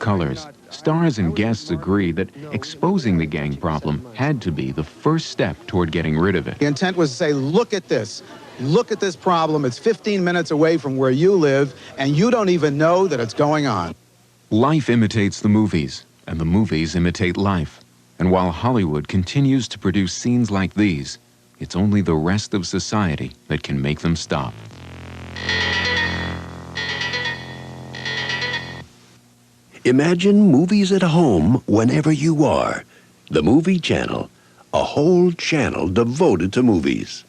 colors, stars and guests agreed that exposing the gang problem had to be the first step toward getting rid of it. The intent was to say, look at this. Look at this problem. It's 15 minutes away from where you live, and you don't even know that it's going on. Life imitates the movies, and the movies imitate life. And while Hollywood continues to produce scenes like these, it's only the rest of society that can make them stop. Imagine movies at home whenever you are. The Movie Channel, a whole channel devoted to movies.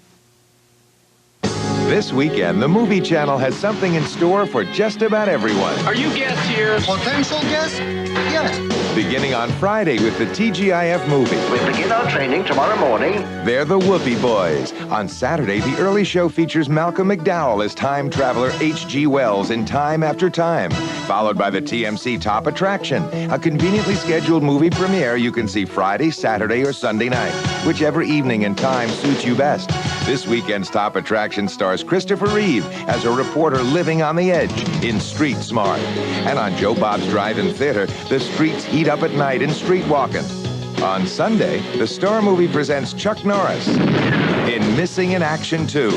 This weekend, the Movie Channel has something in store for just about everyone. Are you guests here? Potential guests? Yes. Beginning on Friday with the TGIF movie. We'll begin our training tomorrow morning. They're the Whoopie Boys. On Saturday, the early show features Malcolm McDowell as time traveler H.G. Wells in Time After Time, followed by the TMC Top Attraction, a conveniently scheduled movie premiere you can see Friday, Saturday, or Sunday night, whichever evening and time suits you best. This weekend's Top Attraction stars Christopher Reeve as a reporter living on the edge in Street Smart. And on Joe Bob's Drive-In Theater, the streets heat up at night in Street Walkin'. On Sunday, the Star Movie presents Chuck Norris in Missing in Action 2,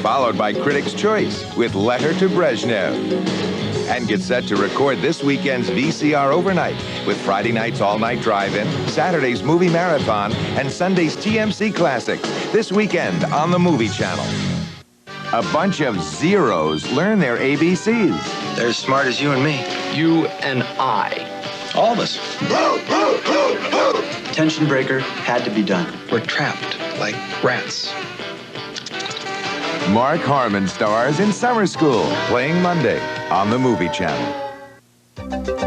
followed by Critics' Choice with Letter to Brezhnev. And get set to record this weekend's VCR Overnight with Friday night's all-night drive-in, Saturday's movie marathon, and Sunday's TMC Classics this weekend on the Movie Channel. A bunch of zeros learn their ABCs. They're as smart as you and me. You and I. All of us. Tension breaker had to be done. We're trapped like rats. Mark Harmon stars in Summer School, playing Monday on the Movie Channel.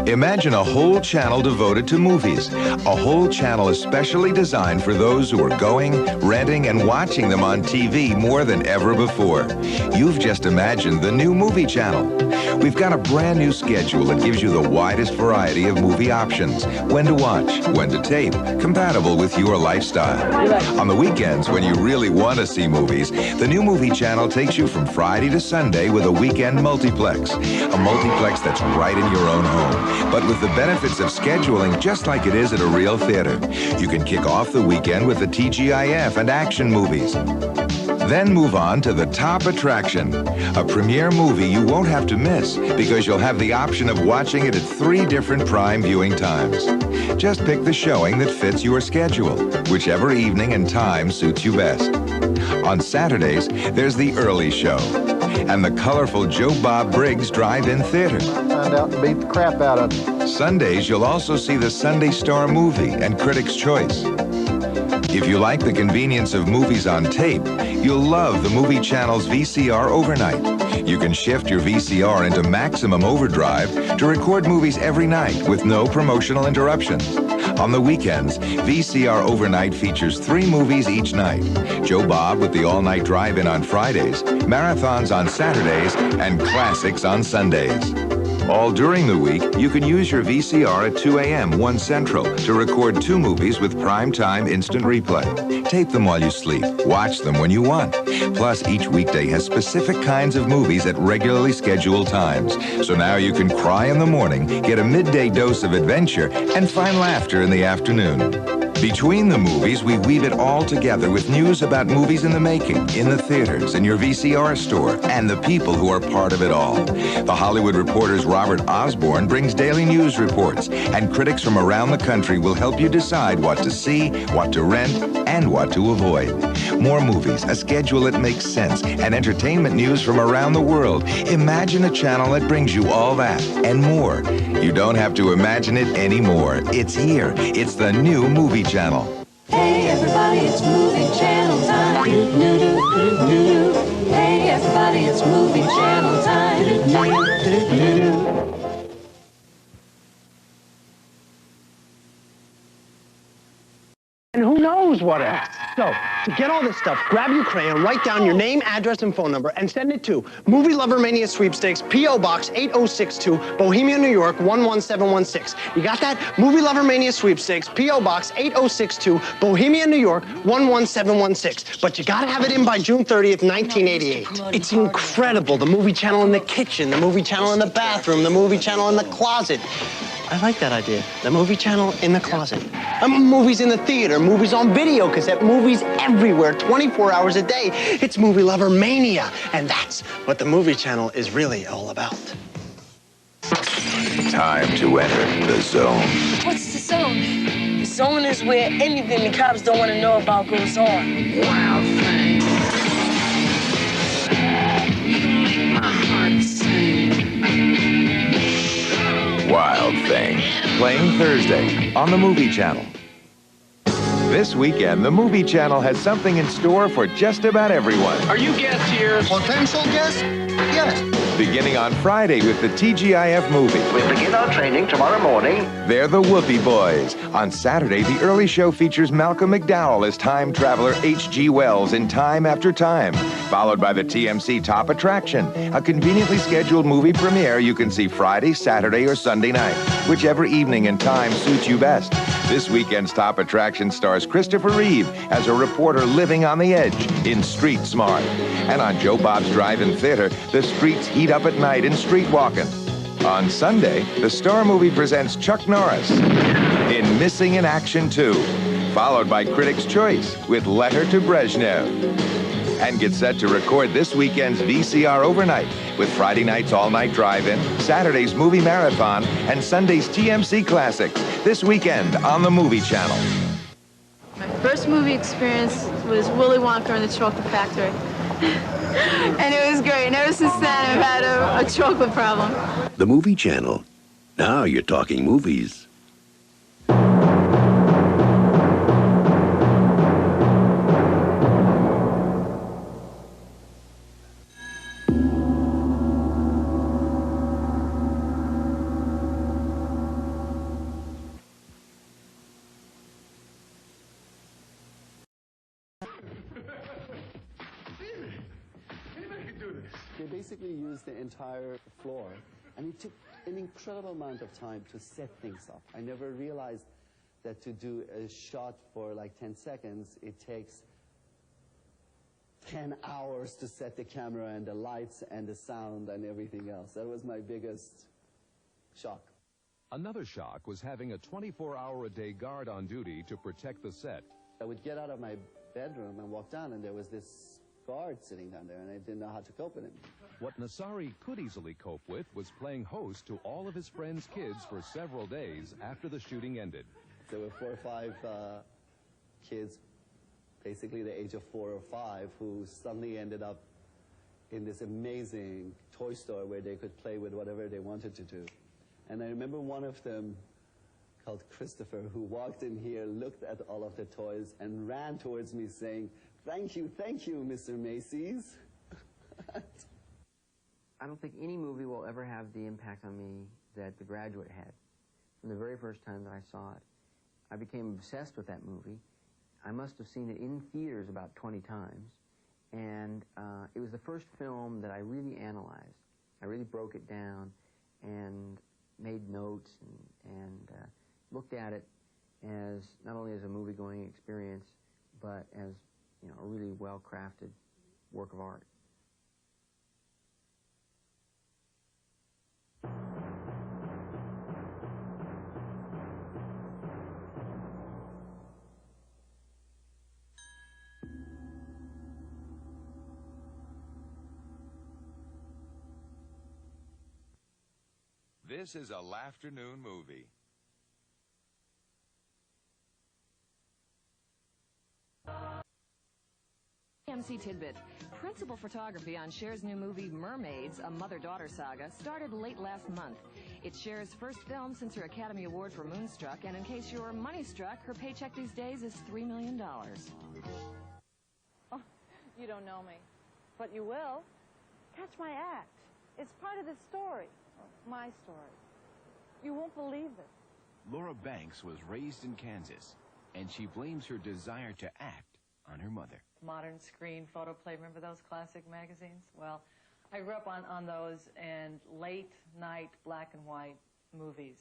Imagine a whole channel devoted to movies, a whole channel especially designed for those who are going, renting, and watching them on TV more than ever before. You've just imagined the new Movie Channel. We've got a brand new schedule that gives you the widest variety of movie options, when to watch, when to tape, compatible with your lifestyle. On the weekends, when you really want to see movies, the new Movie Channel takes you from Friday to Sunday with a weekend multiplex, a multiplex that's right in your own home, but with the benefits of scheduling just like it is at a real theater. You can kick off the weekend with the TGIF and action movies. Then move on to the Top Attraction, a premiere movie you won't have to miss because you'll have the option of watching it at 3 different prime viewing times. Just pick the showing that fits your schedule, whichever evening and time suits you best. On Saturdays, there's the early show and the colorful Joe Bob Briggs Drive-In Theater. Find out and beat the crap out of it. Sundays, you'll also see the Sunday Star Movie and Critics' Choice. If you like the convenience of movies on tape, you'll love the Movie Channel's VCR Overnight. You can shift your VCR into maximum overdrive to record movies every night with no promotional interruptions. On the weekends, VCR Overnight features 3 movies each night. Joe Bob with the all-night drive-in on Fridays, marathons on Saturdays, and classics on Sundays. All during the week, you can use your VCR at 2 a.m., 1 Central, to record 2 movies with prime-time instant replay. Tape them while you sleep. Watch them when you want. Plus, each weekday has specific kinds of movies at regularly scheduled times. So now you can cry in the morning, get a midday dose of adventure, and find laughter in the afternoon. Between the movies, we weave it all together with news about movies in the making, in the theaters, in your VCR store, and the people who are part of it all. The Hollywood Reporter's Robert Osborne brings daily news reports, and critics from around the country will help you decide what to see, what to rent, and what to avoid. More movies, a schedule that makes sense, and entertainment news from around the world. Imagine a channel that brings you all that and more. You don't have to imagine it anymore. It's here. It's the new Movie Channel. Hey everybody, it's Movie Channel time. Hey everybody, it's Movie Channel time. And who knows what else? So, to get all this stuff, grab your crayon, write down your name, address, and phone number, and send it to Movie Lover Mania Sweepstakes, P.O. Box 8062, Bohemia, New York, 11716. You got that? Movie Lover Mania Sweepstakes, P.O. Box 8062, Bohemia, New York, 11716. But you gotta have it in by June 30th, 1988. It's incredible. The Movie Channel in the kitchen, the Movie Channel in the bathroom, the Movie Channel in the closet. I like that idea. The movie channel in the closet. Movies in the theater, movies on video cassette, movies everywhere, 24 hours a day. It's movie lover mania. And that's what the movie channel is really all about. Time to enter the zone. What's the zone? The zone is where anything the cops don't want to know about goes on. Wild thing. You make my heart sing. Wild Thing. Playing Thursday on the Movie Channel. This weekend, the Movie Channel has something in store for just about everyone. Are you guests here? Potential guest? Yes. Beginning on Friday with the TGIF movie. We begin our training tomorrow morning. They're the Whoopie Boys. On Saturday, the early show features Malcolm McDowell as time traveler H.G. Wells in Time After Time, followed by the TMC Top Attraction, a conveniently scheduled movie premiere you can see Friday, Saturday, or Sunday night, whichever evening and time suits you best. This weekend's Top Attraction stars Christopher Reeve as a reporter living on the edge in Street Smart. And on Joe Bob's Drive-In Theater, the streets heat up at night in Street Walkin'. On Sunday, the Star Movie presents Chuck Norris in Missing in Action 2, followed by Critics' Choice with Letter to Brezhnev. And get set to record this weekend's VCR Overnight with Friday night's all-night drive-in, Saturday's movie marathon, and Sunday's TMC Classics this weekend on the Movie Channel. My first movie experience was Willy Wonka and the Chocolate Factory. And it was great. And ever since then, I've had a chocolate problem. The Movie Channel. Now you're talking movies. They basically used the entire floor, and it took an incredible amount of time to set things up. I never realized that to do a shot for like 10 seconds, it takes 10 hours to set the camera and the lights and the sound and everything else. That was my biggest shock. Another shock was having a 24-hour-a-day guard on duty to protect the set. I would get out of my bedroom and walk down, and there was this guard sitting down there, and I didn't know how to cope with him. What Nassari could easily cope with was playing host to all of his friends' kids for several days after the shooting ended. There were 4 or 5 kids, basically the age of 4 or 5, who suddenly ended up in this amazing toy store where they could play with whatever they wanted to do. And I remember one of them, called Christopher, who walked in here, looked at all of the toys, and ran towards me saying, thank you, Mr. Macy's." I don't think any movie will ever have the impact on me that The Graduate had. From the very first time that I saw it, I became obsessed with that movie. I must have seen it in theaters about 20 times, and it was the first film that I really analyzed. I really broke it down and made notes and looked at it as not only as a movie-going experience, but as, you know, a really well-crafted work of art. This is a Laughternoon movie. TMC Tidbit. Principal photography on Cher's new movie Mermaids, a mother-daughter saga, started late last month. It's Cher's first film since her Academy Award for Moonstruck, and in case you're money-struck, her paycheck these days is $3 million. Oh, you don't know me, but you will. Catch my act. It's part of the story, my story. You won't believe it. Laura Banks was raised in Kansas, and she blames her desire to act on her mother. Modern Screen, Photoplay, remember those classic magazines? Well, I grew up on those and late night black and white movies,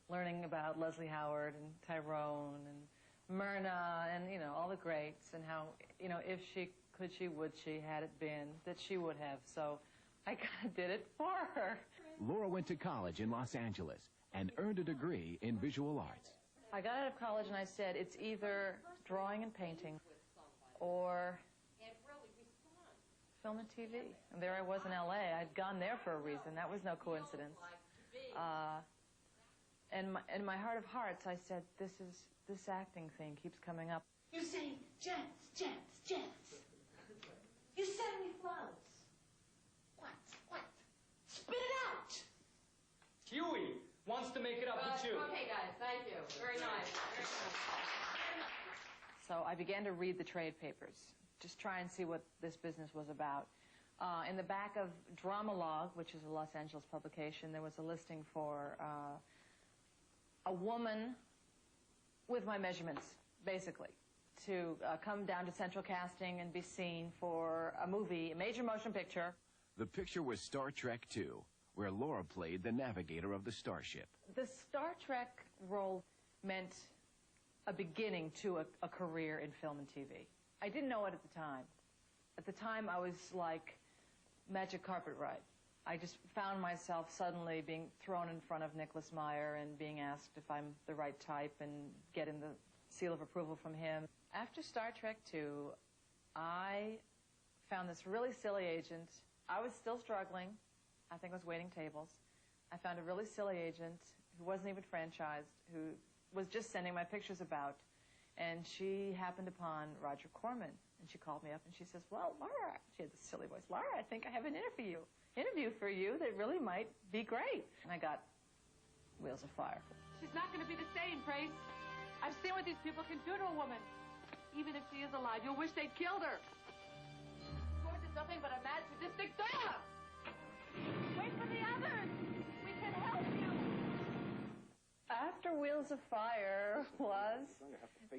learning about Leslie Howard and Tyrone and Myrna and, you know, all the greats, and how, you know, if she could, she would, she had it been, that she would have. So I kind of did it for her. Laura went to college in Los Angeles and earned a degree in visual arts. I got out of college and I said, it's either drawing and painting or film and TV. And there I was in LA. I'd gone there for a reason. That was no coincidence. And in my heart of hearts, I said, this acting thing keeps coming up. You say, Jets, Jets, Jets. You send me flowers. What? Spit it out! Huey wants to make it up with you. Okay, guys, thank you. Very nice. So I began to read the trade papers, just try and see what this business was about. In the back of Dramalog, which is a Los Angeles publication, there was a listing for a woman with my measurements, basically, to come down to Central Casting and be seen for a movie, a major motion picture. The picture was Star Trek II, where Laura played the navigator of the starship. The Star Trek role meant a beginning to a career in film and TV. I didn't know it at the time. At the time, I was like magic carpet ride. I just found myself suddenly being thrown in front of Nicholas Meyer and being asked if I'm the right type and getting the seal of approval from him. After Star Trek II, I found this really silly agent. I was still struggling. I think I was waiting tables. I found a really silly agent who wasn't even franchised, who was just sending my pictures about. And she happened upon Roger Corman. And she called me up and she says, well, Laura, she had this silly voice, Laura, I think I have an interview for you that really might be great. And I got Wheels of Fire. She's not going to be the same, Grace. I've seen what these people can do to a woman. Even if she is alive, you'll wish they'd killed her. George is nothing but a mad, sadistic dog. Wait for the others. We can help you. After Wheels of Fire was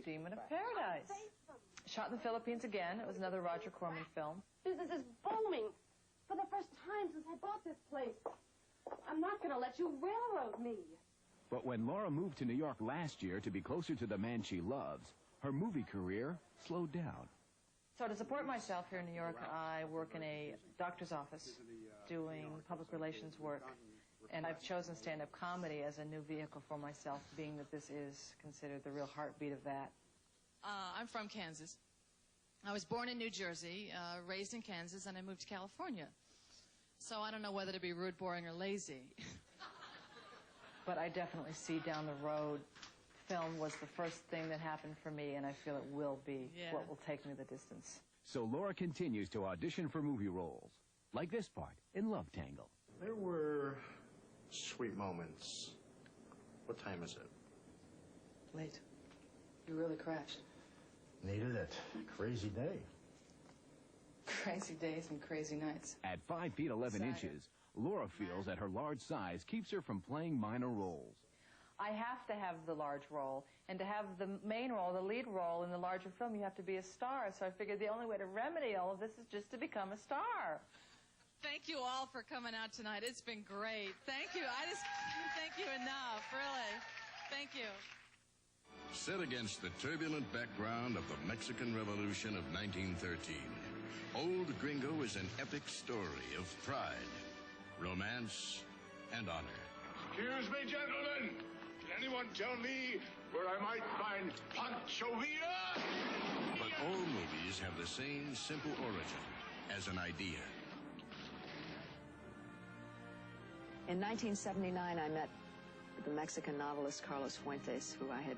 Demon of Paradise. Shot in the Philippines again. It was another Roger Corman film. Business is booming. For the first time since I bought this place. I'm not going to let you railroad me. But when Laura moved to New York last year to be closer to the man she loves, her movie career slowed down. So to support myself here in New York, I work in a doctor's office doing public relations work. And I've chosen stand-up comedy as a new vehicle for myself, being that this is considered the real heartbeat of that. I'm from Kansas. I was born in New Jersey, raised in Kansas, and I moved to California. So I don't know whether to be rude, boring, or lazy. But I definitely see down the road, film was the first thing that happened for me, and I feel it will be what will take me the distance. So Laura continues to audition for movie roles, like this part in Love Tangle. There were sweet moments. What time is it? Late. You really crashed. Needed it. Crazy day. Crazy days and crazy nights. At 5 feet 11 inches, Laura feels that her large size keeps her from playing minor roles. I have to have the large role, and to have the main role, the lead role in the larger film, you have to be a star. So I figured the only way to remedy all of this is just to become a star. Thank you all for coming out tonight. It's been great. Thank you. I just can't thank you enough, really. Thank you. Set against the turbulent background of the Mexican Revolution of 1913, Old Gringo is an epic story of pride, romance, and honor. Excuse me, gentlemen. Can anyone tell me where I might find Pancho Villa? But all movies have the same simple origin as an idea. In 1979, I met the Mexican novelist Carlos Fuentes, who I had,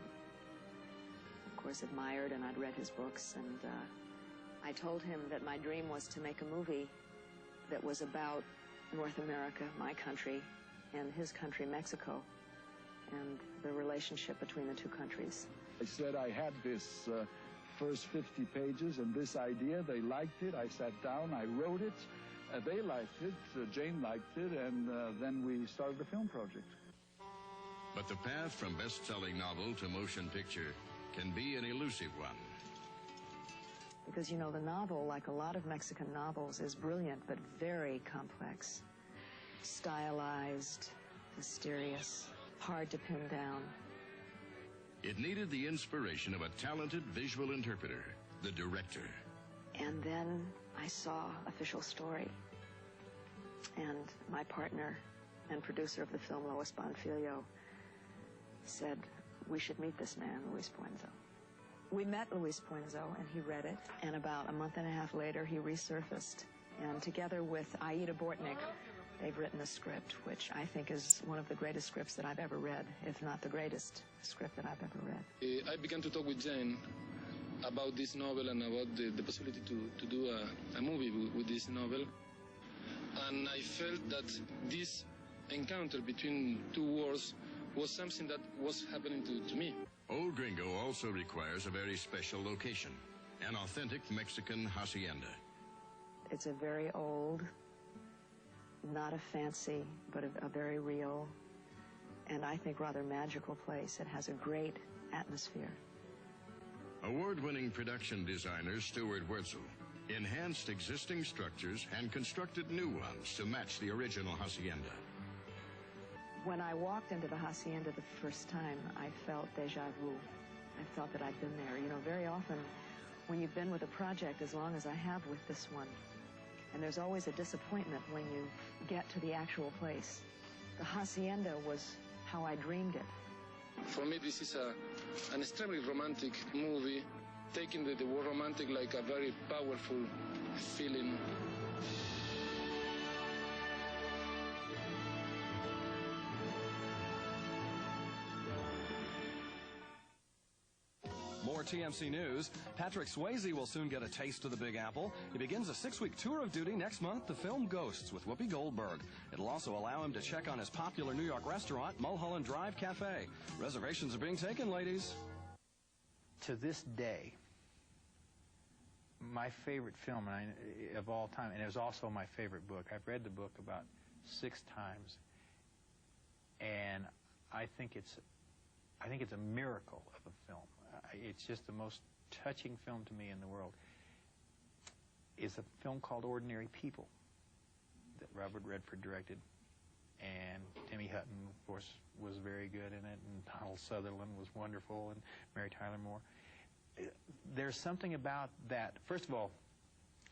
of course, admired, and I'd read his books. And I told him that my dream was to make a movie that was about North America, my country, and his country, Mexico, and the relationship between the two countries. I said I had this first 50 pages and this idea. They liked it. I sat down, I wrote it. They liked it, Jane liked it, and then we started the film project. But the path from best-selling novel to motion picture can be an elusive one. Because, you know, the novel, like a lot of Mexican novels, is brilliant but very complex. Stylized, mysterious, hard to pin down. It needed the inspiration of a talented visual interpreter, the director. And then I saw Official Story, and my partner and producer of the film, Lois Bonfiglio, said, we should meet this man, Luis Puenzo. We met Luis Puenzo, and he read it, and about a month and a half later, he resurfaced. And together with Aida Bortnick, they've written a script, which I think is one of the greatest scripts that I've ever read, if not the greatest script that I've ever read. I began to talk with Jane about this novel and about the possibility to do a movie with this novel. And I felt that this encounter between two worlds was something that was happening to me. Old Gringo also requires a very special location, an authentic Mexican hacienda. It's a very old, not a fancy, but a very real, and I think rather magical place. It has a great atmosphere. Award-winning production designer Stuart Wurzel enhanced existing structures and constructed new ones to match the original hacienda. When I walked into the hacienda the first time, I felt deja vu. I felt that I'd been there. You know, very often when you've been with a project as long as I have with this one, and there's always a disappointment when you get to the actual place. The hacienda was how I dreamed it. For me, this is an extremely romantic movie, taking the word romantic like a very powerful feeling. More TMC News. Patrick Swayze will soon get a taste of the Big Apple. He begins a 6-week tour of duty next month to film Ghosts with Whoopi Goldberg. It'll also allow him to check on his popular New York restaurant, Mulholland Drive Cafe. Reservations are being taken, ladies. To this day, my favorite film of all time, and it was also my favorite book. I've read the book about 6 times, and I think it's a miracle of a film. It's just the most touching film to me in the world. It's a film called Ordinary People that Robert Redford directed, and Timmy Hutton, of course, was very good in it, and Donald Sutherland was wonderful, and Mary Tyler Moore. There's something about that. First of all,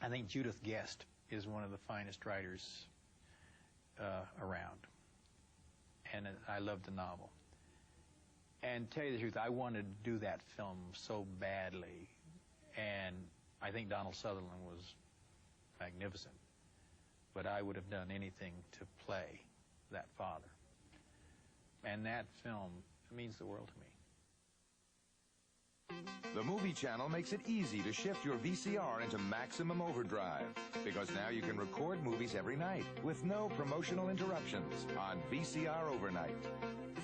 I think Judith Guest is one of the finest writers around, and I love the novel. And to tell you the truth, I wanted to do that film so badly, and I think Donald Sutherland was magnificent, but I would have done anything to play that father. And that film means the world to me. The Movie Channel makes it easy to shift your VCR into maximum overdrive, because now you can record movies every night with no promotional interruptions on VCR Overnight.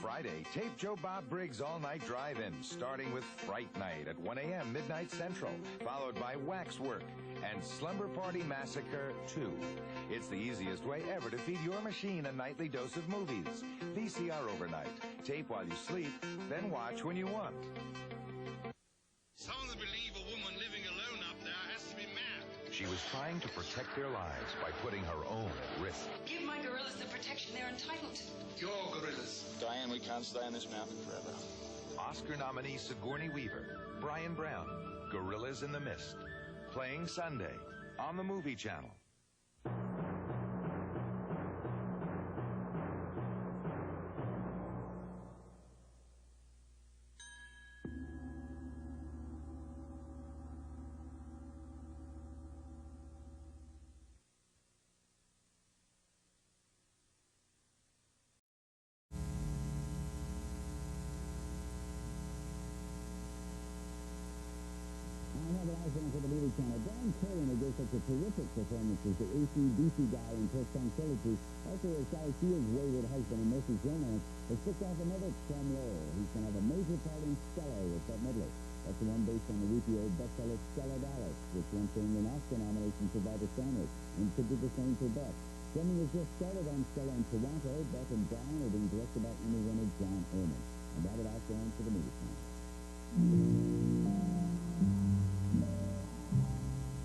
Friday, tape Joe Bob Briggs all-night drive-in, starting with Fright Night at 1 a.m. Midnight Central, followed by Waxwork and Slumber Party Massacre 2. It's the easiest way ever to feed your machine a nightly dose of movies. VCR Overnight. Tape while you sleep, then watch when you want. Some of them believe a woman living alone up there has to be mad. She was trying to protect their lives by putting her own at risk. Give my gorillas the protection they're entitled to. Your gorillas. Diane, we can't stay on this mountain forever. Oscar nominee Sigourney Weaver, Brian Brown, Gorillas in the Mist. Playing Sunday on the Movie Channel. For the Movie Channel. Brian Cohen, who gives such a terrific performance as the AC/DC guy in Postcon Trilogy, also as Sally Field's wayward husband in Mercy's Romance, has picked off another chum role. He's going to have a major part in Stella with Bette Midler. That's the one based on the weepy old bestseller Stella Dallas, which once earned an Oscar nomination for Barbara Sanders, and could do the same for Bette. Filming has just started on Stella in Toronto. Bette and Brian are being directed by Emmy-winner John Erman. And Robert Osborne for the Movie Channel.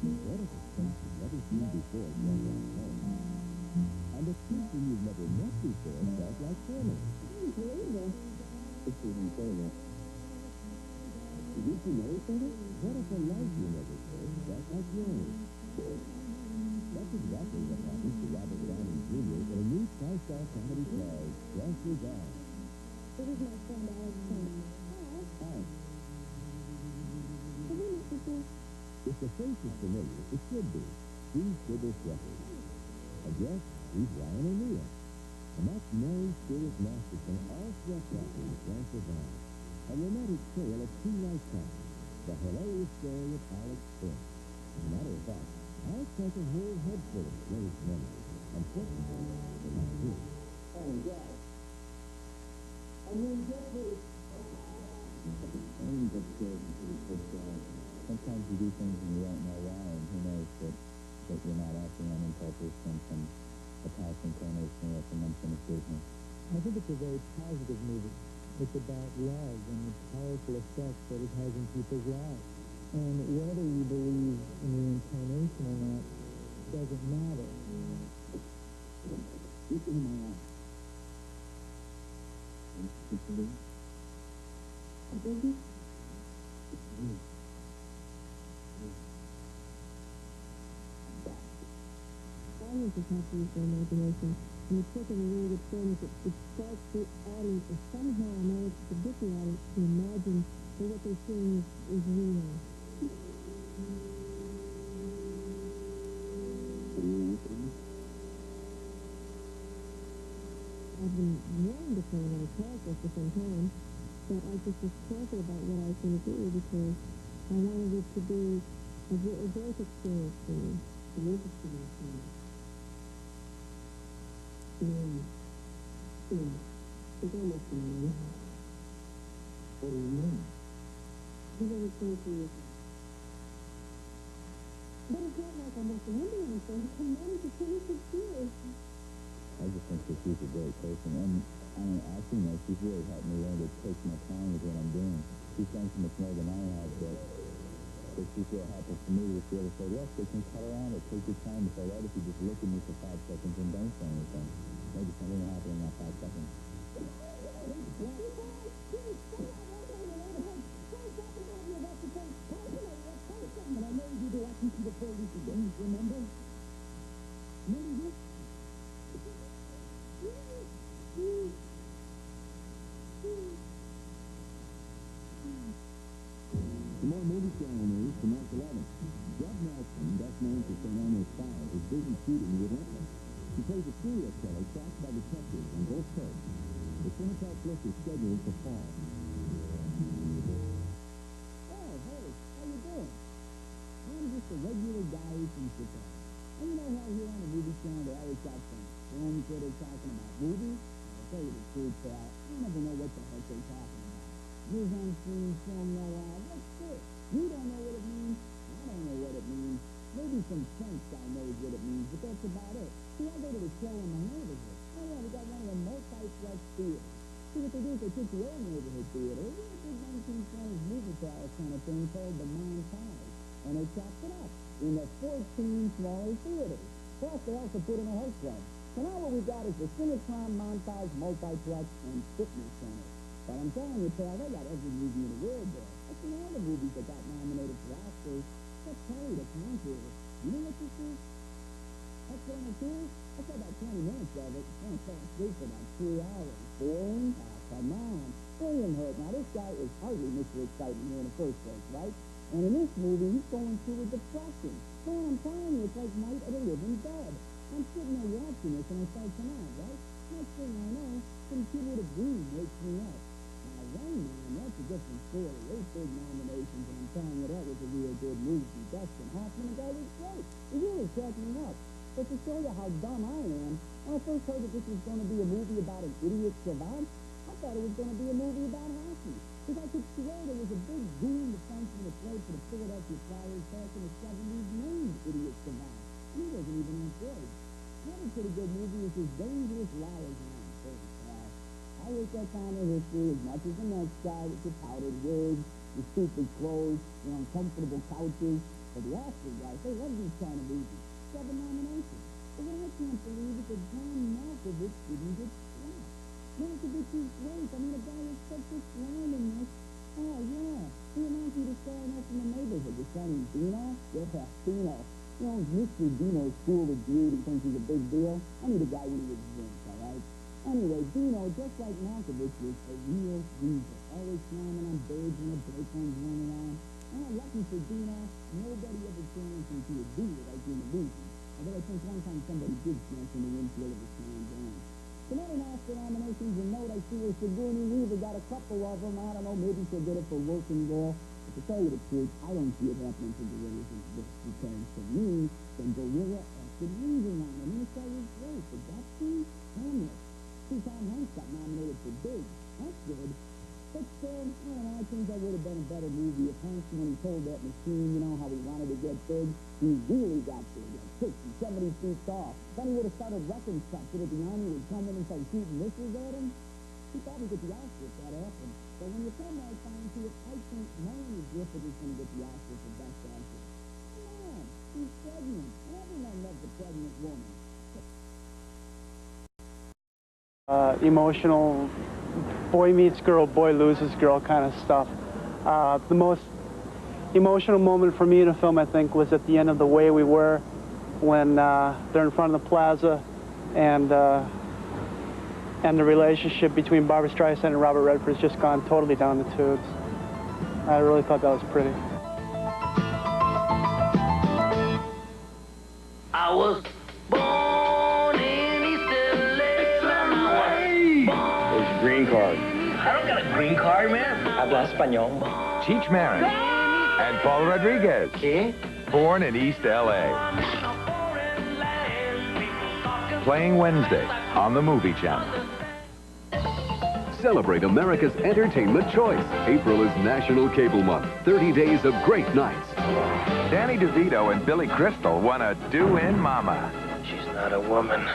What a suspense you've never seen before felt like home. And a person you've never met before felt like family. It's even further. Did you know each other? What if a life you never lived felt like yours? That's exactly what happens to Robert Downey Jr. in a new five-star comedy called Just As I. This is my friend Alex Turner. Hi. Have we met before? If the face is familiar, it should be. Steve Sybil Sweaters. Address, Steve Ryan O'Neill. And that's Mary Stuart Masterson, all swept up in Transylvania. A romantic tale of two lifetimes. The hilarious story of Alex Turner. As a matter of fact, Alex has a whole head full of great memories. Unfortunately, they're not true. Oh, God. I mean, Jeffrey. Everything's upstairs until you push down. Sometimes you do things and you don't know why, and who knows that you're not acting on impulse or some a past inclination or some unfinished business. I think it's a very positive movie. It's about love and the powerful effect that it has in people's lives. And whether you believe in reincarnation or not doesn't matter. Look in my eyes. It's a baby? A baby? It's a baby. Audience is have to use their imagination. And the trick of a really good film is it starts the audience and somehow manages to get the audience to imagine that what they're seeing is real. I've been wanting to play another character for some time, but I just was careful about what I was going to do because I wanted it to be a growth experience for me. A growth experience for me. It's almost a man. What do you mean? He's only 22 years old. But it's not like I'm recommending anything. I'm married for 26 years. I just think that she's a great person, and I mean, acting like she's really helped me learn to take my time with what I'm doing. She's done so much more than I have, but she's real helpful for me to be able to say, look, they can cut around it, take your time. It's all right if you just look at me for 5 seconds and don't say anything. Maybe something will happen in that 5 seconds. And I know you do acting to the police again, remember? Remember this? For more movie channel news from March 11th, Judd Nelson, best known for St. Elmo's Fire, is busy shooting Relentless. He plays a serial killer tracked by detectives on both coasts. The Cineplex flick is scheduled for fall. Oh, hey, how you doing? I'm just a regular guy from Chicago. And you know how here on the movie channel they always got some films where they're talking about movies? I'll tell you the truth, pal. I never know what the heck they're talking about. News on screen, film noir, what's this? You don't know what it means. I don't know what it means. Maybe some French guy knows what it means, but that's about it. See, I go to the show in my neighborhood. Oh, yeah, we got one of the multiplex theaters. See, what they do is they took the old neighborhood theater, a big 1920s movie palace kind of thing called the Montage, and they chopped it up into 14 smaller theaters. Plus, they also put in a health club. So now what we got is the Cinetron Montage Multiplex and Fitness Center. But I'm telling you, pal, they got every movie in the world there. That's all the movies that got nominated for Oscars. That's Terry the Conqueror. You know what this is? That's what I'm here. I saw about 20 minutes of it. I fell asleep for about 3 hours. Boring? Oh, come on. William Hurt. Now, this guy is hardly Mr. Excitement here in the first place, right? And in this movie, he's going through a depression. Man, I'm telling you, it's like Night of the Living Dead. I'm sitting there watching this, and I start to nod, right? Next thing I know, some kid with a broom wakes me up. Now, Rain Man, that's a different story. 8 big nominations, and I'm telling you, that was a real good movie. Dustin Hoffman, the guy was great. He really cracked me up. But to show you how dumb I am, when I first heard that this was going to be a movie about an idiot savant, I thought it was going to be a movie about hockey. Because I could swear there was a big goon defenseman that played for the Philadelphia Flyers back in the 70s named Idiot Savant. And he wasn't even employed. Another pretty good movie is his Dangerous Liars on First Class. I wish that kind of history as much as the next guy with the powdered wigs, the stupid clothes, the uncomfortable couches. But the Oscar guys, they love these kind of movies. 7 nominations. But what I can't believe is that John Malkovich didn't get slapped. Malkovich is great. I mean, a guy with such a line in this. Oh, yeah. He announced he was starting off in the neighborhood. The son is Dino? Yeah, Dino. You know, Mr. Dino's School of Beauty thinks he's a big deal. I need a guy when he was Vince, all right? Anyway, Dino, just like Malkovich, was a real weasel, always climbing on birds when the boyfriends running around. Lucky for Dino, nobody ever challenged him to a duel like in the movie. Although I think one time somebody did smash in the windshield of his Trans Am. Some other Oscar nominations, and note I see where Sigourney Weaver got a couple of them. I don't know, maybe she'll get it for Working Girl. But to tell you the truth, I don't see it happening for Gorillas in this, because to me, the Gorilla acted losing on him. And it's always great. The Gatsby, Hamlet. See, Tom Hanks got nominated for Big. That's good. But still, I don't know, I think that would have been a better movie if Hanks, when he told that machine, you know, how he wanted to get big, he really got big, like 60, 70 feet tall. Then he would have started wrecking stuff so that the army would come in and start shooting missiles at him. He thought he'd get the Oscar if that happened. But when you come right down to it, I think Melanie Griffith is going to get the Oscar for Best Actress. Come on, she's pregnant. And everyone loves a pregnant woman. Emotional boy meets girl, boy loses girl kind of stuff. The most emotional moment for me in a film, I think, was at the end of The Way We Were, when they're in front of the plaza and the relationship between Barbra Streisand and Robert Redford has just gone totally down the tubes. I really thought that was pretty. I was born in East Green card. I don't got a green card, man. Habla español. Cheech Marin and Paul Rodriguez. Born in East L.A. Playing Wednesday on the Movie Channel. Celebrate America's entertainment choice. April is National Cable Month. 30 days of great nights. Danny DeVito and Billy Crystal won a do-in Mama. She's not a woman.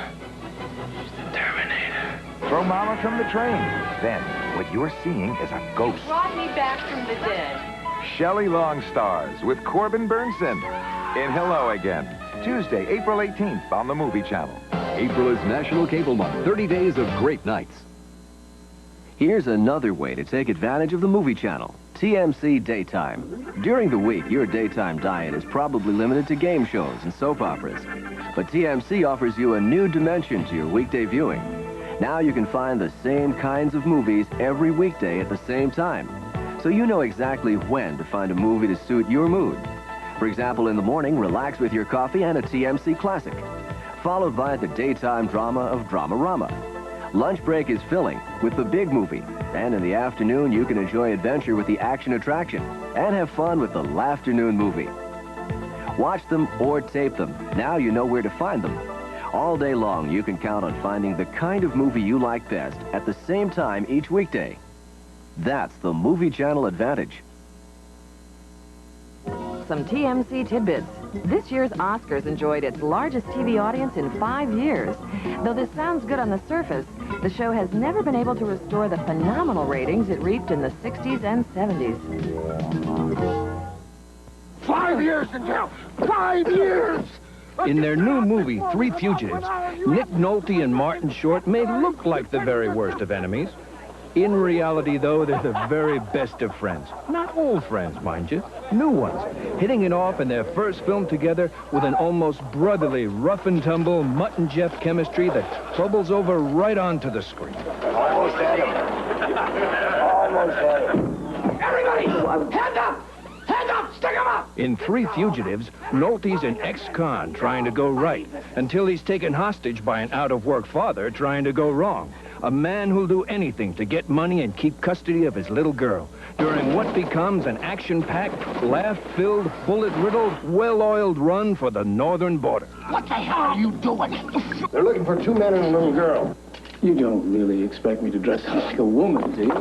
She's the Terminator. Throw Mama from the train. Then, what you're seeing is a ghost. Brought me back from the dead. Shelley Long stars with Corbin Burnson in Hello Again. Tuesday, April 18th on the Movie Channel. April is National Cable Month. 30 days of great nights. Here's another way to take advantage of the Movie Channel. TMC Daytime. During the week, your daytime diet is probably limited to game shows and soap operas. But TMC offers you a new dimension to your weekday viewing. Now you can find the same kinds of movies every weekday at the same time. So you know exactly when to find a movie to suit your mood. For example, in the morning, relax with your coffee and a TMC classic. Followed by the daytime drama of Dramarama. Lunch break is filling with the big movie. And in the afternoon, you can enjoy adventure with the action attraction and have fun with the Lafternoon movie. Watch them or tape them. Now you know where to find them. All day long, you can count on finding the kind of movie you like best at the same time each weekday. That's the Movie Channel advantage. Some TMC tidbits. This year's Oscars enjoyed its largest TV audience in 5 years. Though this sounds good on the surface, the show has never been able to restore the phenomenal ratings it reached in the 60s and 70s. 5 years in jail! 5 years! In their new movie, Three Fugitives, Nick Nolte and Martin Short may look like the very worst of enemies. In reality, though, they're the very best of friends. Not old friends, mind you. New ones, hitting it off in their first film together with an almost brotherly, rough-and-tumble, Mutt and Jeff chemistry that bubbles over right onto the screen. Almost had him. Almost had him. Everybody, hands up! Hands up! Stick him up! In Three Fugitives, Nolte's an ex-con trying to go right until he's taken hostage by an out-of-work father trying to go wrong. A man who'll do anything to get money and keep custody of his little girl during what becomes an action-packed, laugh-filled, bullet-riddled, well-oiled run for the northern border. What the hell are you doing? They're looking for 2 men and a little girl. You don't really expect me to dress up like a woman, do you?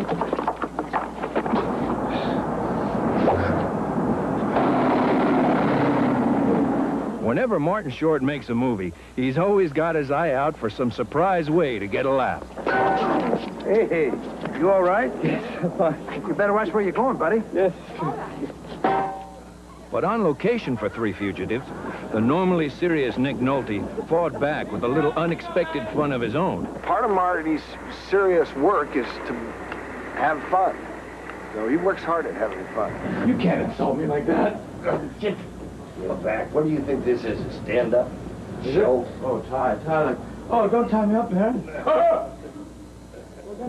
Whenever Martin Short makes a movie, he's always got his eye out for some surprise way to get a laugh. Hey, you all right? Yes, fine. You better watch where you're going, buddy. Yes. But on location for Three Fugitives, the normally serious Nick Nolte fought back with a little unexpected fun of his own. Part of Marty's serious work is to have fun. So he works hard at having fun. You can't insult me like that. Go back. What do you think this is? A stand-up show? Oh, tie. Oh, don't tie me up, man.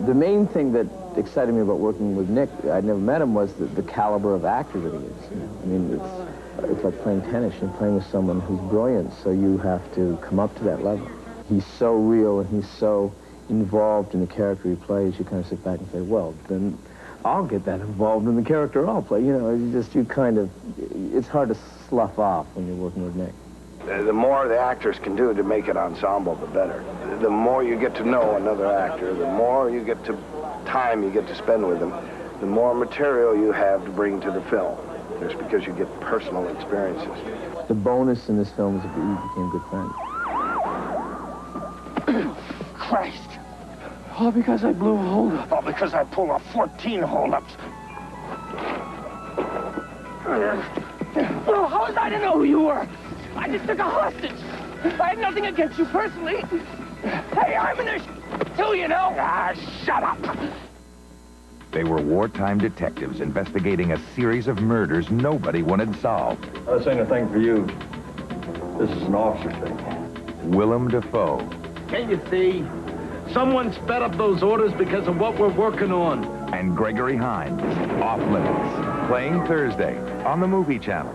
The main thing that excited me about working with Nick, I'd never met him, was the caliber of actor that he is. I mean, it's like playing tennis and playing with someone who's brilliant, so you have to come up to that level. He's so real and he's so involved in the character he plays, you kind of sit back and say, well, then I'll get that involved in the character I'll play. You know, it's hard to slough off when you're working with Nick. The more the actors can do to make it ensemble, the better. The more you get to know another actor, the more you get to time you get to spend with them, the more material you have to bring to the film. Just because you get personal experiences. The bonus in this film is that we became good friends. Christ! All because I blew a holdup. All because I pulled off 14 holdups. Well, how was I to know who you were? I just took a hostage. I had nothing against you personally. Hey, I'm in this too, you know. Ah, shut up. They were wartime detectives investigating a series of murders nobody wanted solved. This ain't a thing for you. This is an officer thing. Willem Dafoe. Can't you see? Someone sped up those orders because of what we're working on. And Gregory Hines, Off Limits, playing Thursday on the Movie Channel.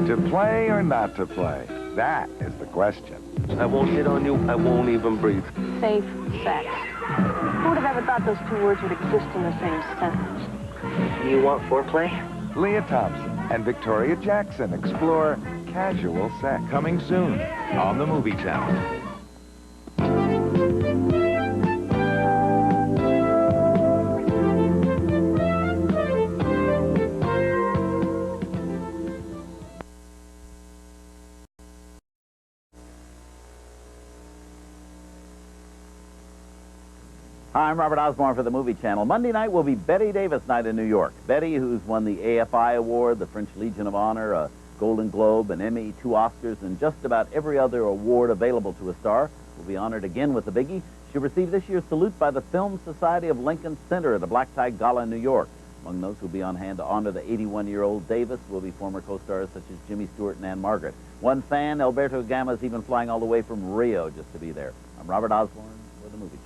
To play or not to play? That is the question. I won't hit on you. I won't even breathe. Safe sex. Who would have ever thought those two words would exist in the same sentence? You want foreplay? Leah Thompson and Victoria Jackson explore casual sex. Coming soon on the Movie Channel. Hi, I'm Robert Osborne for the Movie Channel. Monday night will be Betty Davis night in New York. Betty, who's won the AFI Award, the French Legion of Honor, a Golden Globe, an Emmy, 2 Oscars, and just about every other award available to a star, will be honored again with the biggie. She'll receive this year's salute by the Film Society of Lincoln Center at a black tie gala in New York. Among those who will be on hand to honor the 81-year-old Davis will be former co-stars such as Jimmy Stewart and Anne Margaret. One fan, Alberto Gama, is even flying all the way from Rio just to be there. I'm Robert Osborne for the Movie Channel.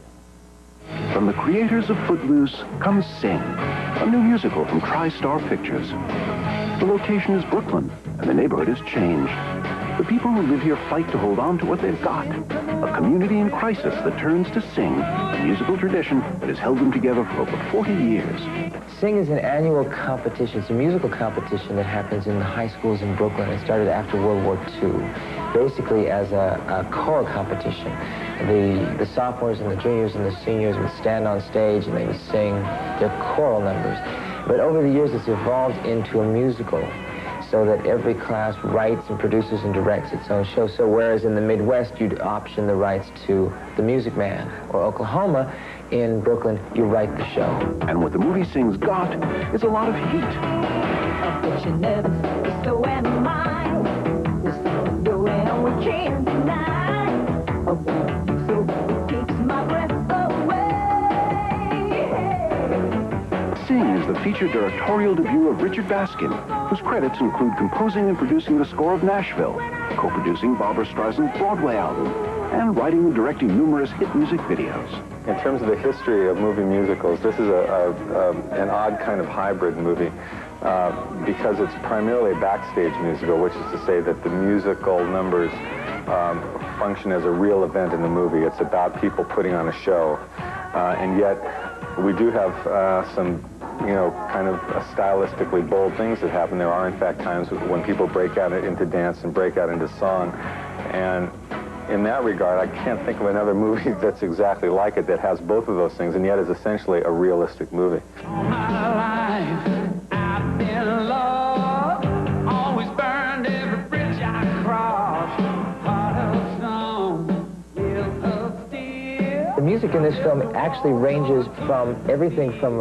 From the creators of Footloose comes Sing, a new musical from TriStar Pictures. The location is Brooklyn, and the neighborhood has changed. The people who live here fight to hold on to what they've got. A community in crisis that turns to Sing, a musical tradition that has held them together for over 40 years. Sing is an annual competition. It's a musical competition that happens in the high schools in Brooklyn. It started after World War II, basically as a choral competition. The sophomores and the juniors and the seniors would stand on stage and they would sing their choral numbers. But over the years, it's evolved into a musical, so that every class writes and produces and directs its own show. So whereas in the Midwest, you'd option the rights to The Music Man, or Oklahoma, in Brooklyn, you write the show. And what the movie Sing's got is a lot of heat. I bet you're nervous, so am I. There's something going on we can't deny. I want you so it takes my breath away. Sing is the feature directorial debut of Richard Baskin, whose credits include composing and producing the score of Nashville, co-producing Barbra Streisand's Broadway album, and writing and directing numerous hit music videos. In terms of the history of movie musicals, this is an odd kind of hybrid movie because it's primarily a backstage musical, which is to say that the musical numbers function as a real event in the movie. It's about people putting on a show, and yet we do have some kind of stylistically bold things that happen. There are, in fact, times when people break out into dance and break out into song. And in that regard, I can't think of another movie that's exactly like it that has both of those things and yet is essentially a realistic movie. All my life, I've been in love. Always burned every bridge I crossed. Heart of stone, will of steel. The music in this film actually ranges from everything from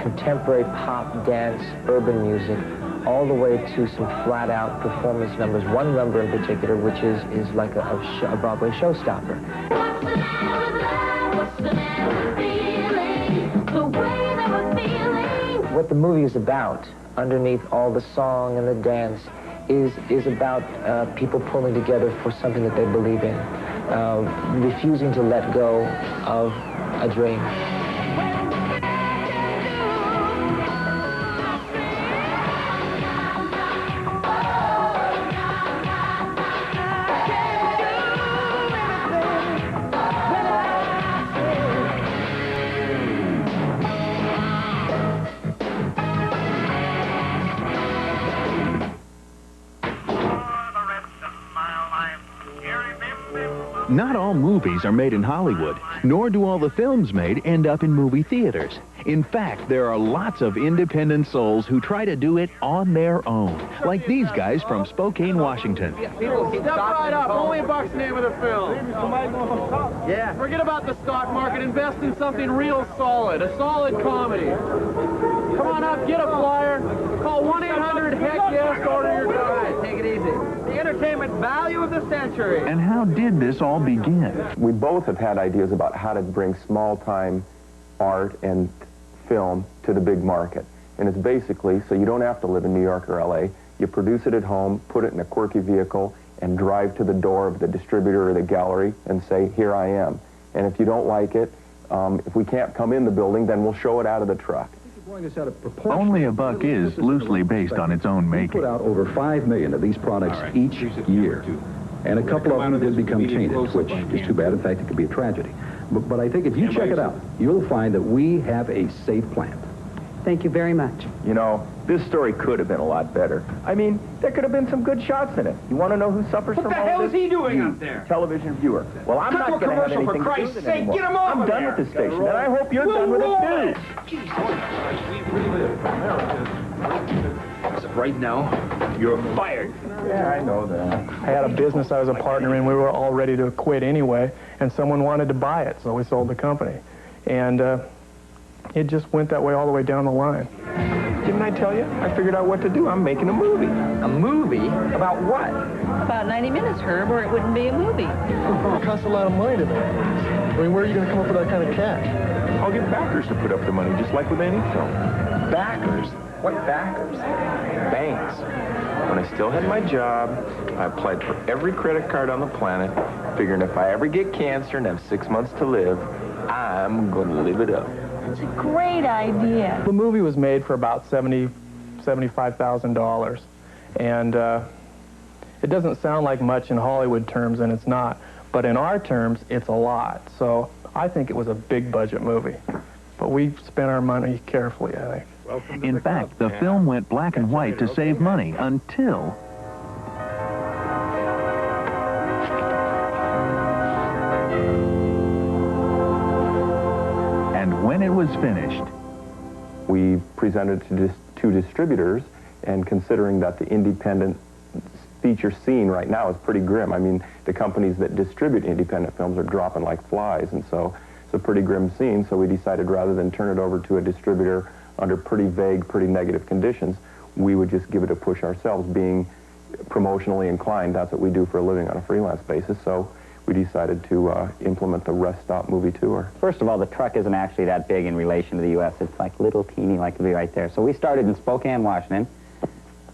contemporary pop, dance, urban music, all the way to some flat-out performance numbers. One number in particular, which is like a Broadway showstopper. What's the matter with love? What's the matter with feeling? The way that we're feeling. What the movie is about, underneath all the song and the dance, is about people pulling together for something that they believe in, refusing to let go of a dream. Not all movies are made in Hollywood, nor do all the films made end up in movie theaters. In fact, there are lots of independent souls who try to do it on their own, like these guys from Spokane, Washington. Step right up. Only $1's the name of the film. Yeah. Forget about the stock market. Invest in something real solid. A solid comedy. Come on up. Get a flyer. Call 1-800-HECK-YES. Order your drive. Take it easy. The entertainment value of the century. And how did this all begin? We both have had ideas about how to bring small-time art and film to the big market. And it's basically, so you don't have to live in New York or LA, you produce it at home, put it in a quirky vehicle, and drive to the door of the distributor or the gallery and say, here I am. And if you don't like it, if we can't come in the building, then we'll show it out of the truck. Only $1 is loosely based on its own making. We put out over 5 million of these products each year. And a couple of them did become tainted, which is too bad. In fact, it could be a tragedy. But I think if you check it out, you'll find that we have a safe plant. Thank you very much. You know, this story could have been a lot better. I mean, there could have been some good shots in it. You want to know who suffers from all this? What the hell is he doing up there? Television viewer. Well, I'm not going to have anything to do with it anymore. Get him over I'm done with this station, and I hope you're done with it too. Right now, you're fired. Yeah, I know that. I had a business I was a partner in. We were all ready to quit anyway, and someone wanted to buy it, so we sold the company. And it just went that way all the way down the line. Didn't I tell you? I figured out what to do. I'm making a movie. A movie? About what? About 90 minutes, Herb, or it wouldn't be a movie. It costs a lot of money to make movies. I mean, where are you going to come up with that kind of cash? I'll get backers to put up the money, just like with any film. Backers? What backers? Banks. When I still had my job, I applied for every credit card on the planet, figuring if I ever get cancer and have 6 months to live, I'm going to live it up. It's a great idea. The movie was made for about $75,000, and it doesn't sound like much in Hollywood terms, and it's not. But in our terms, it's a lot. So I think it was a big budget movie. But we spent our money carefully, I think. In fact, the film went black and white to save money until... And when it was finished... We presented to two distributors, and considering that the independent feature scene right now is pretty grim. I mean, the companies that distribute independent films are dropping like flies, and so it's a pretty grim scene, so we decided rather than turn it over to a distributor under pretty vague, pretty negative conditions, we would just give it a push ourselves. Being promotionally inclined, that's what we do for a living on a freelance basis, so we decided to implement the Rest Stop movie tour. First of all, the truck isn't actually that big in relation to the U.S. It's like little teeny, like it'll be right there. So we started in Spokane, Washington,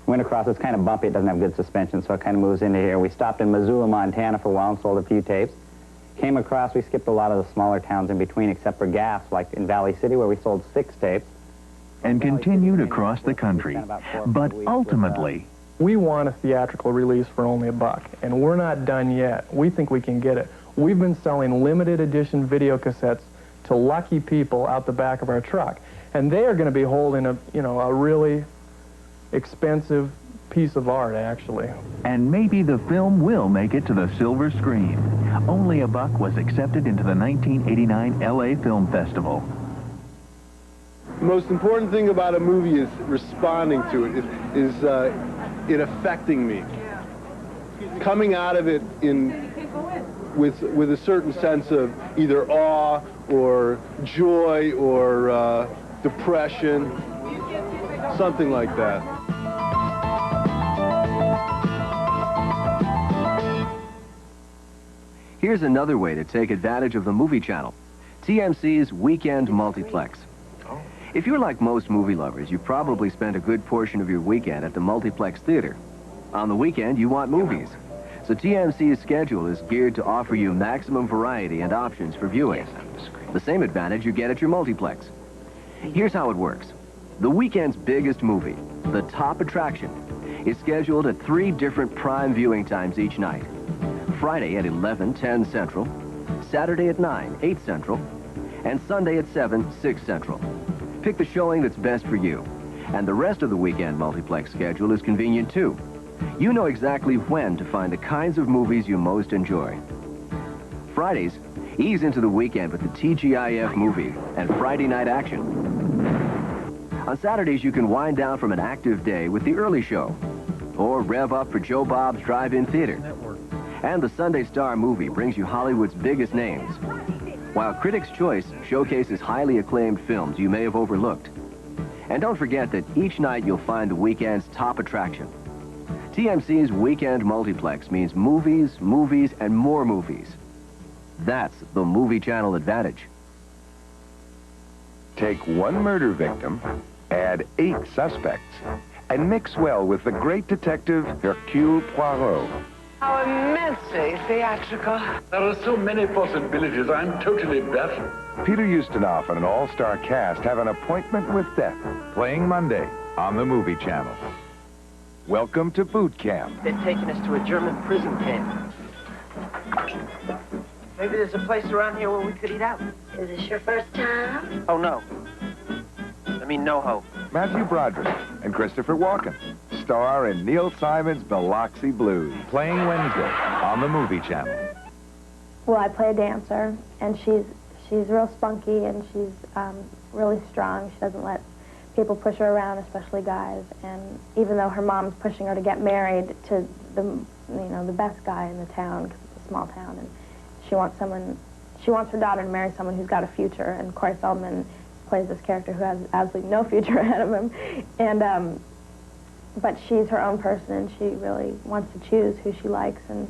went across. It's kind of bumpy. It doesn't have good suspension, so it kind of moves into here. We stopped in Missoula, Montana for a while and sold a few tapes. Came across, we skipped a lot of the smaller towns in between, except for Gas, like in Valley City, where we sold 6 tapes. And continued across the country. But ultimately... We want a theatrical release for only $1, and we're not done yet. We think we can get it. We've been selling limited edition video cassettes to lucky people out the back of our truck, and they are going to be holding a really expensive piece of art, actually. And maybe the film will make it to the silver screen. Only $1 was accepted into the 1989 LA Film Festival. The most important thing about a movie is responding to it, is it affecting me. Coming out of it with a certain sense of either awe or joy or depression, something like that. Here's another way to take advantage of the movie channel. TMC's Weekend Multiplex. If you're like most movie lovers, you probably spent a good portion of your weekend at the multiplex theater. On the weekend, you want movies. So TMC's schedule is geared to offer you maximum variety and options for viewing. The same advantage you get at your multiplex. Here's how it works. The weekend's biggest movie, the top attraction, is scheduled at 3 different prime viewing times each night. Friday at 11:10 Central, Saturday at 9:08 Central, and Sunday at 7:06 Central. Pick the showing that's best for you. And the rest of the weekend multiplex schedule is convenient too. You know exactly when to find the kinds of movies you most enjoy. Fridays, ease into the weekend with the TGIF movie and Friday night action. On Saturdays, you can wind down from an active day with the early show, or rev up for Joe Bob's Drive-In Theater. And the Sunday Star movie brings you Hollywood's biggest names, while Critics' Choice showcases highly acclaimed films you may have overlooked. And don't forget that each night you'll find the weekend's top attraction. TMC's Weekend Multiplex means movies, movies, and more movies. That's the Movie Channel advantage. Take one murder victim, add 8 suspects, and mix well with the great detective Hercule Poirot. How immensely theatrical. There are so many possibilities. I'm totally baffled. Peter Ustinov and an all-star cast have an appointment with death, playing Monday on the Movie Channel. Welcome to boot camp. They're taking us to a German prison camp. Maybe there's a place around here where we could eat out. Is this your first time? Oh, no. I mean, no hope. Matthew Broderick and Christopher Walken star in Neil Simon's Biloxi Blues, playing Wednesday on the Movie Channel. Well, I play a dancer, and she's real spunky, and she's really strong. She doesn't let people push her around, especially guys. And even though her mom's pushing her to get married to the best guy in the town, because it's a small town, and she wants her daughter to marry someone who's got a future. And Corey Feldman plays this character who has absolutely no future ahead of him. And but she's her own person, and she really wants to choose who she likes. And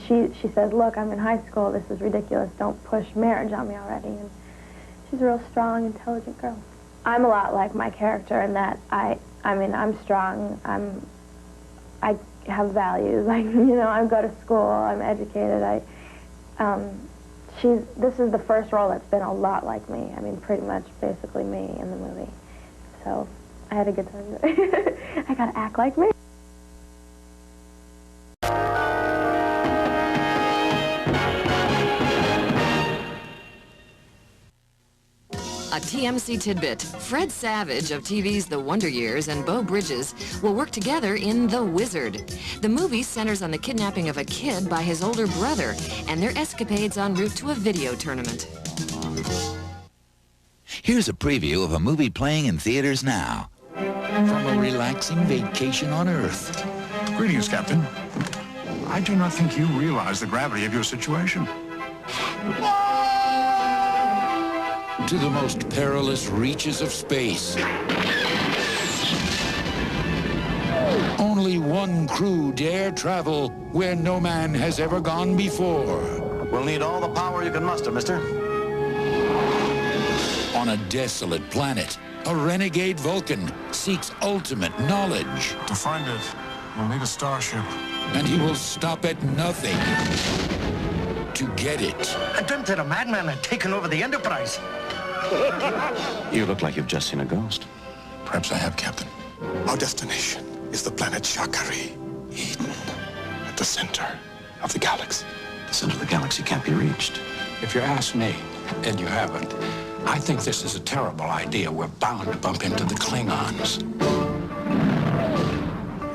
she says, look, I'm in high school. This is ridiculous. Don't push marriage on me already. And she's a real strong, intelligent girl. I'm a lot like my character in that I mean, I'm strong. I have values. I go to school. I'm educated. This is the first role that's been a lot like me. I mean, pretty much basically me in the movie. So I had a good time. I gotta act like me. A TMC tidbit. Fred Savage of TV's The Wonder Years and Beau Bridges will work together in The Wizard. The movie centers on the kidnapping of a kid by his older brother and their escapades en route to a video tournament. Here's a preview of a movie playing in theaters now. From a relaxing vacation on Earth. Greetings, Captain. I do not think you realize the gravity of your situation. To the most perilous reaches of space. Only one crew dare travel where no man has ever gone before. We'll need all the power you can muster, mister. On a desolate planet, a renegade Vulcan seeks ultimate knowledge. To find it, we'll need a starship. And he will stop at nothing to get it. I dreamt that a madman had taken over the Enterprise. You look like you've just seen a ghost. Perhaps I have, Captain. Our destination is the planet Shakari, Eden, at the center of the galaxy. The center of the galaxy can't be reached. If you ask me, and you haven't, I think this is a terrible idea. We're bound to bump into the Klingons.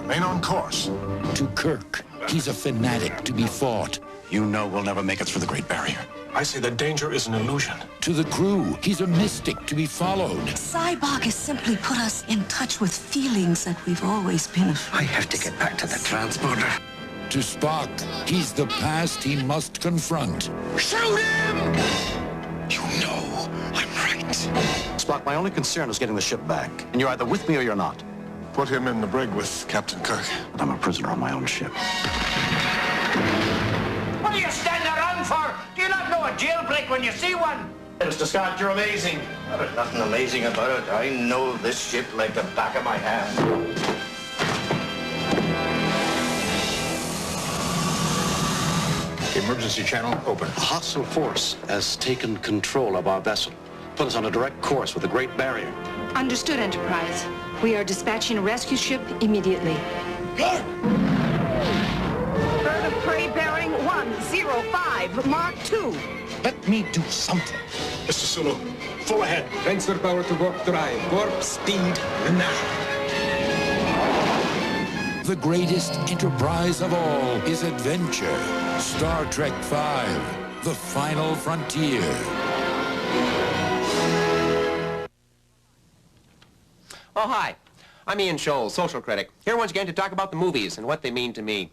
Remain on course. To Kirk, he's a fanatic to be fought. You know we'll never make it through the Great Barrier. I say the danger is an illusion. To the crew, he's a mystic to be followed. Cybok has simply put us in touch with feelings that we've always been afraid. I have to get back to the transporter. To Spock, he's the past he must confront. Shoot him! You know I'm right. Spock, my only concern is getting the ship back. And you're either with me or you're not. Put him in the brig with Captain Kirk. But I'm a prisoner on my own ship. What are you standing around for? Do you not know a jailbreak when you see one? Mr. Scott, you're amazing. There's nothing amazing about it. I know this ship like the back of my hand. Emergency channel open. A hostile force has taken control of our vessel. Put us on a direct course with the Great Barrier. Understood, Enterprise. We are dispatching a rescue ship immediately. Bird of prey bearing 105, Mark II. Let me do something. Mr. Sulu, full ahead. Transfer power to warp drive. Warp speed now. The greatest enterprise of all is adventure. Star Trek V, The Final Frontier. Oh, hi. I'm Ian Scholl, social critic. Here once again to talk about the movies and what they mean to me.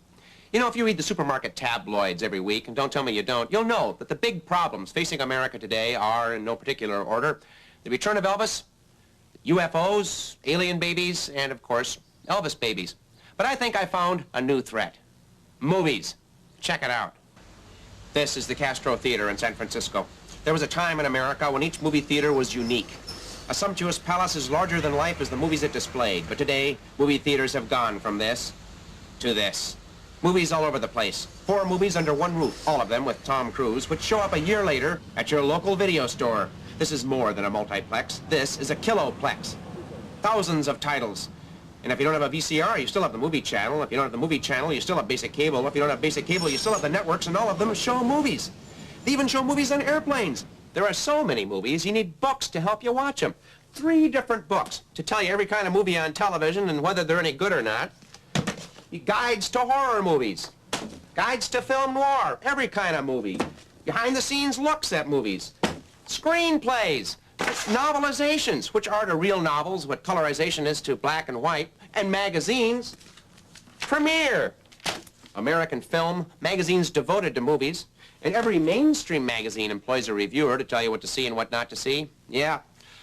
You know, if you read the supermarket tabloids every week, and don't tell me you don't, you'll know that the big problems facing America today are, in no particular order, the return of Elvis, UFOs, alien babies, and, of course, Elvis babies. But I think I found a new threat. Movies. Check it out. This is the Castro Theater in San Francisco. There was a time in America when each movie theater was unique. A sumptuous palace as larger than life as the movies it displayed. But today, movie theaters have gone from this to this. Movies all over the place. 4 movies under one roof, all of them with Tom Cruise, which show up a year later at your local video store. This is more than a multiplex. This is a kiloplex. Thousands of titles. And if you don't have a VCR, you still have the movie channel. If you don't have the movie channel, you still have basic cable. If you don't have basic cable, you still have the networks, and all of them show movies. They even show movies on airplanes. There are so many movies, you need books to help you watch them. 3 different books to tell you every kind of movie on television and whether they're any good or not. Guides to horror movies. Guides to film noir, every kind of movie. Behind-the-scenes looks at movies. Screenplays. Novelizations, which are to real novels what colorization is to black and white. And magazines. Premiere. American film, magazines devoted to movies. And every mainstream magazine employs a reviewer to tell you what to see and what not to see. Yeah,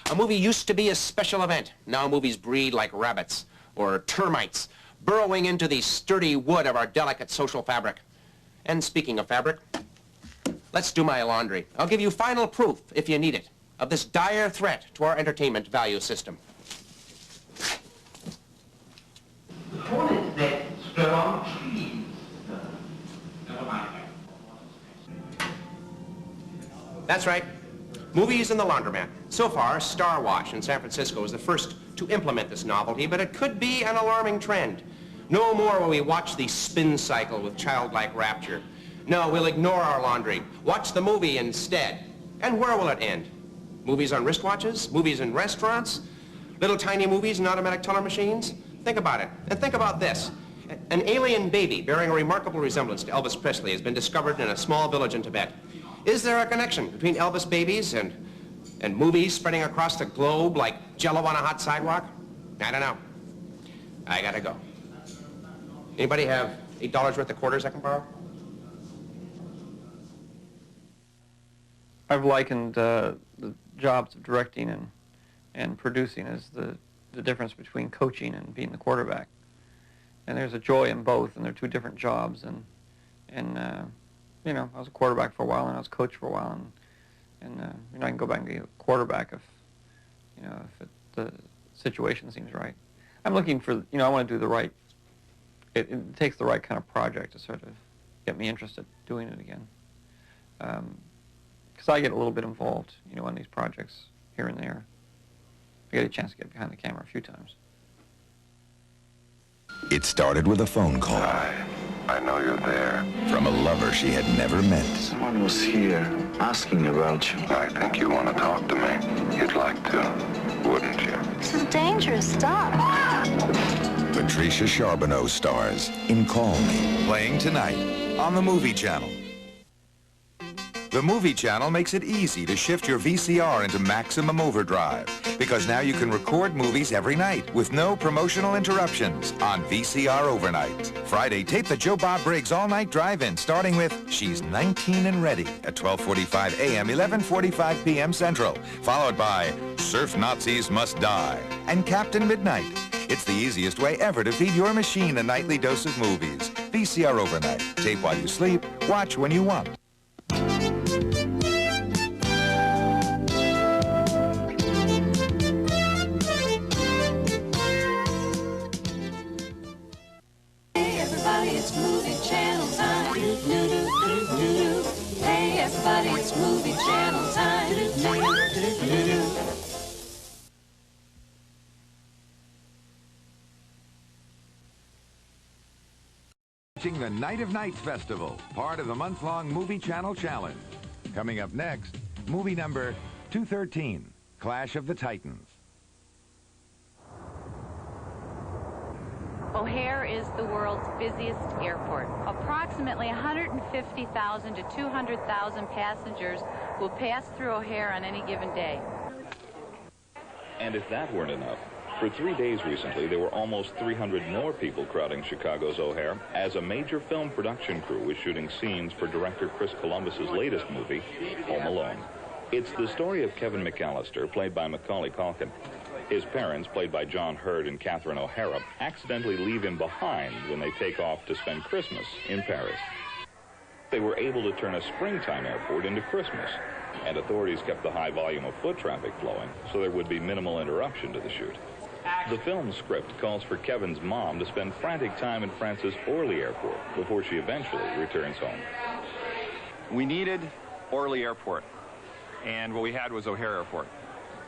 a movie used to be a special event. Now movies breed like rabbits or termites, burrowing into the sturdy wood of our delicate social fabric. And speaking of fabric, let's do my laundry. I'll give you final proof, if you need it, of this dire threat to our entertainment value system. What is that strong cheese? Never mind. That's right. Movies in the laundromat. So far, Star Wash in San Francisco is the first to implement this novelty, but it could be an alarming trend. No more will we watch the spin cycle with childlike rapture. No, we'll ignore our laundry. Watch the movie instead. And where will it end? Movies on wristwatches? Movies in restaurants? Little tiny movies in automatic teller machines? Think about it. And think about this. An alien baby bearing a remarkable resemblance to Elvis Presley has been discovered in a small village in Tibet. Is there a connection between Elvis babies and movies spreading across the globe like Jell-O on a hot sidewalk? I don't know. I gotta go. Anybody have $8 worth of quarters I can borrow? I've likened the jobs of directing and producing as the difference between coaching and being the quarterback. And there's a joy in both, and they're 2 different jobs. And you know, I was a quarterback for a while, and I was a coach for a while, and you know, I can go back and be a quarterback if, you know, if the situation seems right. I'm looking for, you know, I want to do the right, it takes the right kind of project to sort of get me interested in doing it again. Because I get a little bit involved, you know, on these projects here and there. I get a chance to get behind the camera a few times. It started with a phone call. I know you're there. From a lover she had never met. Someone was here asking about you. I think you want to talk to me. You'd like to, wouldn't you? This is dangerous stuff. Patricia Charbonneau stars in Call Me. Playing tonight on the Movie Channel. The Movie Channel makes it easy to shift your VCR into maximum overdrive because now you can record movies every night with no promotional interruptions on VCR Overnight. Friday, tape the Joe Bob Briggs all-night drive-in starting with She's 19 and Ready at 12:45 a.m., 11:45 p.m. Central, followed by Surf Nazis Must Die and Captain Midnight. It's the easiest way ever to feed your machine a nightly dose of movies. VCR Overnight. Tape while you sleep, watch when you want. It's movie channel time. watching the Night of Nights Festival, part of the month-long Movie Channel Challenge. Coming up next, movie number 213, Clash of the Titans. O'Hare is the world's busiest airport. Approximately 150,000 to 200,000 passengers will pass through O'Hare on any given day. And if that weren't enough, for 3 days recently, there were almost 300 more people crowding Chicago's O'Hare as a major film production crew was shooting scenes for director Chris Columbus's latest movie, Home Alone. It's the story of Kevin McAllister, played by Macaulay Culkin. His parents, played by John Hurd and Catherine O'Hara, accidentally leave him behind when they take off to spend Christmas in Paris. They were able to turn a springtime airport into Christmas, and authorities kept the high volume of foot traffic flowing so there would be minimal interruption to the shoot. The film's script calls for Kevin's mom to spend frantic time in France's Orly Airport before she eventually returns home. We needed Orly Airport, and what we had was O'Hare Airport.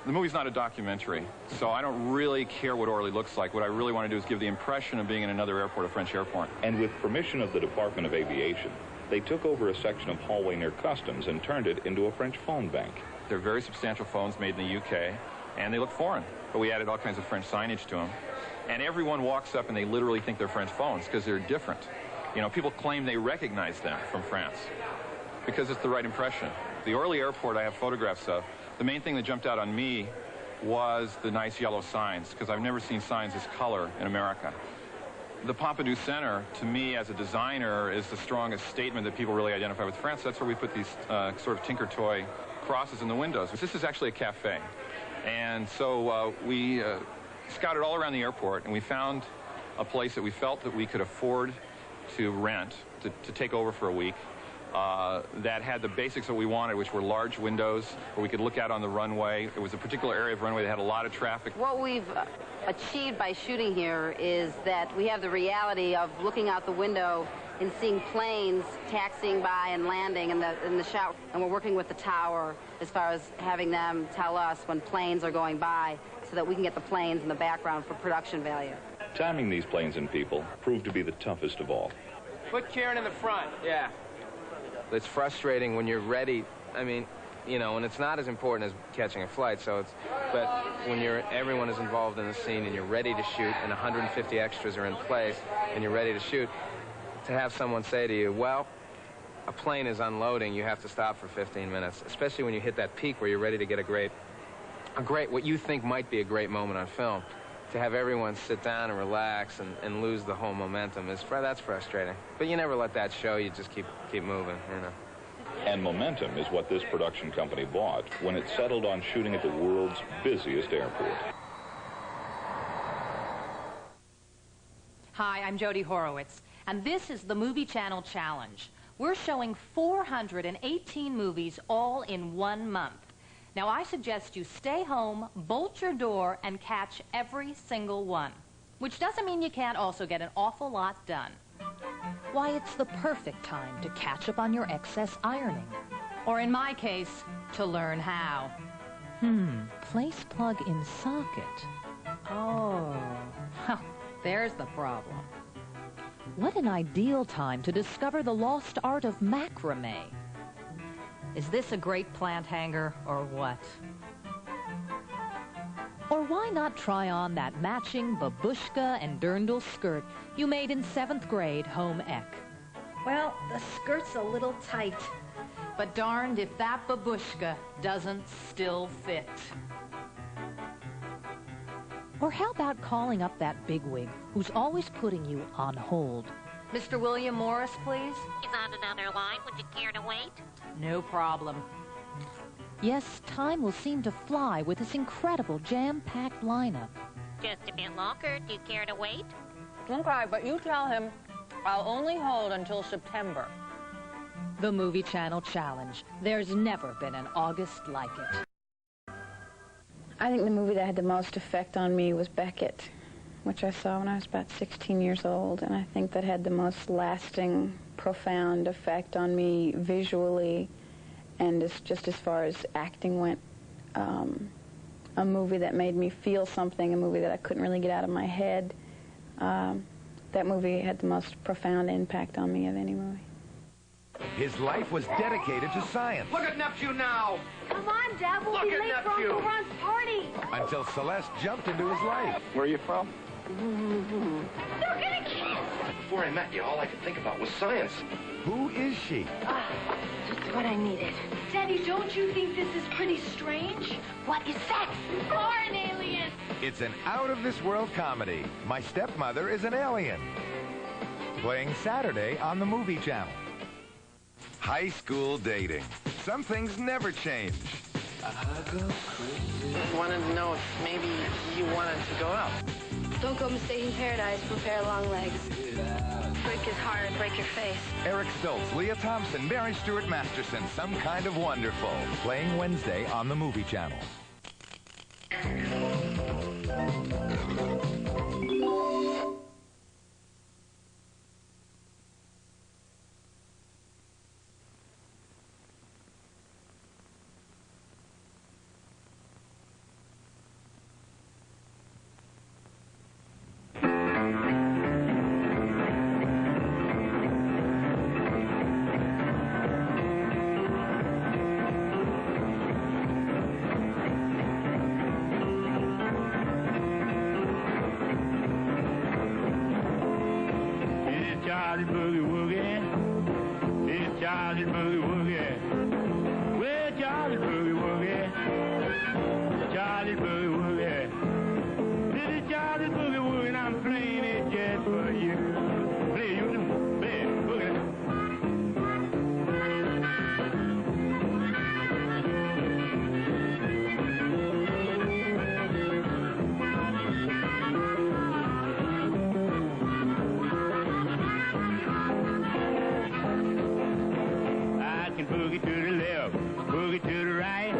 The movie's not a documentary, so I don't really care what Orly looks like. What I really want to do is give the impression of being in another airport, a French airport. And with permission of the Department of Aviation, they took over a section of hallway near Customs and turned it into a French phone bank. They're very substantial phones made in the UK, and they look foreign. But we added all kinds of French signage to them. And everyone walks up and they literally think they're French phones because they're different. You know, people claim they recognize them from France because it's the right impression. The Orly Airport I have photographs of. The main thing that jumped out on me was the nice yellow signs, because I've never seen signs this color in America. The Pompidou Center, to me as a designer, is the strongest statement that people really identify with France. That's where we put these sort of Tinker Toy crosses in the windows. This is actually a cafe. And so we scouted all around the airport, and we found a place that we felt that we could afford to rent, to take over for a week. That had the basics that we wanted, which were large windows where we could look out on the runway. It was a particular area of runway that had a lot of traffic. What we've achieved by shooting here is that we have the reality of looking out the window and seeing planes taxiing by and landing in the shot. And we're working with the tower as far as having them tell us when planes are going by so that we can get the planes in the background for production value. Timing these planes and people proved to be the toughest of all. Put Karen in the front. Yeah. It's frustrating when you're ready. I mean, you know, and it's not as important as catching a flight, so it's, but when everyone is involved in the scene and you're ready to shoot and 150 extras are in place and you're ready to shoot, to have someone say to you, well, a plane is unloading, you have to stop for 15 minutes, especially when you hit that peak where you're ready to get a great, what you think might be a great moment on film. To have everyone sit down and relax and lose the whole momentum, that's frustrating. But you never let that show, you just keep moving, you know. And momentum is what this production company bought when it settled on shooting at the world's busiest airport. Hi, I'm Jody Horowitz, and this is the Movie Channel Challenge. We're showing 418 movies all in 1 month. Now, I suggest you stay home, bolt your door, and catch every single one. Which doesn't mean you can't also get an awful lot done. Why, it's the perfect time to catch up on your excess ironing. Or in my case, to learn how. Place plug in socket. Oh, there's the problem. What an ideal time to discover the lost art of macrame. Is this a great plant hanger, or what? Or why not try on that matching babushka and dirndl skirt you made in 7th grade home ec? Well, the skirt's a little tight, but darned if that babushka doesn't still fit. Or how about calling up that bigwig who's always putting you on hold? Mr. William Morris, please? He's on another line. Would you care to wait? No problem. Yes, time will seem to fly with this incredible jam-packed lineup. Just a bit longer. Do you care to wait? Okay, but you tell him I'll only hold until September. The Movie Channel Challenge. There's never been an August like it. I think the movie that had the most effect on me was Beckett, which I saw when I was about 16 years old, and I think that had the most lasting, profound effect on me visually, and just as far as acting went. A movie that made me feel something, a movie that I couldn't really get out of my head. that movie had the most profound impact on me of any movie. His life was dedicated to science. Look at Neptune now! Come on, Dad, we'll Look be at late for Neptune. Uncle Ron's party. Until Celeste jumped into his life. Where are you from? They're gonna kiss! Before I met you, all I could think about was science. Who is she? Just what I needed. Daddy, don't you think this is pretty strange? What is sex? Or an alien? It's an out-of-this-world comedy. My Stepmother is an Alien. Playing Saturday on the Movie Channel. High school dating. Some things never change. Just wanted to know if maybe you wanted to go out. Don't go mistaking paradise for a pair of long legs. Break his heart, break your face. Eric Stoltz, Leah Thompson, Mary Stuart Masterson, Some Kind of Wonderful. Playing Wednesday on the Movie Channel. Charlie Boogie Woogie. It's Charlie Boogie Woogie. Well, Charlie Boogie Woogie. Charlie Boogie Woogie. This is Charlie Boogie Woogie, and I'm playing it just for you. Play you too. Play it. Boogie. Boogie to the left, boogie to the right.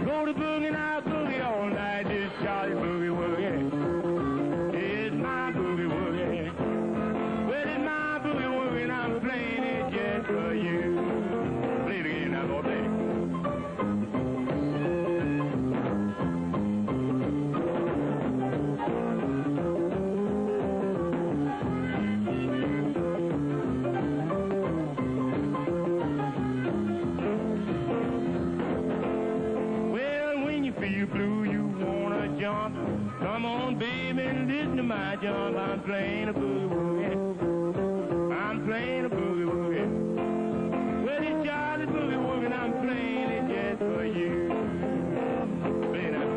Go to boogie and I'll boogie all night. This Charlie Boogie Woogie. It's my boogie woogie. Well, it's my boogie woogie and I'm playing it just for you. Play it again now, boy, play it. Come on, baby, and listen to my jump. I'm playing a boogie woogie. I'm playing a boogie woogie. Well, it's Charlie's boogie woogie, and I'm playing it just for you. Play it out.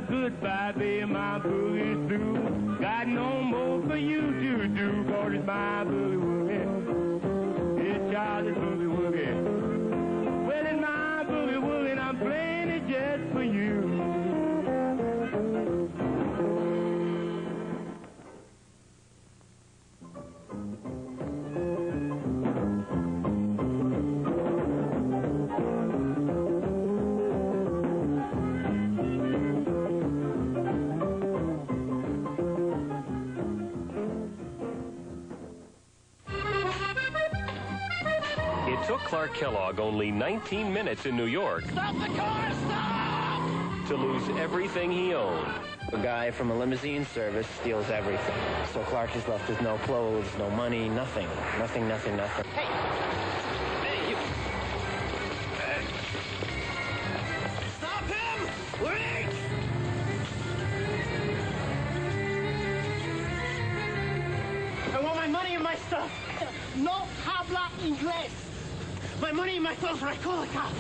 Goodbye, baby, my boogie's through. Got no more for you to do, 'cause it's my boogie woogie. It's Charlie's boogie woogie. Well, it's my boogie woogie, and I'm playing it just for you. It took Clark Kellogg only 19 minutes in New York Stop the car! Stop! to lose everything he owned. A guy from a limousine service steals everything. So Clark is left with no clothes, no money, nothing. Nothing, nothing, nothing. Hey! Hey, you! Stop him! Wait! I want my money and my stuff. No habla inglés. My money and my stuff, or I call the cops.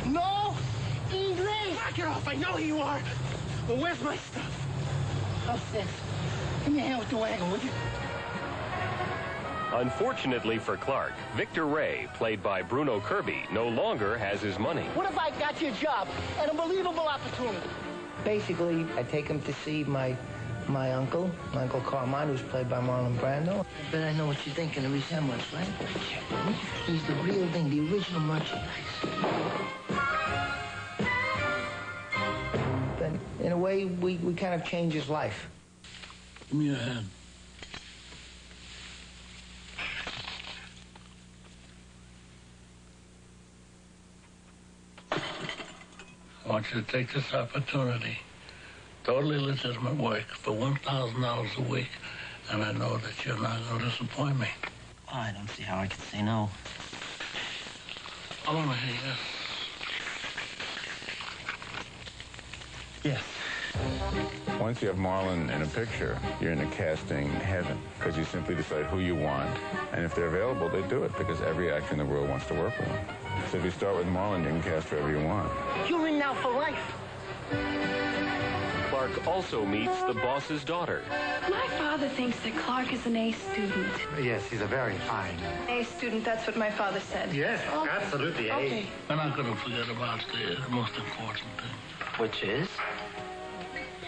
No inglés. Knock it off. I know who you are. Well, where's my stuff? Upstairs. Give me a hand with the wagon, would you? Unfortunately for Clark, Victor Ray, played by Bruno Kirby, no longer has his money. What if I got you a job? An unbelievable opportunity. Basically, I take him to see my My Uncle Carmine, who's played by Marlon Brando. I bet I know what you're thinking of resemblance, right? He's the real thing, the original merchandise. But in a way, we kind of changed his life. Give me your hand. I want you to take this opportunity. Totally legitimate work for $1,000 a week, and I know that you're not going to disappoint me. Oh, I don't see how I could say no. I want to hear yes. Yes. Once you have Marlon in a picture, you're in a casting heaven, because you simply decide who you want, and if they're available, they do it, because every actor in the world wants to work with them. So if you start with Marlon, you can cast whoever you want. You're in now for life. Clark also meets the boss's daughter. My father thinks that Clark is an A student. Yes, he's a very fine. A student, that's what my father said. Yes, absolutely A. Okay. We're not going to forget about the most important thing. Which is?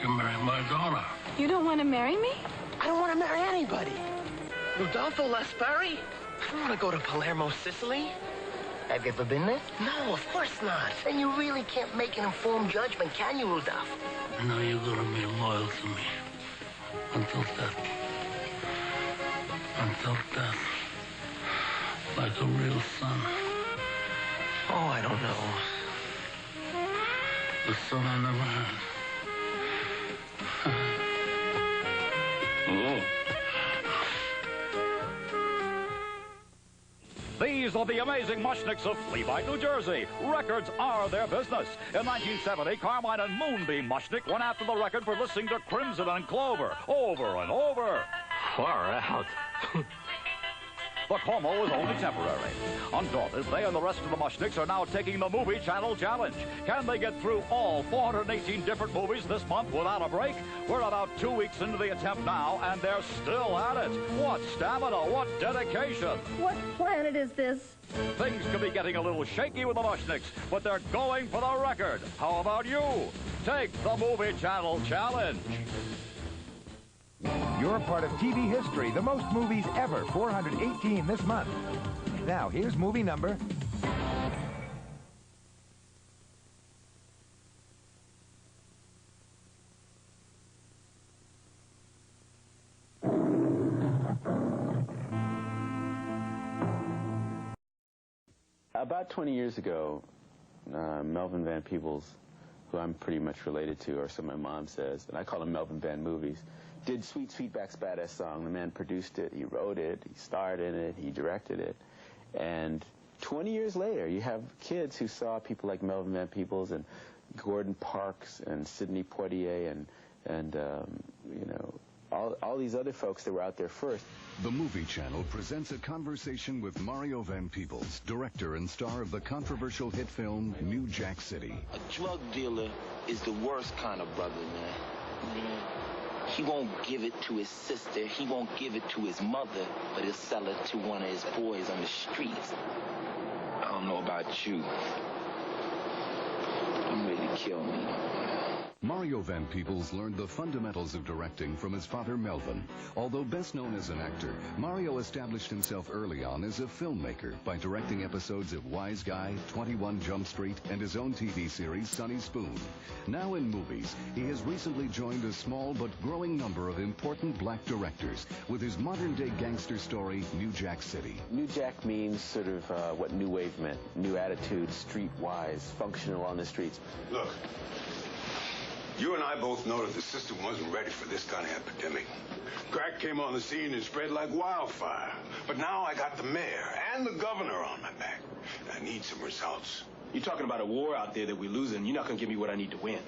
You marry my daughter. You don't want to marry me? I don't want to marry anybody. Rodolfo Laspari? I don't want to go to Palermo, Sicily. Have you ever been there? No, of course not. And you really can't make an informed judgment, can you, Rodolfo? I know you're going to be loyal to me. Until death. Until death. Like a real son. Oh, I don't know. The son I never had. Oh. These are the amazing Mushnicks of Fleabag, New Jersey. Records are their business. In 1970, Carmine and Moonbeam Mushnick went after the record for listening to Crimson and Clover over and over. Far out. The Como is only temporary. Undaunted, they and the rest of the Mushnicks are now taking the Movie Channel Challenge. Can they get through all 418 different movies this month without a break? We're about 2 weeks into the attempt now, and they're still at it. What stamina, what dedication. What planet is this? Things could be getting a little shaky with the Mushnicks, but they're going for the record. How about you? Take the Movie Channel Challenge. You're part of TV history, the most movies ever, 418 this month. Now, here's movie number... About 20 years ago, Melvin Van Peebles, who I'm pretty much related to, or so my mom says, and I call him Melvin Van Movies, did Sweet Sweetback's Badass Song. The man produced it, he wrote it, he starred in it, he directed it. And 20 years later, you have kids who saw people like Melvin Van Peebles and Gordon Parks and Sidney Poitier and you know, all these other folks that were out there first. The Movie Channel presents a conversation with Mario Van Peebles, director and star of the controversial hit film New Jack City. A drug dealer is the worst kind of brother, man. He won't give it to his sister, he won't give it to his mother, but he'll sell it to one of his boys on the streets. I don't know about you. I'm ready to kill me. Mario Van Peebles learned the fundamentals of directing from his father Melvin. Although best known as an actor, Mario established himself early on as a filmmaker by directing episodes of Wise Guy, 21 Jump Street, and his own TV series Sunny Spoon. Now in movies, he has recently joined a small but growing number of important black directors with his modern-day gangster story, New Jack City. New Jack means sort of what New Wave meant. New attitude, streetwise, functional on the streets. Look. You and I both know that the system wasn't ready for this kind of epidemic. Crack came on the scene and spread like wildfire. But now I got the mayor and the governor on my back. I need some results. You're talking about a war out there that we're losing. You're not going to give me what I need to win.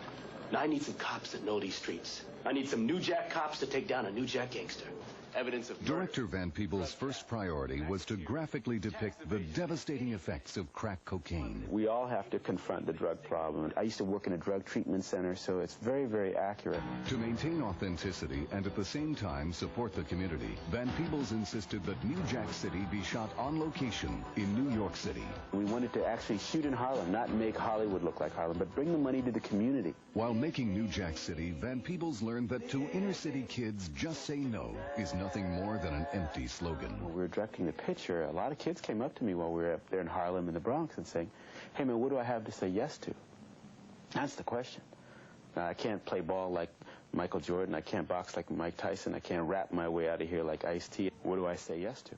Now, I need some cops that know these streets. I need some New Jack cops to take down a New Jack gangster. evidence of Director Van Peebles' first priority was to graphically depict the devastating effects of crack cocaine. We all have to confront the drug problem. I used to work in a drug treatment center, so it's very, very accurate. To maintain authenticity and at the same time support the community, Van Peebles insisted that New Jack City be shot on location in New York City. We wanted to actually shoot in Harlem, not make Hollywood look like Harlem, but bring the money to the community. While making New Jack City, Van Peebles learned that to inner-city kids, just say no is nothing more than an empty slogan. When we were directing the picture, a lot of kids came up to me while we were up there in Harlem and the Bronx and saying, hey, man, what do I have to say yes to? That's the question. Now, I can't play ball like Michael Jordan. I can't box like Mike Tyson. I can't rap my way out of here like Ice-T. What do I say yes to?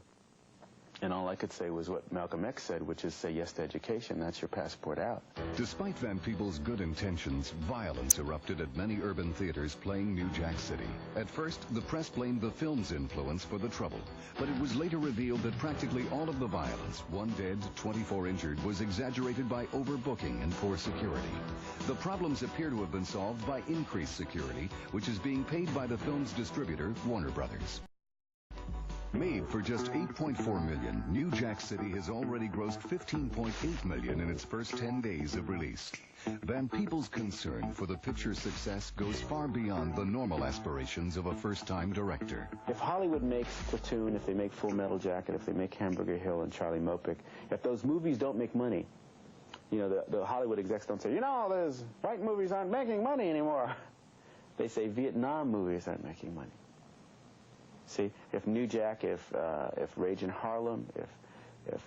And all I could say was what Malcolm X said, which is say yes to education. That's your passport out. Despite Van Peebles' good intentions, violence erupted at many urban theaters playing New Jack City. At first, the press blamed the film's influence for the trouble, but it was later revealed that practically all of the violence, 1 dead, 24 injured, was exaggerated by overbooking and poor security. The problems appear to have been solved by increased security, which is being paid by the film's distributor, Warner Brothers. Made for just $8.4 million, New Jack City has already grossed $15.8 million in its first 10 days of release. Van Peebles' concern for the picture's success goes far beyond the normal aspirations of a first-time director. If Hollywood makes Platoon, if they make Full Metal Jacket, if they make Hamburger Hill and Charlie Mopic, if those movies don't make money, you know, the Hollywood execs don't say, you know, those white movies aren't making money anymore. They say Vietnam movies aren't making money. See, if New Jack, if Rage in Harlem, if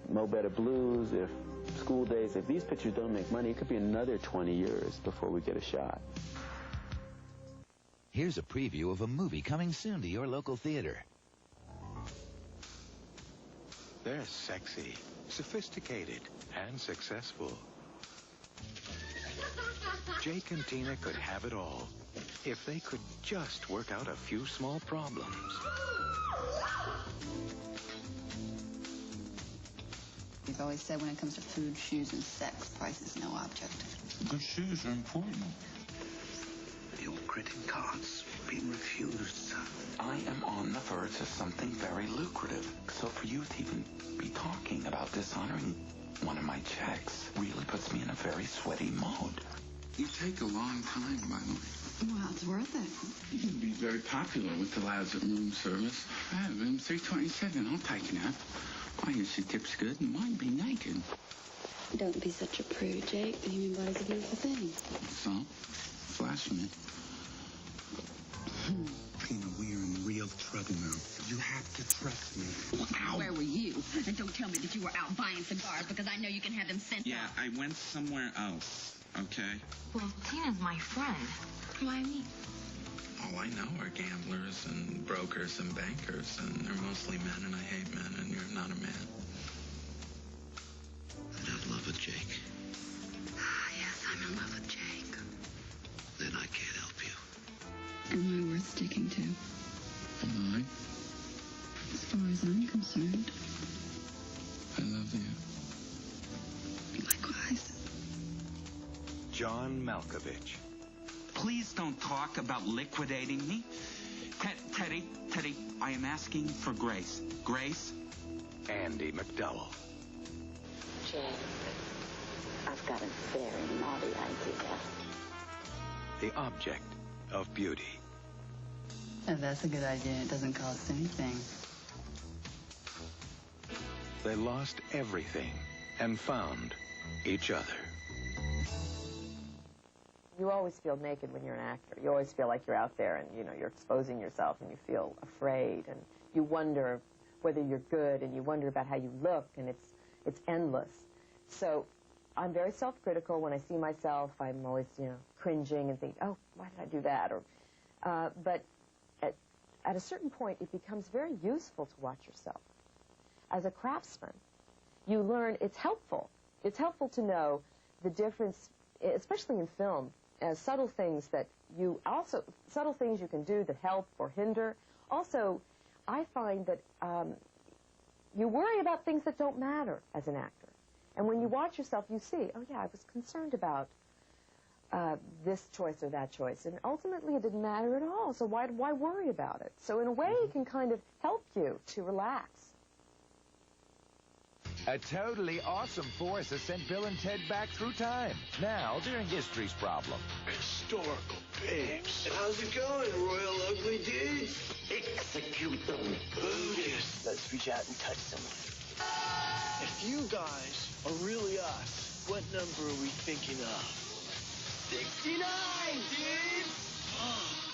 Mo Better Blues, if School Days, if these pictures don't make money, it could be another 20 years before we get a shot. Here's a preview of a movie coming soon to your local theater. They're sexy, sophisticated, and successful. Jake and Tina could have it all if they could just work out a few small problems. We've always said when it comes to food, shoes, and sex, price is no object. Good shoes are important. The old greeting cards being refused. I am on the verge of something very lucrative. So for you to even be talking about dishonoring one of my checks really puts me in a very sweaty mode. You take a long time, by the way. Well, it's worth it. You can be very popular with the lads at room service. Room 327, I'll take a nap. I hear she tips good and mine be naked. Don't be such a prude, Jake. The human body's a beautiful thing. So? Flash me. Tina, we are in real trouble now. You have to trust me. Ow. Where were you? And don't tell me that you were out buying cigars, because I know you can have them sent out. I went somewhere else, okay? Well, Tina's my friend. Why me? All I know are gamblers and brokers and bankers, and they're mostly men, and I hate men, and you're not a man. I don't love with Jake. Yes, I'm in love with Jake. Then I can't help you. Am I worth sticking to? Am I? As far as I'm concerned. I love you. Likewise. John Malkovich. Please don't talk about liquidating me. Teddy, I am asking for grace. Grace? Andy McDowell. Jake, I've got a very naughty idea. The object of beauty. Oh, that's a good idea. It doesn't cost anything. They lost everything and found each other. You always feel naked when you're an actor. You always feel like you're out there and, you know, you're exposing yourself and you feel afraid and you wonder whether you're good and you wonder about how you look, and it's endless. So I'm very self-critical. When I see myself, I'm always, you know, cringing and thinking, oh, why did I do that? Or, but at a certain point, it becomes very useful to watch yourself. As a craftsman, you learn it's helpful. It's helpful to know the difference, especially in film, as subtle things you can do that help or hinder. Also, I find that you worry about things that don't matter as an actor. And when you watch yourself, you see, oh yeah, I was concerned about this choice or that choice. And ultimately, it didn't matter at all. So why worry about it? So in a way, it can kind of help you to relax. A totally awesome force has sent Bill and Ted back through time. Now they're in history's problem. Historical babes. How's it going, royal ugly dudes? Execute them. Buddhist. Let's reach out and touch someone. If you guys are really us, what number are we thinking of? 69, dude!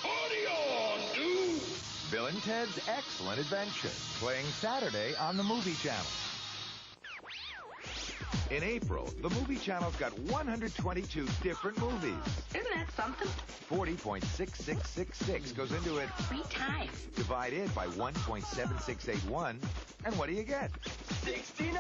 Party on, dude! Bill and Ted's Excellent Adventure, playing Saturday on the Movie Channel. In April, the Movie Channel's got 122 different movies. Isn't that something? 40.6666 goes into it 3 times. Divide it by 1.7681, and what do you get? 69,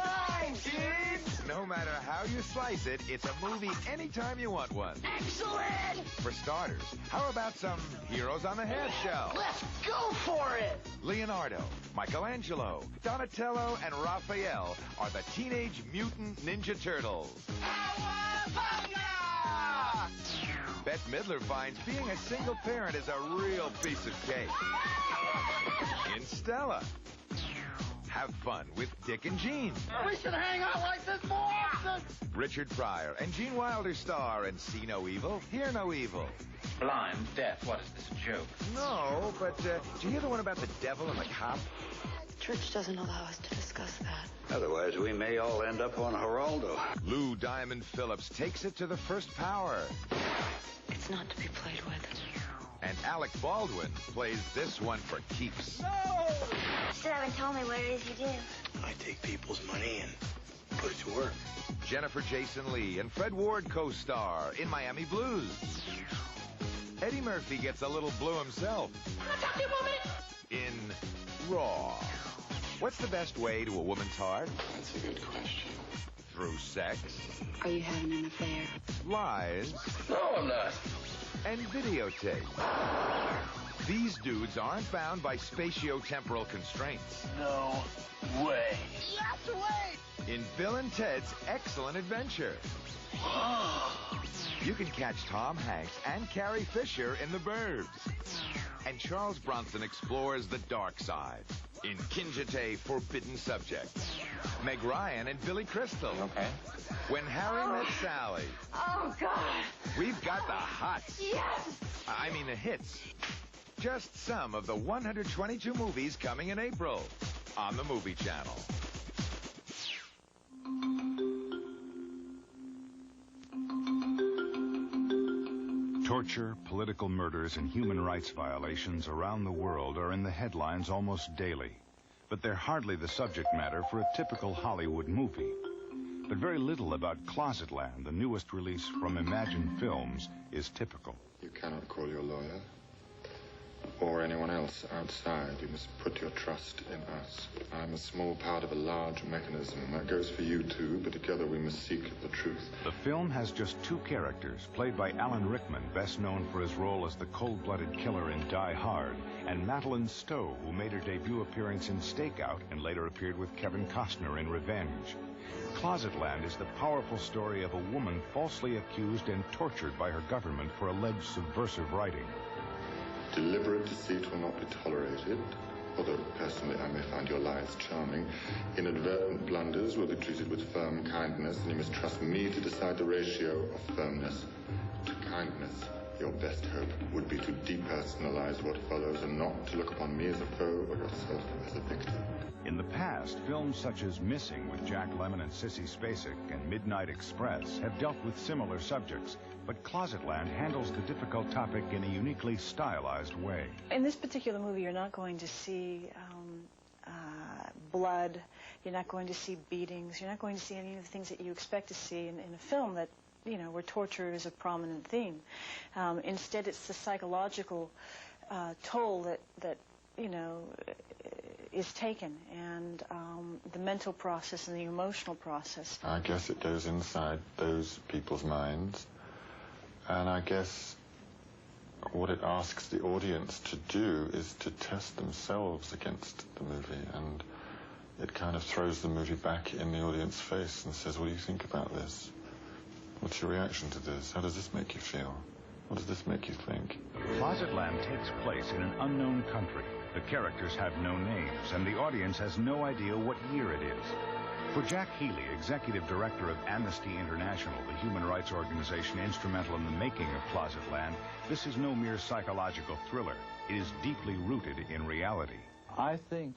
dudes! No matter how you slice it, it's a movie anytime you want one. Excellent! For starters, how about some heroes on the half shell? Let's go for it! Leonardo, Michelangelo, Donatello, and Raphael are the Teenage Mutant Ninja Turtles. Bette Midler finds being a single parent is a real piece of cake. In Stella, have fun with Dick and Jean. We should hang out like this more often! Richard Pryor and Gene Wilder star in See No Evil, Hear No Evil. Blind, deaf, what is this, a joke? No, but did you hear the one about the devil and the cop? Church doesn't allow us to discuss that. Otherwise, we may all end up on Geraldo. Lou Diamond Phillips takes it to the first power. It's not to be played with. And Alec Baldwin plays this one for keeps. No! You still haven't told me what it is you do. I take people's money and put it to work. Jennifer Jason Leigh and Fred Ward co-star in Miami Blues. Eddie Murphy gets a little blue himself. Can I talk to you for a minute? In Raw. What's the best way to a woman's heart? That's a good question. Through sex. Are you having an affair? Lies. No, I'm not. And videotape. These dudes aren't bound by spatio-temporal constraints. No way. Yes, wait! In Bill and Ted's Excellent Adventure. You can catch Tom Hanks and Carrie Fisher in The Burbs. And Charles Bronson explores the dark side in Kinjite Forbidden Subjects. Meg Ryan and Billy Crystal. Okay. When Harry Met Sally. Oh, God. We've got the hots. Yes! I mean the hits. Just some of the 122 movies coming in April on the Movie Channel. Torture, political murders, and human rights violations around the world are in the headlines almost daily. But they're hardly the subject matter for a typical Hollywood movie. But very little about Closetland, the newest release from Imagine Films, is typical. You cannot call your lawyer or anyone else outside. You must put your trust in us. I'm a small part of a large mechanism. That goes for you too, but together we must seek the truth. The film has just 2 characters, played by Alan Rickman, best known for his role as the cold-blooded killer in Die Hard, and Madeline Stowe, who made her debut appearance in Stakeout and later appeared with Kevin Costner in Revenge. Closetland is the powerful story of a woman falsely accused and tortured by her government for alleged subversive writing. Deliberate deceit will not be tolerated, although personally I may find your lies charming. Inadvertent blunders will be treated with firm kindness, and you must trust me to decide the ratio of firmness to kindness. Your best hope would be to depersonalize what follows and not to look upon me as a foe or yourself as a victim. In the past, films such as Missing with Jack Lemmon and Sissy Spacek and Midnight Express have dealt with similar subjects, but Closetland handles the difficult topic in a uniquely stylized way. In this particular movie, you're not going to see blood. You're not going to see beatings. You're not going to see any of the things that you expect to see in a film that, you know, where torture is a prominent theme. Instead, it's the psychological toll that you know, is taken, and the mental process and the emotional process. I guess it goes inside those people's minds, and I guess what it asks the audience to do is to test themselves against the movie, and it kind of throws the movie back in the audience's face and says, what do you think about this? What's your reaction to this? How does this make you feel? What does this make you think? Closetland takes place in an unknown country. The characters have no names, and the audience has no idea what year it is. For Jack Healy, executive director of Amnesty International, the human rights organization instrumental in the making of Closetland, this is no mere psychological thriller. It is deeply rooted in reality. I think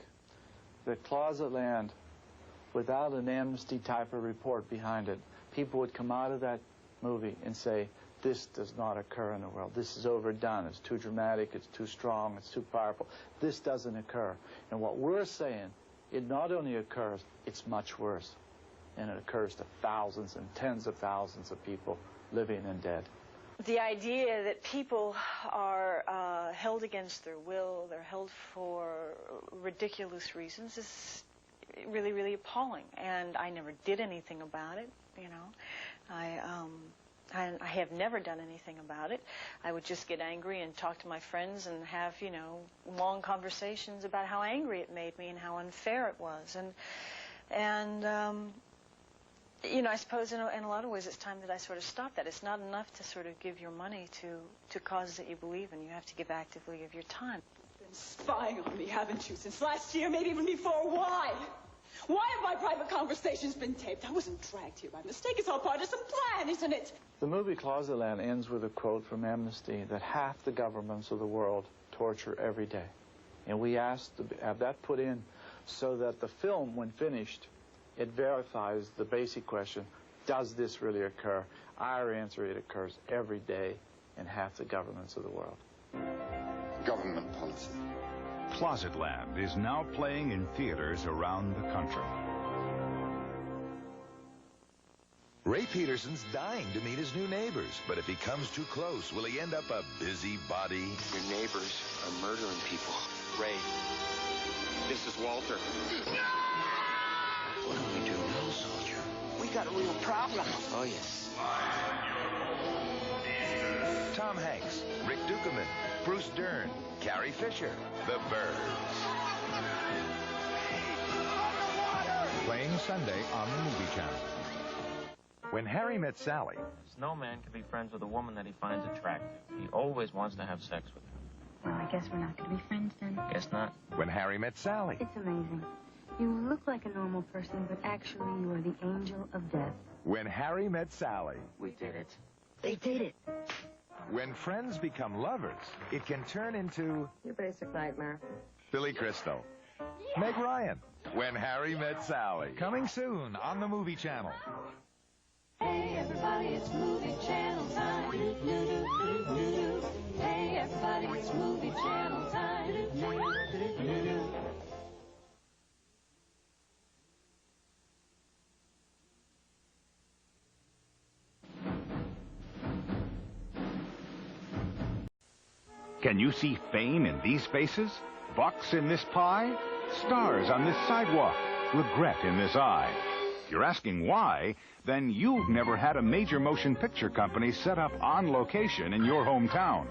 that Closetland, without an Amnesty type of report behind it, people would come out of that movie and say, this does not occur in the world. This is overdone. It's too dramatic. It's too strong. It's too powerful. This doesn't occur. And what we're saying, it not only occurs, it's much worse. And it occurs to thousands and tens of thousands of people living and dead. The idea that people are held against their will, they're held for ridiculous reasons, is really, really appalling. And I never did anything about it, you know. I have never done anything about it. I would just get angry and talk to my friends and have, you know, long conversations about how angry it made me and how unfair it was. And you know, I suppose in a lot of ways it's time that I sort of stop that. It's not enough to sort of give your money to causes that you believe in. You have to give actively of your time. You've been spying on me, haven't you, since last year, maybe even before? Why? Why have my private conversations been taped? I wasn't dragged here by mistake. It's all part of some plan, isn't it? The movie Closetland ends with a quote from Amnesty that half the governments of the world torture every day. And we asked to have that put in so that the film, when finished, it verifies the basic question, does this really occur? Our answer, it occurs every day in half the governments of the world. Government policy. Closetland is now playing in theaters around the country. Ray Peterson's dying to meet his new neighbors, but if he comes too close, will he end up a busybody? Your neighbors are murdering people. Ray, this is Walter. What do we do now, soldier? We got a real problem. Oh, yes. Tom Hanks, Rick Dukeman, Bruce Dern, Carrie Fisher, The Birds. Playing Sunday on the Movie Channel. When Harry Met Sally. No man can be friends with a woman that he finds attractive. He always wants to have sex with her. Well, I guess we're not going to be friends then. Guess not. When Harry Met Sally. It's amazing. You look like a normal person, but actually you are the angel of death. When Harry Met Sally. We did it. They did it. When friends become lovers, it can turn into... Your basic nightmare. Billy Crystal. Yeah. Meg Ryan. When Harry Met Sally. Coming soon on the Movie Channel. Hey everybody, it's movie channel time. Hey everybody, it's movie channel time. Can you see fame in these faces? Bucks in this pie? Stars on this sidewalk? Regret in this eye? You're asking why? Then you've never had a major motion picture company set up on location in your hometown.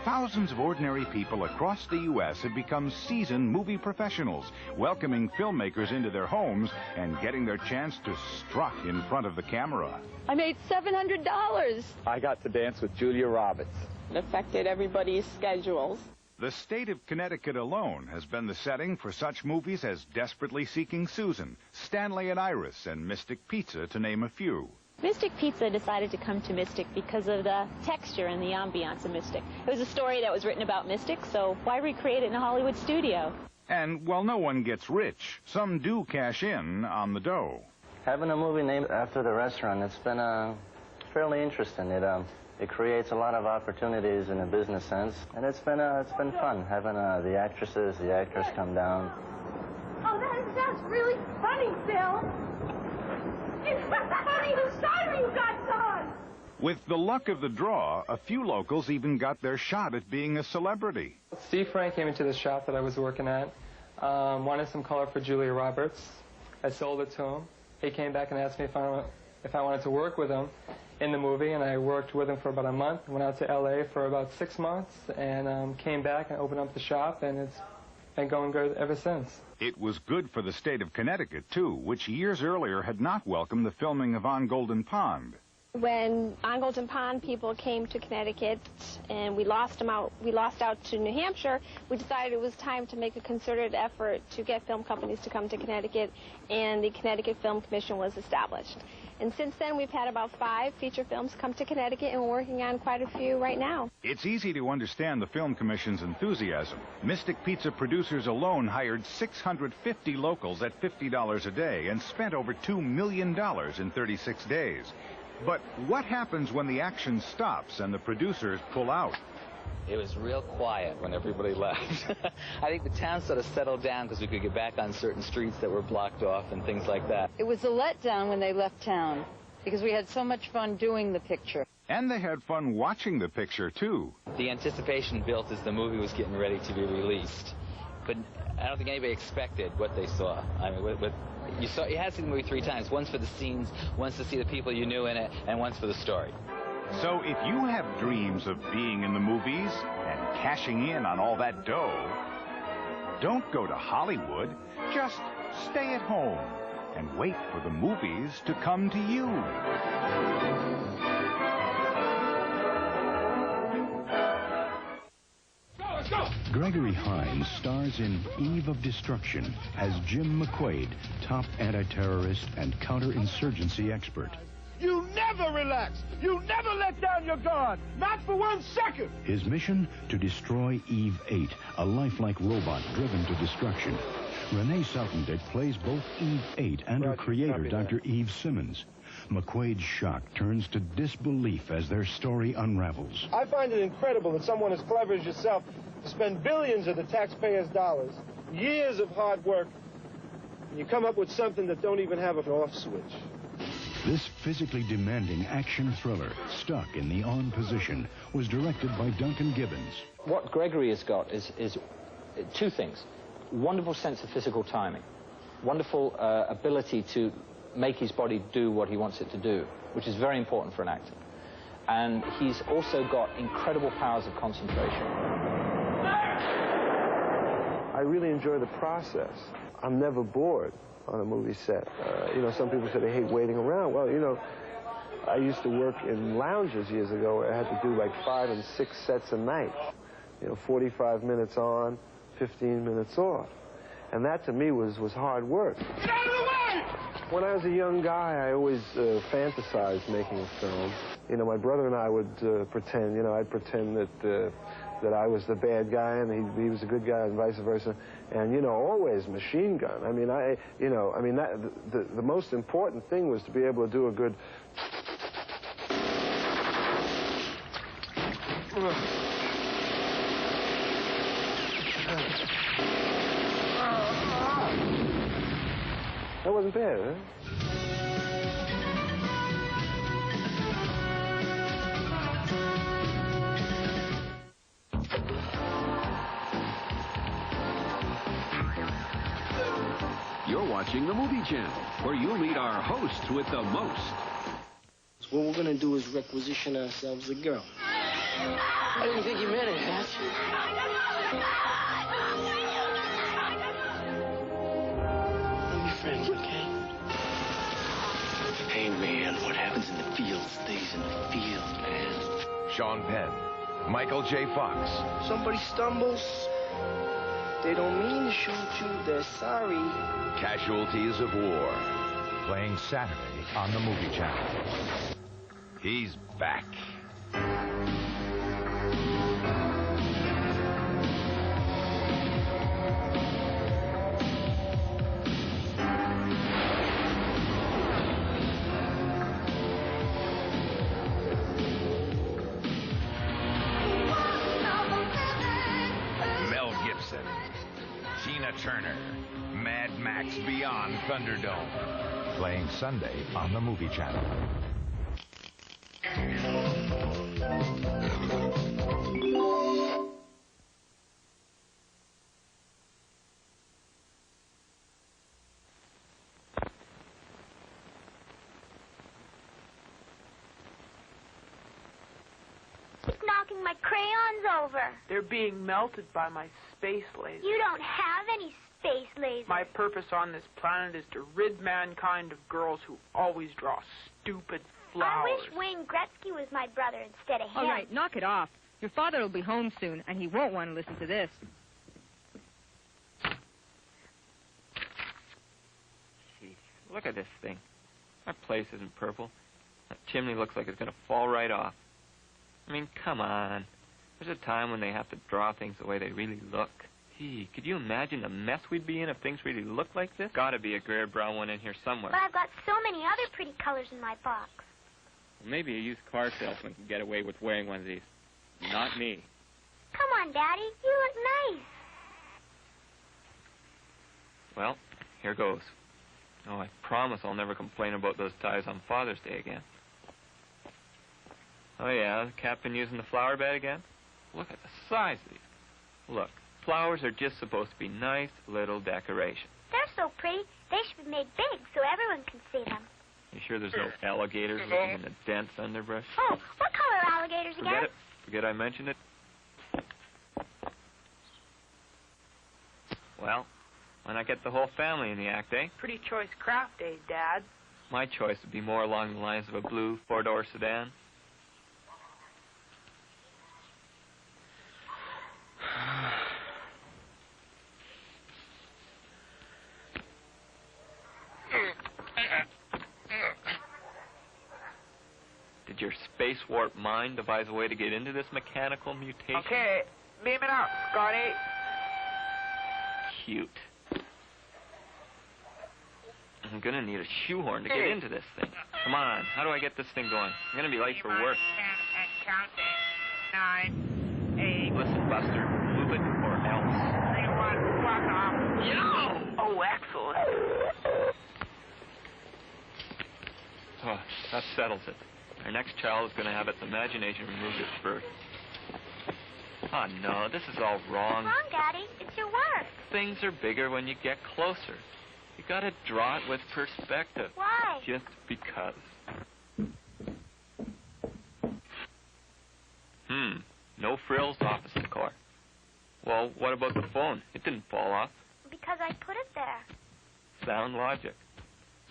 Thousands of ordinary people across the U.S. have become seasoned movie professionals, welcoming filmmakers into their homes and getting their chance to strut in front of the camera. I made $700. I got to dance with Julia Roberts. It affected everybody's schedules. The state of Connecticut alone has been the setting for such movies as Desperately Seeking Susan, Stanley and Iris, and Mystic Pizza, to name a few. Mystic Pizza decided to come to Mystic because of the texture and the ambiance of Mystic. It was a story that was written about Mystic, so why recreate it in a Hollywood studio? And while no one gets rich, some do cash in on the dough. Having a movie named after the restaurant, it's been fairly interesting. It creates a lot of opportunities in a business sense, and it's been fun having the actresses, the actors come down. Oh, that's really funny, Phil. It's funny whose side are you guys on? With the luck of the draw, a few locals even got their shot at being a celebrity. Steve Frank came into the shop that I was working at, wanted some color for Julia Roberts. I sold it to him. He came back and asked me if I wanted to work with him in the movie, and I worked with him for about a month. Went out to L.A. for about 6 months, and came back and opened up the shop, and it's been going good ever since. It was good for the state of Connecticut, too, which years earlier had not welcomed the filming of On Golden Pond. When on Golden Pond people came to Connecticut and we lost out to New Hampshire, we decided it was time to make a concerted effort to get film companies to come to Connecticut, and the Connecticut Film Commission was established. And since then, we've had about 5 feature films come to Connecticut, and we're working on quite a few right now. It's easy to understand the Film Commission's enthusiasm. Mystic Pizza producers alone hired 650 locals at $50 a day and spent over $2 million in 36 days. But what happens when the action stops and the producers pull out? It was real quiet when everybody left. I think the town sort of settled down because we could get back on certain streets that were blocked off and things like that. It was a letdown when they left town because we had so much fun doing the picture. And they had fun watching the picture, too. The anticipation built as the movie was getting ready to be released. But I don't think anybody expected what they saw. I mean, you had to see the movie 3 times. Once for the scenes, once to see the people you knew in it, and once for the story. So if you have dreams of being in the movies and cashing in on all that dough, don't go to Hollywood. Just stay at home and wait for the movies to come to you. Let's go! Gregory Hines stars in Eve of Destruction as Jim McQuaid, top anti-terrorist and counterinsurgency expert. You never relax. You never let down your guard. Not for 1 second. His mission, to destroy Eve 8, a lifelike robot driven to destruction. Renee Seltendick plays both Eve 8 and her creator, Dr. Eve Simmons. McQuaid's shock turns to disbelief as their story unravels. I find it incredible that someone as clever as yourself to spend billions of the taxpayers' dollars, years of hard work, and you come up with something that don't even have an off switch. This physically demanding action thriller, Stuck in the On Position, was directed by Duncan Gibbons. What Gregory has got is 2 things. Wonderful sense of physical timing. Wonderful ability to make his body do what he wants it to do, which is very important for an actor. And he's also got incredible powers of concentration. I really enjoy the process. I'm never bored on a movie set. You know, some people say they hate waiting around. Well, you know, I used to work in lounges years ago where I had to do like 5 and 6 sets a night. You know, 45 minutes on, 15 minutes off. And that to me was hard work. Get out of the way! When I was a young guy, I always fantasized making a film. You know, my brother and I would pretend, you know, I'd pretend that I was the bad guy and he was a good guy and vice versa. And, you know, always machine gun. I mean, the most important thing was to be able to do a good... That wasn't bad, huh? You're watching the Movie Channel, where you meet our hosts with the most. So what we're going to do is requisition ourselves a girl. I didn't think you meant it, Hatch. We'll be friends, okay? Hey, man, what happens in the field stays in the field, man. Sean Penn, Michael J. Fox. Somebody stumbles. They don't mean to shoot you. They're sorry. Casualties of War. Playing Saturday on the Movie Channel. He's back. Mel Gibson. Tina Turner. Mad Max Beyond Thunderdome. Playing Sunday on the Movie Channel. Keep knocking my crayons over. They're being melted by my space laser. You don't have any space laser. My purpose on this planet is to rid mankind of girls who always draw stupid flowers. I wish Wayne Gretzky was my brother instead of him. All right, knock it off. Your father will be home soon, and he won't want to listen to this. Gee, look at this thing. That place isn't purple. That chimney looks like it's going to fall right off. I mean, come on. There's a time when they have to draw things the way they really look. Gee, could you imagine the mess we'd be in if things really looked like this? Gotta be a gray brown one in here somewhere. But I've got so many other pretty colors in my box. Well, maybe a used car salesman can get away with wearing one of these. Not me. Come on, Daddy. You look nice. Well, here goes. Oh, I promise I'll never complain about those ties on Father's Day again. Oh, yeah, the cat been using the flower bed again? Look at the size of these. Look, flowers are just supposed to be nice little decorations. They're so pretty, they should be made big so everyone can see them. You sure there's no alligators living in the dense underbrush? Oh, what color are alligators again? Forget it. Forget I mentioned it. Well, why not get the whole family in the act, eh? Pretty choice craft, eh, Dad? My choice would be more along the lines of a blue four-door sedan. Did your space warp mind devise a way to get into this mechanical mutation? Okay, beam it up, Scotty. Cute. I'm gonna need a shoehorn to get into this thing. Come on, how do I get this thing going? I'm gonna be late for work. Counting. 9, 8. Listen, Buster, move it or else. 3, 1, walk off. Yo! Oh, excellent. Oh, that settles it. Our next child is going to have its imagination removed at birth. Oh, no, this is all wrong. What's wrong, Daddy? It's your work. Things are bigger when you get closer. You got to draw it with perspective. Why? Just because. No frills, office decor. Well, what about the phone? It didn't fall off. Because I put it there. Sound logic.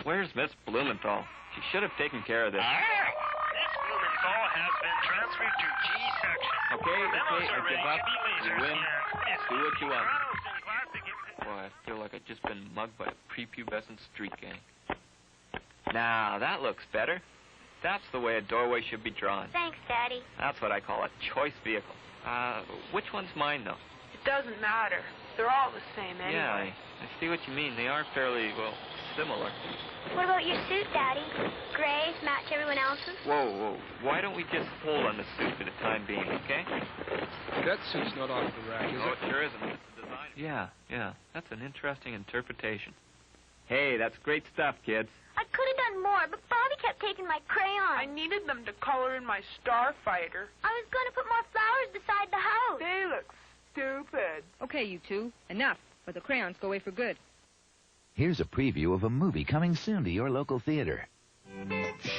Where's Miss Blumenthal? She should have taken care of this. Miss Blumenthal has been transferred to G section. Okay, I give up. You win. Do what you want. Boy, I feel like I've just been mugged by a prepubescent street gang. Now, that looks better. That's the way a doorway should be drawn. Thanks, Daddy. That's what I call a choice vehicle. Which one's mine, though? It doesn't matter. They're all the same anyway. Yeah, I see what you mean. They are fairly, well, similar. What about your suit, Daddy? Grays match everyone else's? Whoa. Why don't we just hold on the suit for the time being, okay? That suit's not off the rack, is No, it? it sure isn't. It's the design. Yeah. That's an interesting interpretation. Hey, that's great stuff, kids. I could have done more, but Bobby kept taking my crayons. I needed them to color in my Starfighter. I was going to put more flowers beside the house. They look stupid. Okay, you two. Enough. But the crayons go away for good. Here's a preview of a movie coming soon to your local theater.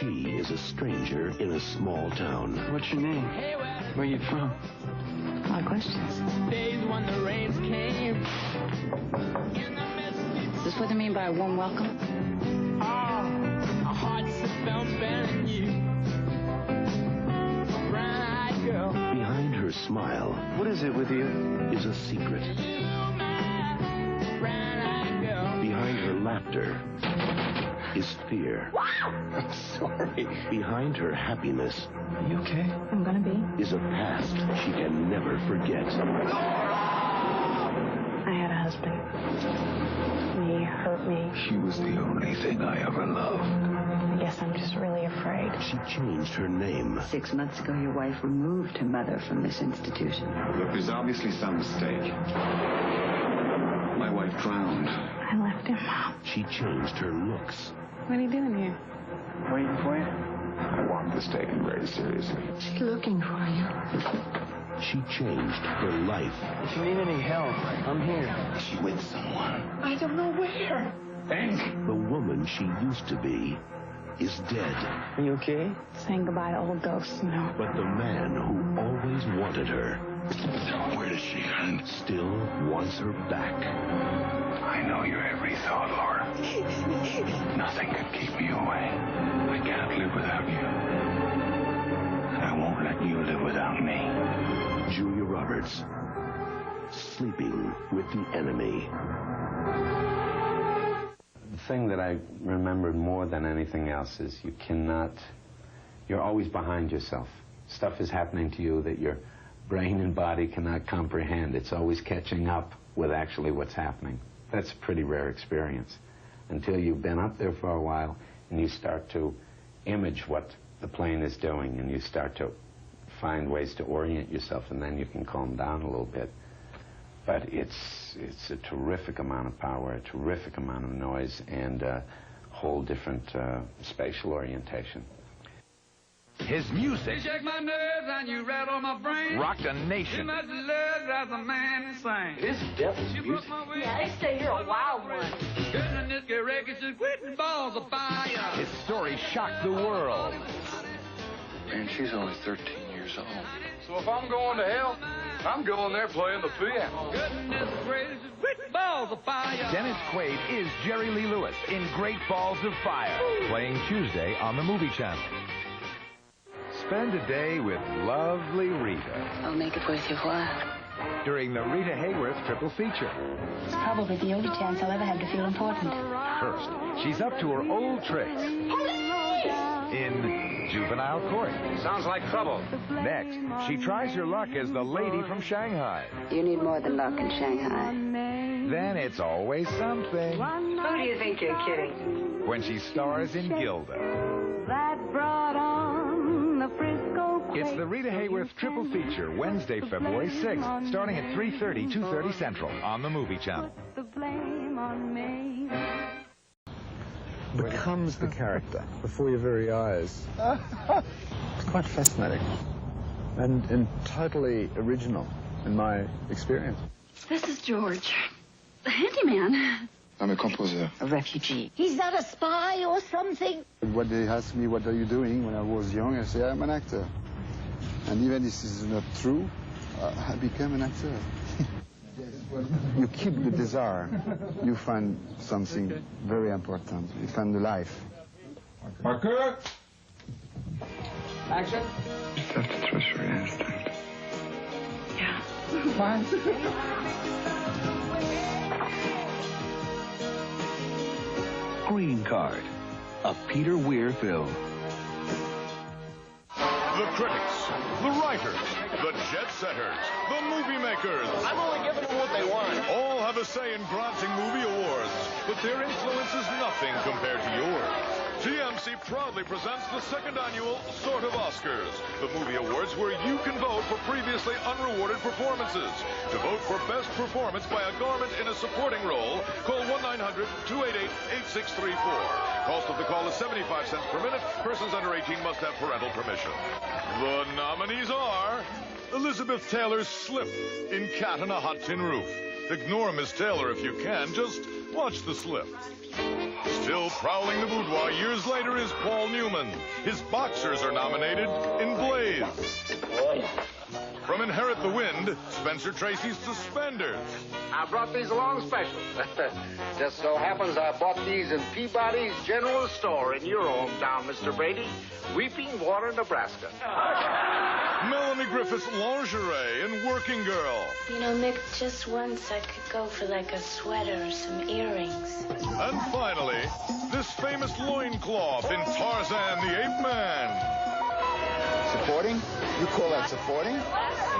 She is a stranger in a small town. What's your name? Where you from? A lot of questions. Days when the rains came. Is this what they mean by a warm welcome? Our hearts have felt bearing you. Bright girl. Behind her smile, what is it with you? Is a secret. Behind her laughter is fear. I'm sorry. Behind her happiness, Are you okay? I'm gonna be. is a past she can never forget. I had a husband. He hurt me. She was the only thing I ever loved. I guess I'm just really afraid. She changed her name. 6 months ago, your wife removed her mother from this institution. Look, there's obviously some mistake. My wife drowned. I left him. She changed her looks. What are you doing here? Waiting for you? I want this taken very seriously. She's looking for you. She changed her life. If you need any help, I'm here. Is she with someone? I don't know where. Hank! The woman she used to be is dead. Are you okay? Saying goodbye to old ghosts, you know. But the man who always wanted her Where does she hide? Still wants her back. I know your every thought, Laura. Nothing can keep me away. I can't live without you. And I won't let you live without me. Julia Roberts, Sleeping with the Enemy. The thing that I remembered more than anything else is you're always behind yourself. Stuff is happening to you that your brain and body cannot comprehend. It's always catching up with actually what's happening. That's a pretty rare experience until you've been up there for a while and you start to image what the plane is doing and you start to find ways to orient yourself, and then you can calm down a little bit. But it's a terrific amount of power, a terrific amount of noise, and a whole different spatial orientation. His music You shake my nerves and you rattle my brain. rocked a nation. Too much love drives a man insane. This is devil's music. Yeah, they say you're a wild one. Goodness, get records just quitting balls of fire. His story shocked the world. Man, she's only 13 years old. So if I'm going to hell, I'm going there playing the piano. Goodness gracious, quitting balls of fire. Dennis Quaid is Jerry Lee Lewis in Great Balls of Fire, playing Tuesday on the Movie Channel. Spend a day with lovely Rita I'll make it worth your while. during the Rita Hayworth triple feature. It's probably the only chance I'll ever have to feel important. First, she's up to her old tricks in Juvenile Court. Sounds like trouble. Next, she tries her luck as the lady from Shanghai. You need more than luck in Shanghai. Then it's always something Who do you think you're kidding? when she stars in Gilda. That brought on the Frisco. It's the Rita Hayworth triple feature, Wednesday, February 6th, starting at 3:30, 2:30 Central on the Movie Channel. The blame on me. Becomes the character before your very eyes. It's quite fascinating and totally original in my experience. This is George, the handyman. I'm a composer. A refugee. He's not a spy or something. When they asked me, what are you doing when I was young, I say, I'm an actor. And even if this is not true, I became an actor. You keep the desire. You find something very important. You find the life. Marker. Action. Just have to trust your instinct. Yeah. Fine. Green Card, a Peter Weir film. The critics, the writers, the jet-setters, the movie makers. I'm only giving them what they want. All have a say in granting movie awards, but their influence is nothing compared to yours. TMC proudly presents the second annual Sort of Oscars, the movie awards where you can vote for previously unrewarded performances. To vote for best performance by a garment in a supporting role, call 1-900-288-8634. Cost of the call is 75 cents per minute. Persons under 18 must have parental permission. The nominees are Elizabeth Taylor's Slip in Cat on a Hot Tin Roof. Ignore Miss Taylor if you can, just watch the slip. Still prowling the boudoir years later is Paul Newman. His boxers are nominated in Blaze. From Inherit the Wind, Spencer Tracy's Suspenders. I brought these along special. Just so happens I bought these in Peabody's General Store in your hometown, Mr. Brady, Weeping Water, Nebraska. Melanie Griffith's Lingerie in Working Girl. You know, Mick, just once I could go for like a sweater or some earrings. And finally, this famous loincloth in Tarzan the Ape Man. Supporting? You call that supporting?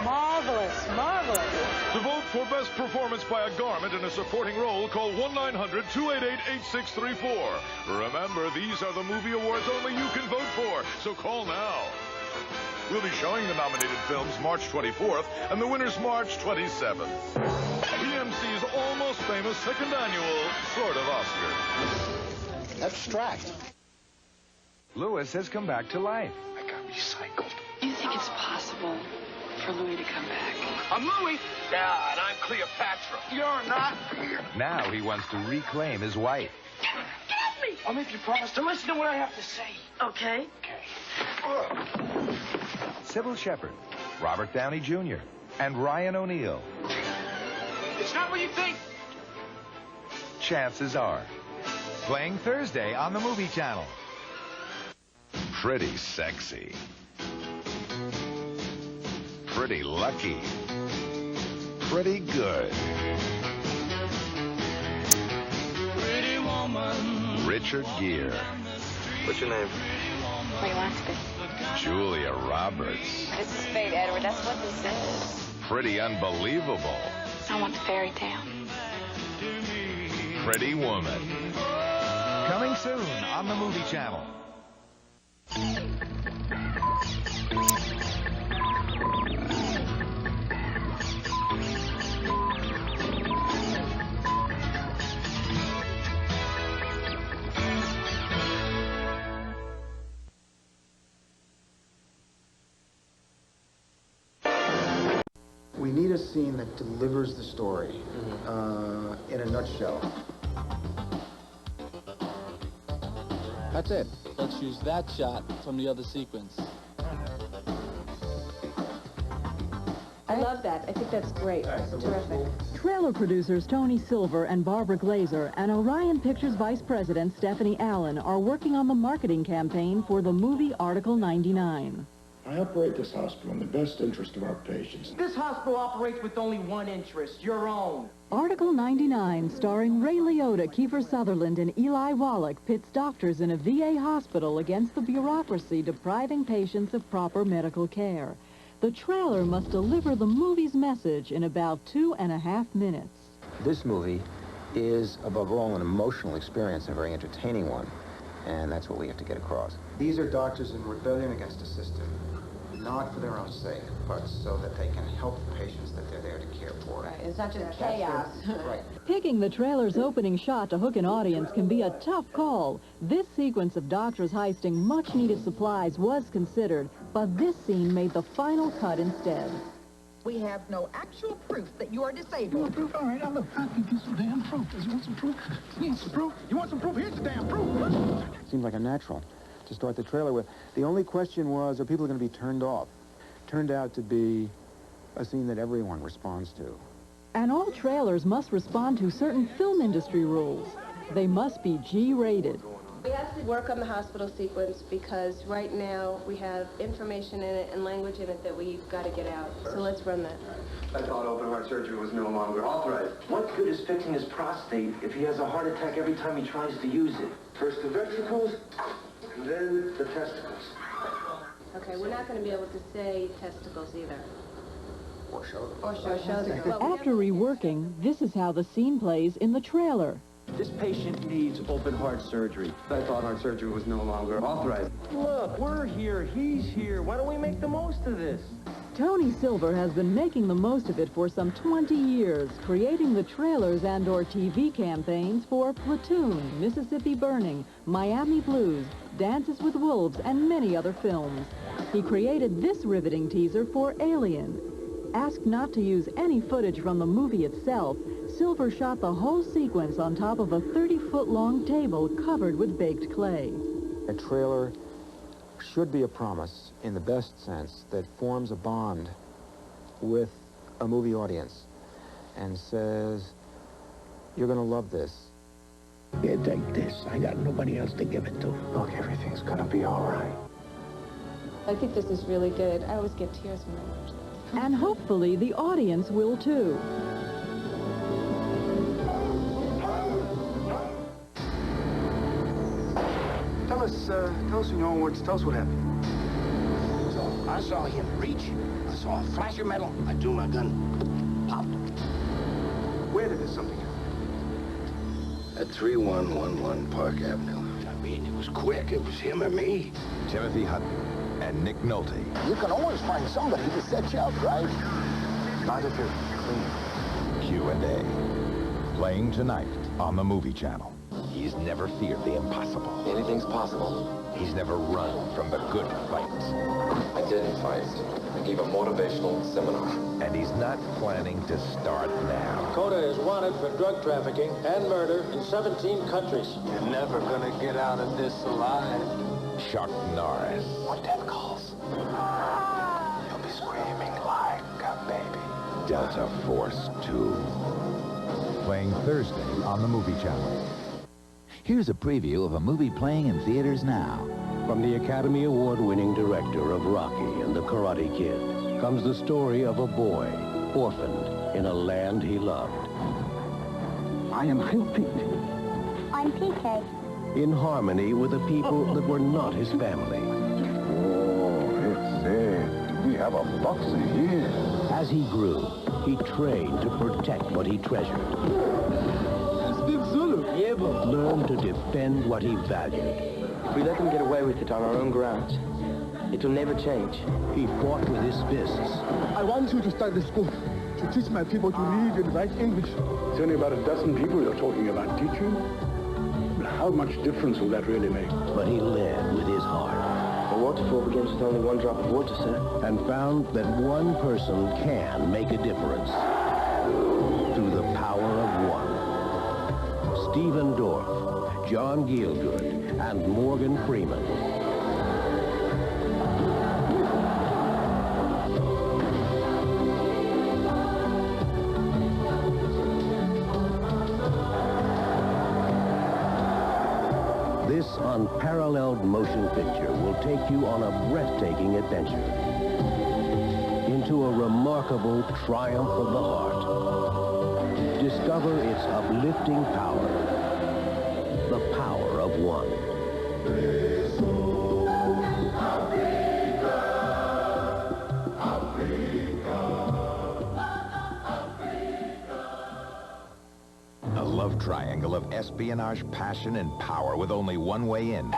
Marvelous, marvelous. To vote for best performance by a garment in a supporting role, call 1-900-288-8634. Remember, these are the movie awards only you can vote for, so call now. We'll be showing the nominated films March 24th and the winners March 27th. TMC's almost famous second annual Sort of Oscars. Abstract. Lewis has come back to life. I got recycled. You think it's possible for Louis to come back? I'm Louis. Yeah, and I'm Cleopatra. You're not. Now he wants to reclaim his wife. Get off me! I'll make you promise to listen to what I have to say. Okay. Sybil Shepherd, Robert Downey Jr., and Ryan O'Neal. It's not what you think. Chances are. Playing Thursday on the Movie Channel. Pretty sexy. Pretty lucky. Pretty good. Pretty woman. Richard Gere. What's your name? What do you want to be? Julia Roberts. This is fate, Edward. That's what this is. Pretty unbelievable. I want the fairy tale. Pretty Woman. Coming soon on the Movie Channel. We need a scene that delivers the story in a nutshell. That's it. Let's use that shot from the other sequence. I love that. I think that's great. That's terrific. Trailer producers Tony Silver and Barbara Glazer and Orion Pictures Vice President Stephanie Allen are working on the marketing campaign for the movie Article 99. I operate this hospital in the best interest of our patients. This hospital operates with only one interest, your own. Article 99, starring Ray Liotta, Kiefer Sutherland, and Eli Wallach, pits doctors in a VA hospital against the bureaucracy depriving patients of proper medical care. The trailer must deliver the movie's message in about 2.5 minutes. This movie is, above all, an emotional experience, a very entertaining one, and that's what we have to get across. These are doctors in rebellion against a system, not for their own sake, but so that they can help the patients that they're there to care for. Right. It's not just chaos. Right. Picking the trailer's opening shot to hook an audience can be a tough call. This sequence of doctors heisting much-needed supplies was considered, but this scene made the final cut instead. We have no actual proof that you are disabled. You want proof? All right, now look, I can get some damn proof. Does you want some proof? You want some proof? You want some proof? Here's the damn proof. Seemed like a natural to start the trailer with. The only question was, are people going to be turned off? Turned out to be a scene that everyone responds to. And all trailers must respond to certain film industry rules. They must be G-rated. We have to work on the hospital sequence because right now we have information in it and language in it that we've got to get out. So let's run that. I thought open heart surgery was no longer authorized. What good is fixing his prostate if he has a heart attack every time he tries to use it? First the ventricles, and then the testicles. Okay, we're not going to be able to say testicles either. Or show them. Or show them. After reworking, this is how the scene plays in the trailer. This patient needs open heart surgery. I thought heart surgery was no longer authorized. Look, we're here, he's here. Why don't we make the most of this? Tony Silver has been making the most of it for some 20 years, creating the trailers and/or TV campaigns for Platoon, Mississippi Burning, Miami Blues, Dances with Wolves, and many other films. He created this riveting teaser for Alien. Asked not to use any footage from the movie itself, Silver shot the whole sequence on top of a 30-foot-long table covered with baked clay. A trailer should be a promise, in the best sense, that forms a bond with a movie audience and says, you're going to love this. Here, take this. I got nobody else to give it to. Look, everything's going to be all right. I think this is really good. I always get tears when I watch this. And hopefully the audience will too. Tell us in your own words. Tell us what happened. So I saw him reach. I saw a flash of metal. I drew my gun. Popped. Where did this something happen? At 3111 Park Avenue. I mean, it was quick. It was him or me. Timothy Hutton and Nick Nolte. You can always find somebody to set you up, right? Not if you're clean. Q&A. Playing tonight on the Movie Channel. He's never feared the impossible. Anything's possible. He's never run from the good fight. I didn't fight. I gave a motivational seminar. And he's not planning to start now. Dakota is wanted for drug trafficking and murder in 17 countries. You're never gonna get out of this alive. Chuck Norris. When death calls, you'll be screaming like a baby. Delta Force 2. Playing Thursday on the Movie Channel. Here's a preview of a movie playing in theaters now. From the Academy Award-winning director of Rocky and the Karate Kid comes the story of a boy orphaned in a land he loved. I am Pete. I'm PK. In harmony with the people that were not his family. Oh, it's we have a boxer here. As he grew, he trained to protect what he treasured. Speak Zulu. Yeah, but Learned to defend what he valued. If we let them get away with it on our own grounds, it will never change. He fought with his fists. I want you to start this school to teach my people to read and write English. It's only about a dozen people you're talking about teaching. But how much difference will that really make? But he led with his heart. A waterfall begins with only one drop of water, sir. And found that one person can make a difference. Through the power of one. Stephen Dorff, John Gielgud, and Morgan Freeman. This unparalleled motion picture will take you on a breathtaking adventure into a remarkable triumph of the heart. Discover its uplifting power, the power of one. A love triangle of espionage, passion, and power with only one way in.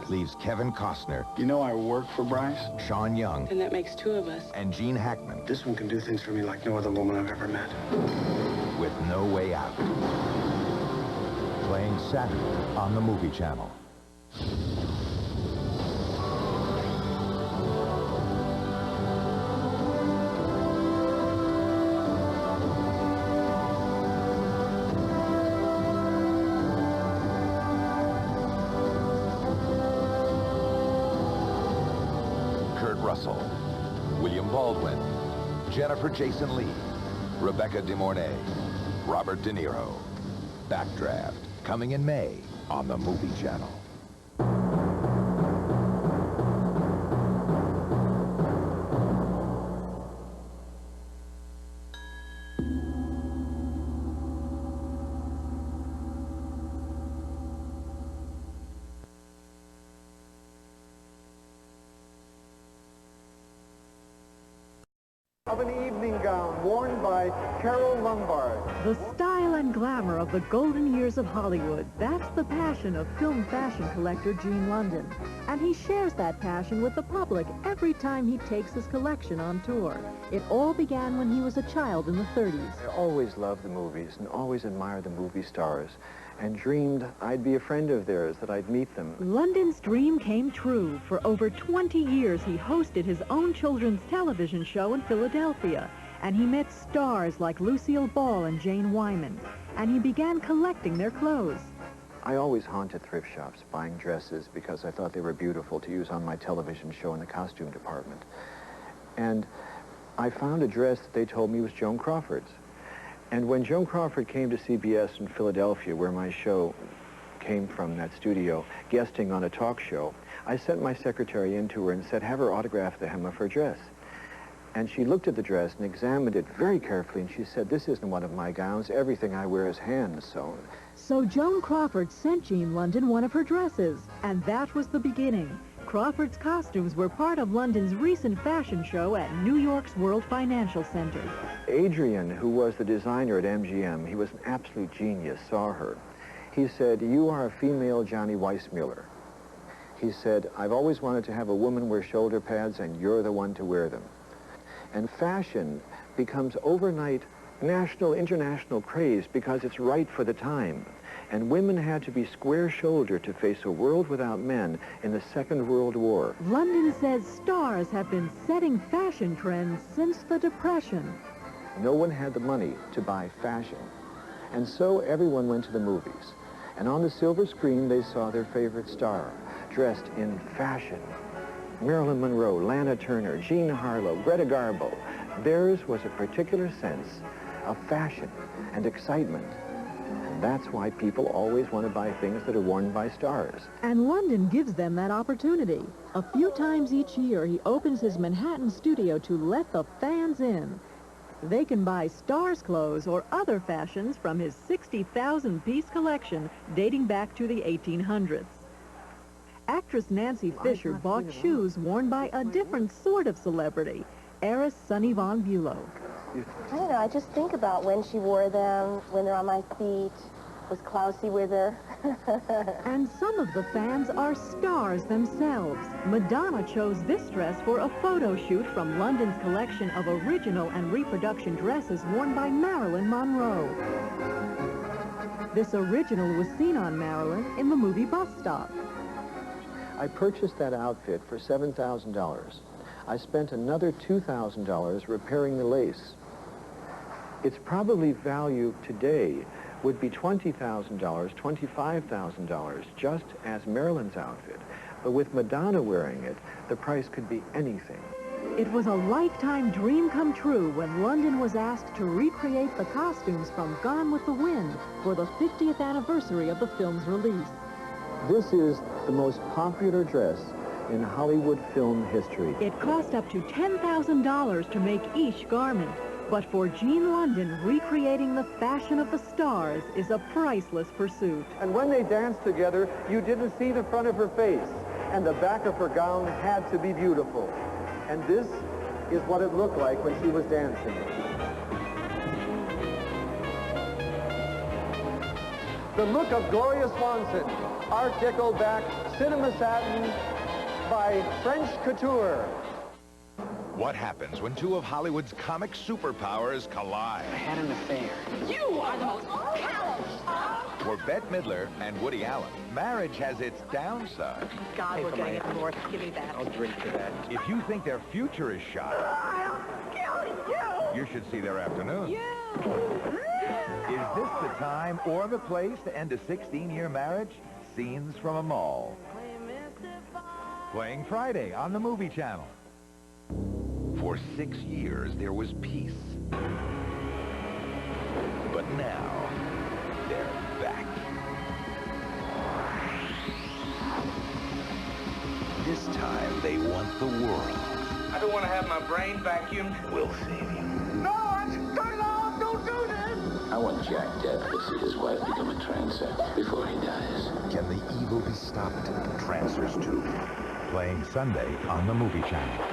Leaves Kevin Costner. You know I work for Bryce? Sean Young. And that makes two of us. And Gene Hackman. This one can do things for me like no other woman I've ever met. With no way out. Playing Saturday on the Movie Channel. Russell, William Baldwin, Jennifer Jason Leigh, Rebecca De Mornay, Robert De Niro. Backdraft, coming in May on the Movie Channel. Of an evening gown worn by Carol Lombard. The style and glamour of the golden years of Hollywood. That's the passion of film fashion collector Gene London. And he shares that passion with the public every time he takes his collection on tour. It all began when he was a child in the 30s. I always loved the movies and always admired the movie stars and dreamed I'd be a friend of theirs, that I'd meet them. London's dream came true. For over 20 years, he hosted his own children's television show in Philadelphia, and he met stars like Lucille Ball and Jane Wyman, and he began collecting their clothes. I always haunted thrift shops buying dresses because I thought they were beautiful to use on my television show in the costume department. And I found a dress that they told me was Joan Crawford's. And when Joan Crawford came to CBS in Philadelphia, where my show came from, that studio, guesting on a talk show, I sent my secretary into her and said, have her autograph the hem of her dress. And she looked at the dress and examined it very carefully, and she said, this isn't one of my gowns. Everything I wear is hand-sewn. So Joan Crawford sent Gene London one of her dresses, and that was the beginning. Crawford's costumes were part of London's recent fashion show at New York's World Financial Center. Adrian, who was the designer at MGM, he was an absolute genius, saw her. He said, you are a female Johnny Weissmuller. He said, I've always wanted to have a woman wear shoulder pads, and you're the one to wear them. And fashion becomes overnight national, international craze because it's right for the time. And women had to be square-shouldered to face a world without men in the Second World War. London says stars have been setting fashion trends since the Depression. No one had the money to buy fashion. And so everyone went to the movies. And on the silver screen, they saw their favorite star, dressed in fashion. Marilyn Monroe, Lana Turner, Jean Harlow, Greta Garbo, Theirs was a particular sense of fashion and excitement. And that's why people always want to buy things that are worn by stars. And London gives them that opportunity. A few times each year, he opens his Manhattan studio to let the fans in. They can buy stars' clothes or other fashions from his 60,000-piece collection dating back to the 1800s. Actress Nancy Fisher bought shoes worn by a different sort of celebrity, heiress Sunny Von Bulow. I don't know, I just think about when she wore them, when they're on my feet, was Klausy with her. And some of the fans are stars themselves. Madonna chose this dress for a photo shoot from London's collection of original and reproduction dresses worn by Marilyn Monroe. This original was seen on Marilyn in the movie Bus Stop. I purchased that outfit for $7,000. I spent another $2,000 repairing the lace. Its probably value today would be $20,000, $25,000, just as Marilyn's outfit. But with Madonna wearing it, the price could be anything. It was a lifetime dream come true when London was asked to recreate the costumes from Gone with the Wind for the 50th anniversary of the film's release. This is the most popular dress in Hollywood film history. It cost up to $10,000 to make each garment. But for Jean London, recreating the fashion of the stars is a priceless pursuit. And when they danced together, you didn't see the front of her face, and the back of her gown had to be beautiful. And this is what it looked like when she was dancing. The look of Gloria Swanson, Art Deco back, cinema satin by French couture. What happens when two of Hollywood's comic superpowers collide? I had an affair. You are the most callous. For Bette Midler and Woody Allen, marriage has its downside. God, we're getting a divorce. Give me that. I'll drink to that. If you think their future is shot, I'll kill you. you should see their afternoon. You. Is this the time or the place to end a 16-year marriage? Scenes from a Mall. Playing Friday on the Movie Channel. For 6 years, there was peace. But now, they're back. This time, they want the world. I don't want to have my brain vacuumed. We'll save you. No, turn it off! Don't do this! I want Jack dead to see his wife become a trancer before he dies. Can the evil be stopped? Trancers 2. Playing Sunday on the Movie Channel.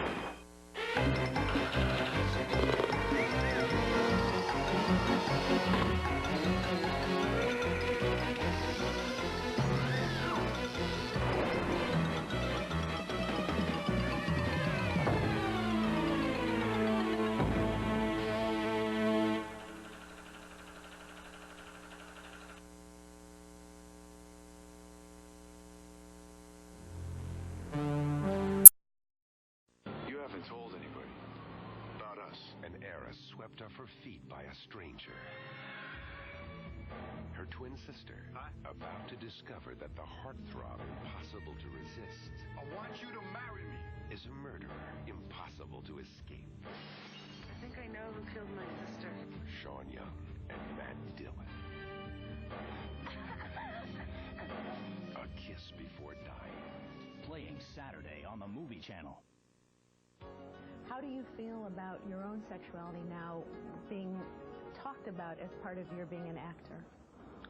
Swept off her feet by a stranger. Her twin sister, about to discover that the heartthrob impossible to resist. I want you to marry me. Is a murderer impossible to escape. I think I know who killed my sister. Sean Young and Matt Dillon. A kiss before dying. Playing Saturday on the Movie Channel. How do you feel about your own sexuality now being talked about as part of your being an actor?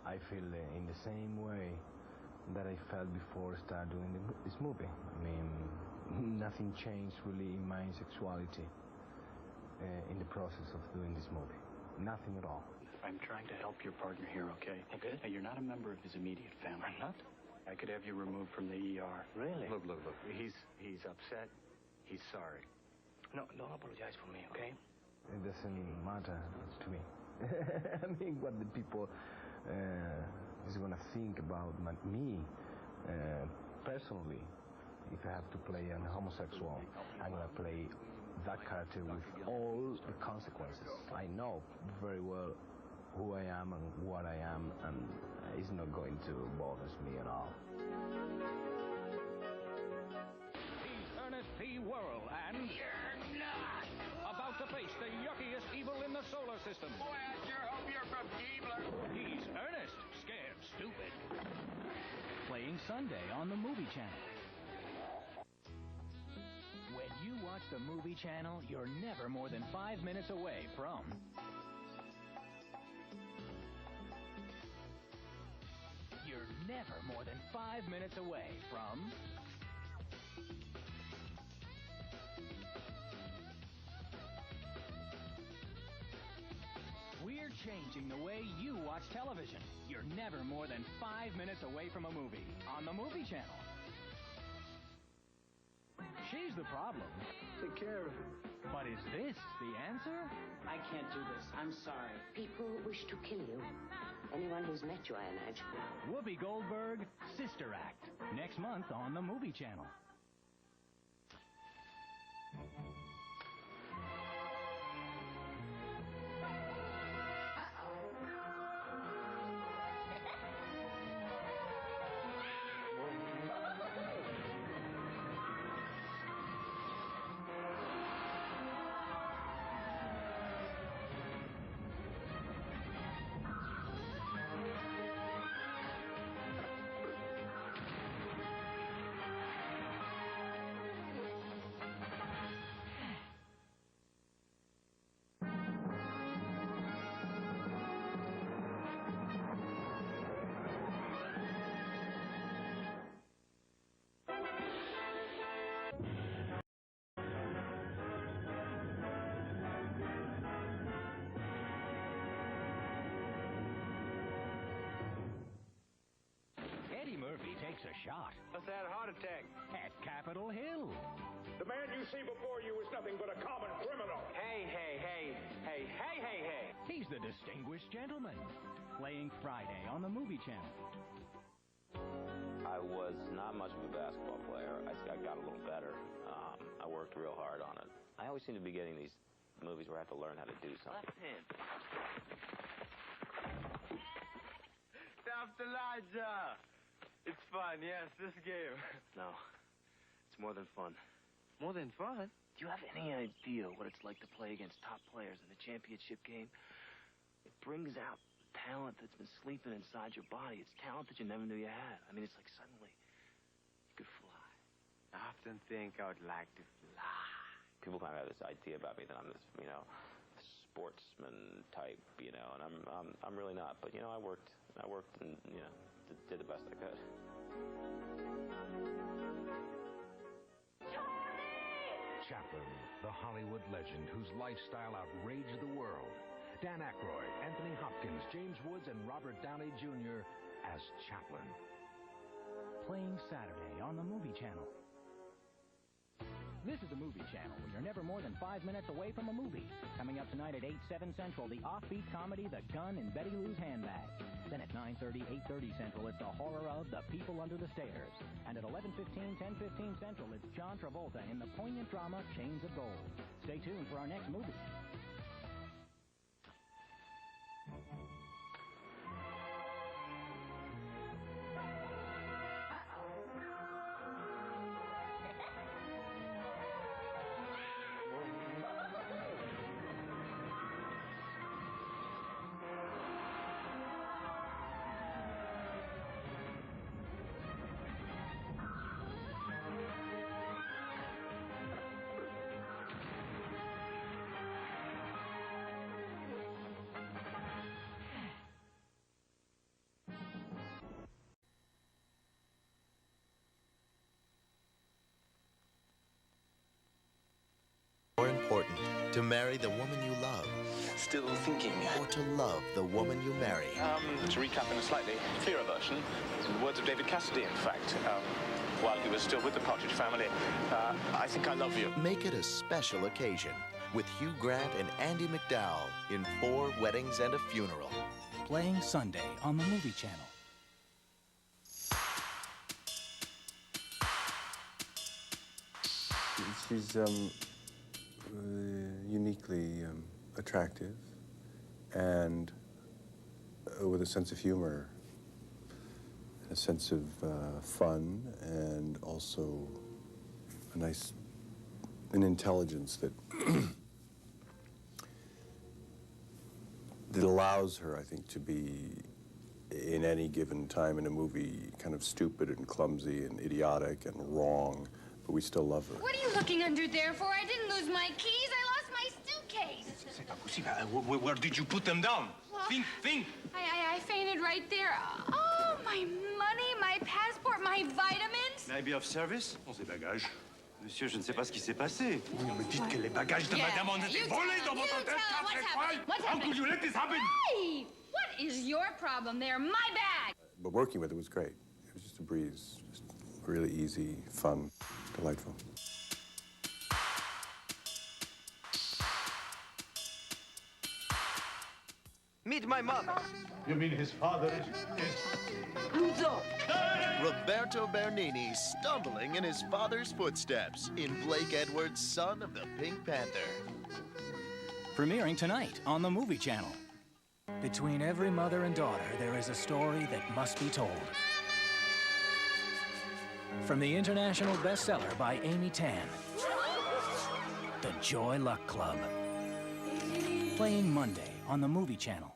I feel in the same way that I felt before I started doing this movie. I mean, nothing changed really in my sexuality in the process of doing this movie. Nothing at all. I'm trying to help your partner here, okay? Okay. Now, you're not a member of his immediate family. I'm not? I could have you removed from the ER. Really? Look. He's upset. He's sorry. No, don't apologize for me, okay? It doesn't matter to me. I mean, what the people is going to think about me personally. If I have to play a homosexual, I'm going to play that character with all the consequences. I know very well who I am and what I am, and it's not going to bother me at all. Ernest P. Worrell and... You're not! About to face the Sunday on the Movie Channel. When you watch the Movie Channel, you're never more than 5 minutes away from... You're never more than 5 minutes away from... We're changing the way you watch television. You're never more than 5 minutes away from a movie on the Movie Channel. She's the problem. Take care of her. But is this the answer? I can't do this. I'm sorry. People wish to kill you. Anyone who's met you, I imagine. Whoopi Goldberg, Sister Act. Next month on the Movie Channel. Eddie Murphy takes a shot. What's that heart attack? At Capitol Hill. The man you see before you is nothing but a common criminal. Hey. He's the distinguished gentleman. Playing Friday on the Movie Channel. I was not much of a basketball player. I got a little better. I worked real hard on it. I always seem to be getting these movies where I have to learn how to do something. Left hand. Stop Elijah. It's fun, yes, this game. No, it's more than fun. More than fun? Do you have any idea what it's like to play against top players in the championship game? It brings out the talent that's been sleeping inside your body. It's talent that you never knew you had. I mean, it's like suddenly you could fly. I often think I would like to fly. People kind of have this idea about me that I'm this, sportsman type, and I'm really not. But I worked and did the best I could. Chaplin, the Hollywood legend whose lifestyle outraged the world. Dan Aykroyd, Anthony Hopkins, James Woods, and Robert Downey Jr. as Chaplin. Playing Saturday on the Movie Channel. This is the Movie Channel, where you're never more than 5 minutes away from a movie. Coming up tonight at 8/7 Central, the offbeat comedy The Gun in Betty Lou's Handbag. Then at 9:30, 8:30 Central, it's the horror of The People Under the Stairs. And at 11:15, 10:15 Central, it's John Travolta in the poignant drama Chains of Gold. Stay tuned for our next movie. More important, to marry the woman you love. Still thinking. Or to love the woman you marry. To recap in a slightly clearer version, in the words of David Cassidy, in fact, while he was still with the Partridge Family, I think I love you. Make it a special occasion with Hugh Grant and Andie MacDowell in 4 Weddings and a Funeral. Playing Sunday on the Movie Channel. She's uniquely attractive and with a sense of humor, a sense of fun, and also an intelligence that that allows her, I think, to be in any given time in a movie kind of stupid and clumsy and idiotic and wrong, but we still love her. What are you looking under there for? I didn't lose my keys. I lost my suitcase. C'est pas possible. Where did you put them down? Well, Think. I fainted right there. Oh, my money, my passport, my vitamins. May I be of service? Bon, ces bagages. Monsieur, je ne sais pas ce qui s'est passé. Oui, mais dites que les bagages de madame ont été volés dans votre hôtel 4 étoiles. How could you let this happen? Hey, what is your problem? They're my bag. But working with it was great. It was just a breeze, just really easy, fun, delightful. Meet my mother. You mean his father is... Roberto Bernini stumbling in his father's footsteps in Blake Edwards' Son of the Pink Panther. Premiering tonight on the Movie Channel. Between every mother and daughter, there is a story that must be told. From the international bestseller by Amy Tan, The Joy Luck Club. Playing Monday on the Movie Channel.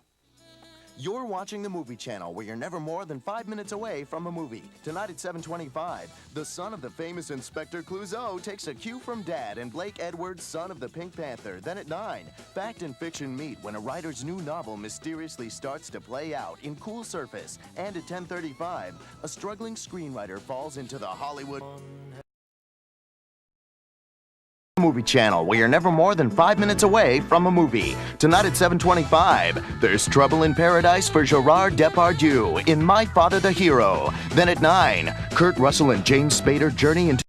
You're watching the Movie Channel, where you're never more than 5 minutes away from a movie. Tonight at 7:25, the son of the famous Inspector Clouseau takes a cue from Dad in Blake Edwards' Son of the Pink Panther. Then at 9, fact and fiction meet when a writer's new novel mysteriously starts to play out in Cool Surface. And at 10:35, a struggling screenwriter falls into the Hollywood Movie Channel, where you're never more than 5 minutes away from a movie. Tonight at 7:25, there's Trouble in Paradise for Gerard Depardieu in My Father the Hero. Then at 9, Kurt Russell and James Spader journey into...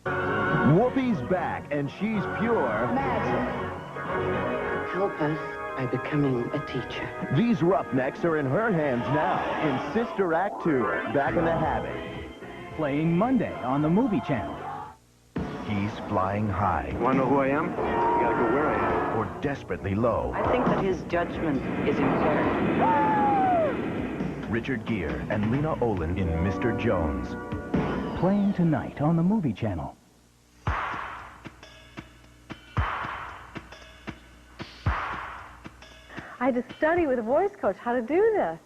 Whoopi's back, and she's pure magic. Help us by becoming a teacher. These roughnecks are in her hands now in Sister Act 2, Back in the Habit. Playing Monday on the Movie Channel. He's flying high. Want to know who I am? You gotta go where I am. Or desperately low. I think that his judgment is impaired. Richard Gere and Lena Olin in Mr. Jones. Playing tonight on the Movie Channel. I had to study with a voice coach how to do this.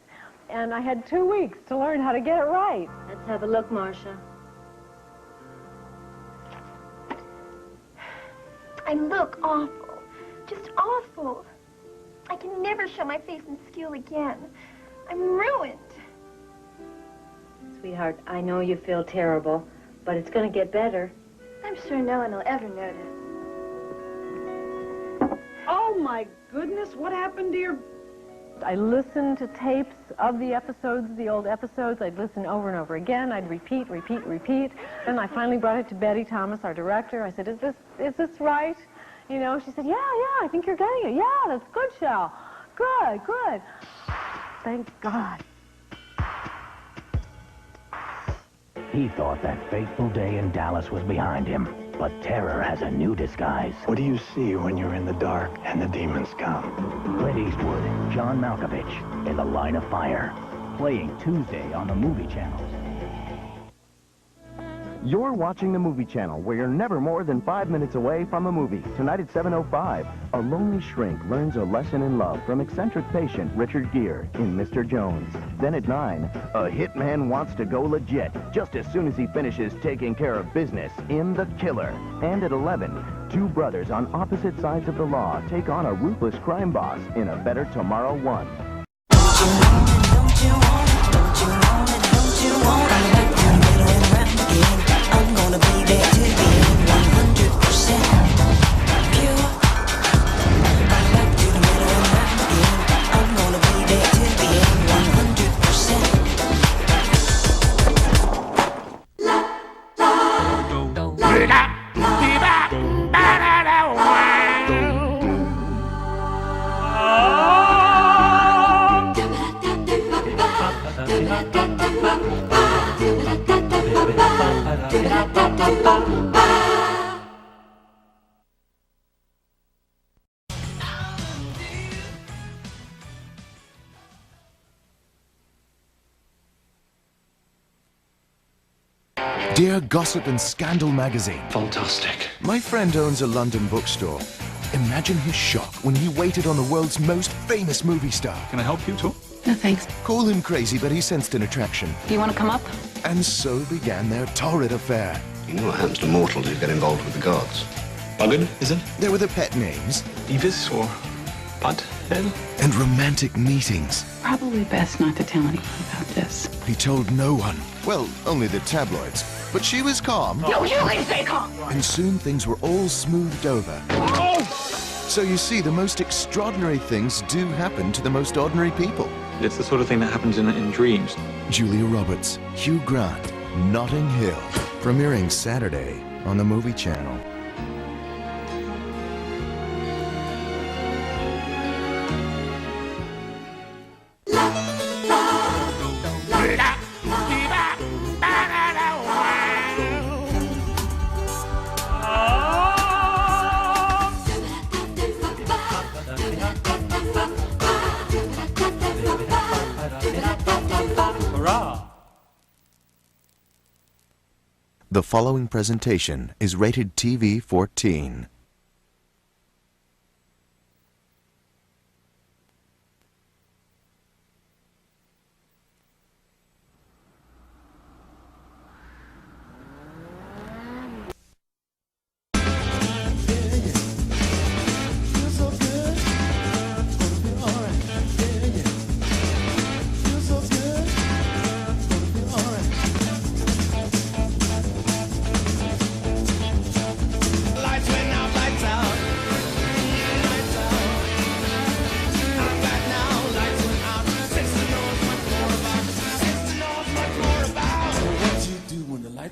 And I had 2 weeks to learn how to get it right. Let's have a look, Marcia. I look awful. Just awful. I can never show my face in school again. I'm ruined. Sweetheart, I know you feel terrible, but it's going to get better. I'm sure no one will ever notice. Oh, my goodness, what happened to your... I listened to tapes of the episodes, the old episodes. I'd listen over and over again. I'd repeat. And I finally brought it to Betty Thomas, our director. I said, is this right? You know, she said, yeah, I think you're getting it. Yeah, that's good, Shell. Good. Thank God. He thought that fateful day in Dallas was behind him, but terror has a new disguise. What do you see when you're in the dark and the demons come? Clint Eastwood, John Malkovich in The Line of Fire. Playing Tuesday on the Movie Channel. You're watching the Movie Channel, where you're never more than 5 minutes away from a movie. Tonight at 7:05, a lonely shrink learns a lesson in love from eccentric patient Richard Gere in Mr. Jones. Then at 9, a hitman wants to go legit just as soon as he finishes taking care of business in The Killer. And at 11, two brothers on opposite sides of the law take on a ruthless crime boss in A Better Tomorrow 1. I'm gonna be there to the end, 100% pure. Right back to the middle and round again. I'm gonna be there to the end, 100%. La la do do da di ba ba da da wa. Dear Gossip and Scandal magazine. Fantastic. My friend owns a London bookstore. Imagine his shock when he waited on the world's most famous movie star. Can I help you, Tom? No, thanks. Call him crazy, but he sensed an attraction. Do you want to come up? And so began their torrid affair. You know what happens to mortals who get involved with the gods. Buggered, is it? There were the pet names. Beavis or Butthead? And romantic meetings. Probably best not to tell anyone about this. He told no one. Well, only the tabloids. But she was calm. No, you can stay calm! And soon things were all smoothed over. Oh! So you see, the most extraordinary things do happen to the most ordinary people. It's the sort of thing that happens in dreams. Julia Roberts, Hugh Grant, Notting Hill. Premiering Saturday on the Movie Channel. The following presentation is rated TV 14.